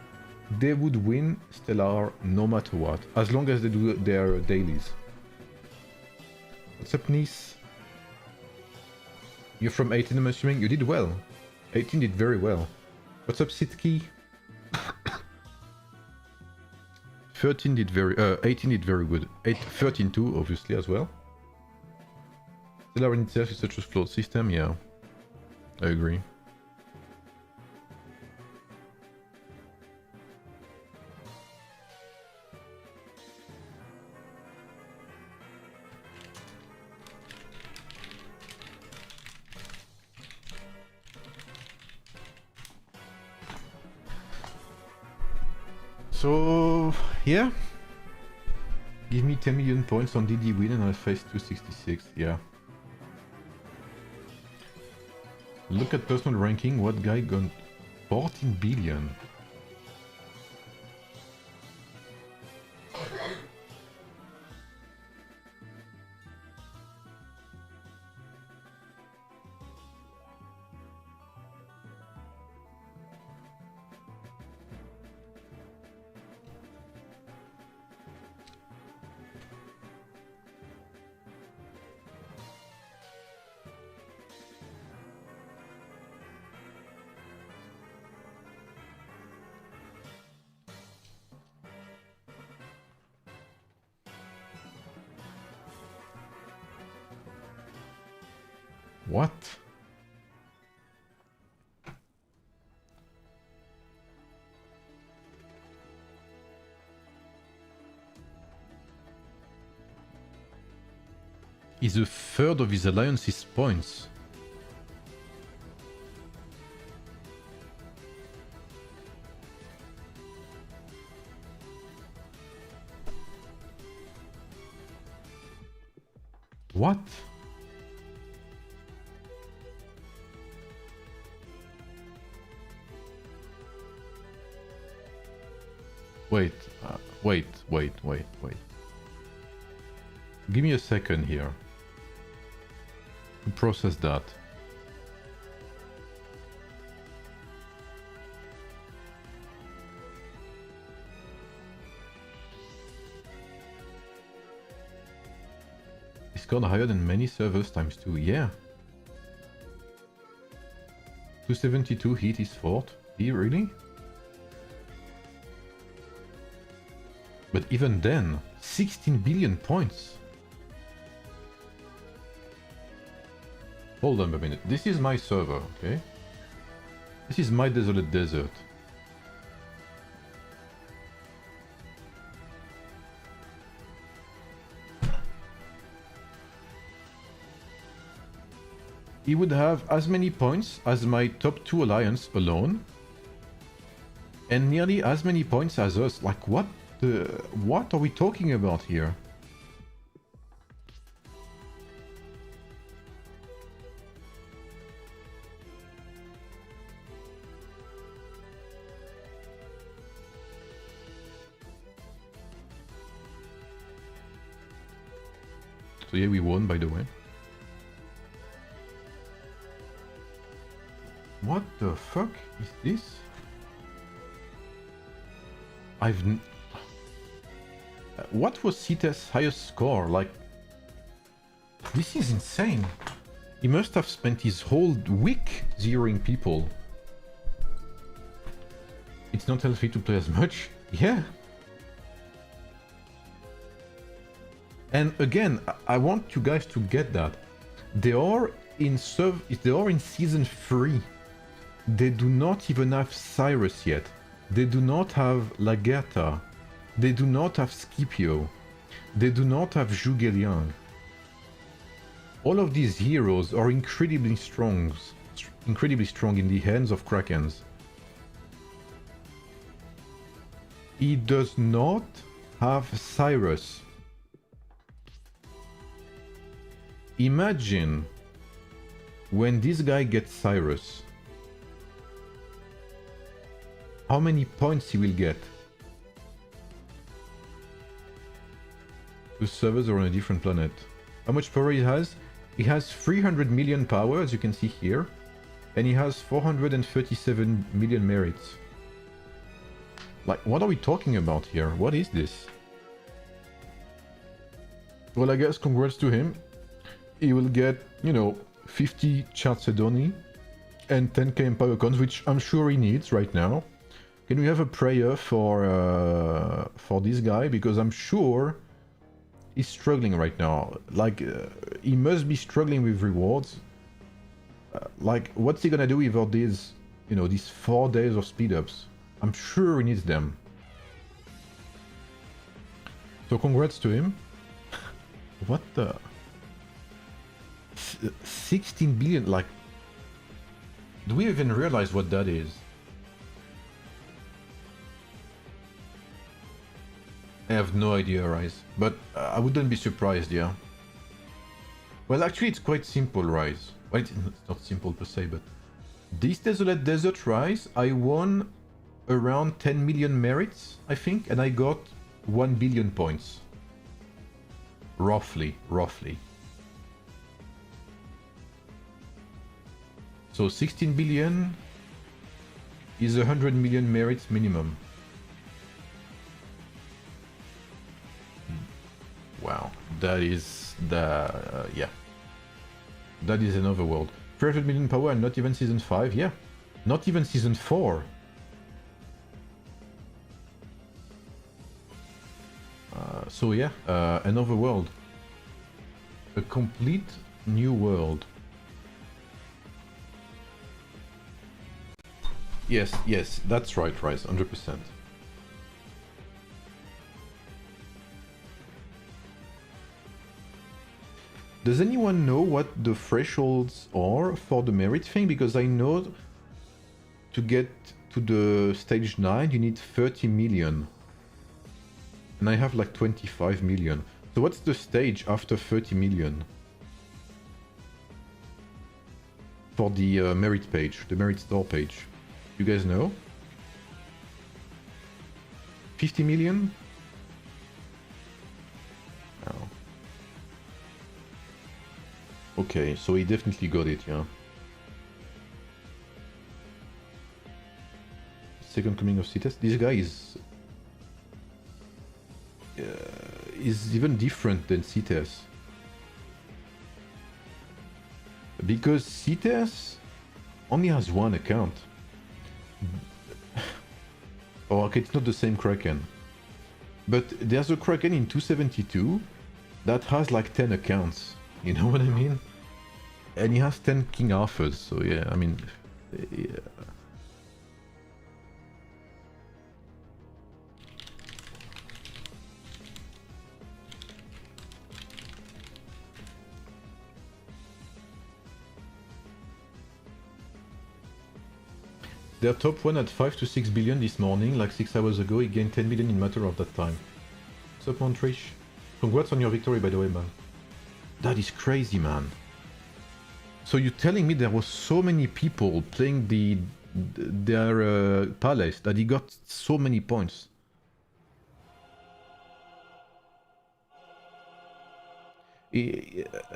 They would win Stellar no matter what, as long as they do their dailies. What's up, Nice? You're from 18, I'm assuming? You did well. 18 did very well. What's up, Sitki? 18 did very good. 13 too, obviously, as well. Stellar in itself is such a flawed system, yeah. I agree. So, yeah. Give me 10 million points on DD win and I'll face 266, yeah. Look at personal ranking, what guy got 14 billion? What? Is a third of his alliance's points. What? Wait. Give me a second here to process that. It's gone higher than many servers times 2, yeah. 272 hit his fort. Really? But even then, 16 billion points. Hold on a minute. This is my server, okay? This is my desolate desert. he would have as many points as my top 2 alliance alone. And nearly as many points as us. Like, what are we talking about here? So yeah, we won, by the way. What the fuck is this? What was Sita's highest score? Like, this is insane. He must have spent his whole week zeroing people. It's not healthy to play as much. Yeah. And again, I want you guys to get that. They are in season 3. They do not even have Cyrus yet. They do not have Lagertha. They do not have Scipio. They do not have Zhuge Liang. All of these heroes are incredibly strong in the hands of Krakens. He does not have Cyrus. Imagine when this guy gets Cyrus. How many points he will get? The servers are on a different planet. How much power he has? He has 300 million power, as you can see here. And he has 437 million merits. Like, what are we talking about here? What is this? Well, I guess congrats to him. He will get, you know, 50 Chalcedony and 10k Empire Cons, which I'm sure he needs right now. Can we have a prayer for this guy? Because I'm sure he's struggling right now. Like, he must be struggling with rewards. Like, what's he gonna do with all these, you know, these 4 days of speed ups? I'm sure he needs them. So congrats to him. What the? 16 billion, like, do we even realize what that is? I have no idea, Rise, but I wouldn't be surprised, yeah. Well, actually, it's quite simple, Rise. Well, it's not simple per se, but this Desolate Desert Rise, I won around 10 million merits, I think, and I got 1 billion points. Roughly. So 16 billion is 100 million merits minimum. Wow, that is yeah. That is another world. 300 million power and not even season 5, yeah. Not even season 4. So yeah, another world. A complete new world. Yes, that's right, Rise, 100%. Does anyone know what the thresholds are for the merit thing? Because I know to get to the stage 9 you need 30 million. And I have like 25 million. So what's the stage after 30 million? For the merit page, the merit store page. You guys know? 50 million? Oh. Okay, so he definitely got it, yeah. Second coming of Cites. This guy is even different than Cites. Because Cites only has one account. Oh, okay, it's not the same Kraken. But there's a Kraken in 272 that has like 10 accounts. You know what I mean? And he has 10 King Arthurs, so yeah, I mean... Yeah. Their top one at 5 to 6 billion this morning, like 6 hours ago. He gained 10 billion in matter of that time. What's up, Montrish? Congrats on your victory, by the way, man. That is crazy, man. So you're telling me there was so many people playing their palace that he got so many points.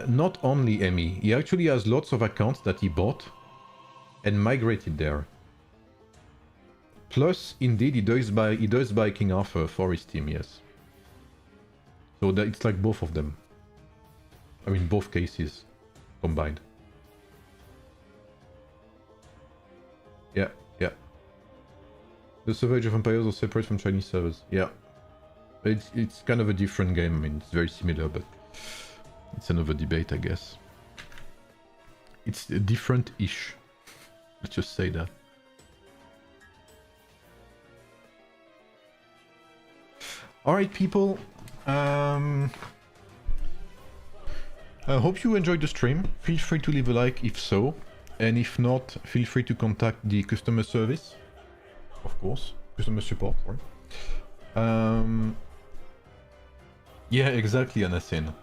Not only Emmy, he actually has lots of accounts that he bought and migrated there. Plus, indeed, he does buy King Arthur for his team, yes. So that it's like both of them. I mean, both cases combined. Yeah, yeah. The server Age of Empires are separate from Chinese servers. Yeah. It's kind of a different game. I mean, it's very similar, but it's another debate, I guess. It's different-ish. Let's just say that. Alright, people. I hope you enjoyed the stream. Feel free to leave a like if so. And if not, feel free to contact the customer service. Of course. Customer support, sorry. Yeah, exactly, Anasin.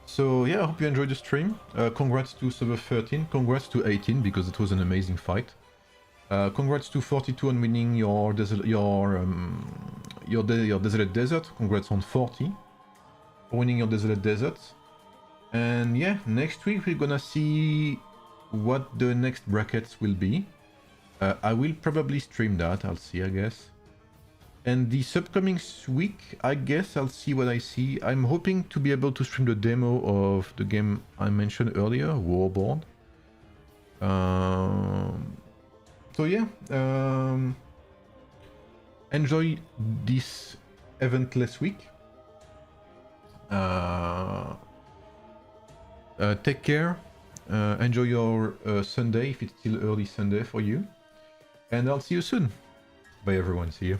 So yeah, I hope you enjoyed the stream. Congrats to server 13. Congrats to 18 because it was an amazing fight. Congrats to 42 on winning your Desolate Desert. Congrats on 40 for winning your Desolate Desert. And yeah, next week we're gonna see what the next brackets will be. I will probably stream that, I'll see, I guess. And this upcoming week, I guess I'll see what I see. I'm hoping to be able to stream the demo of the game I mentioned earlier, Warboard. So yeah, enjoy this eventless week. Take care. Enjoy your Sunday if it's still early Sunday for you. And I'll see you soon. Bye everyone, see you.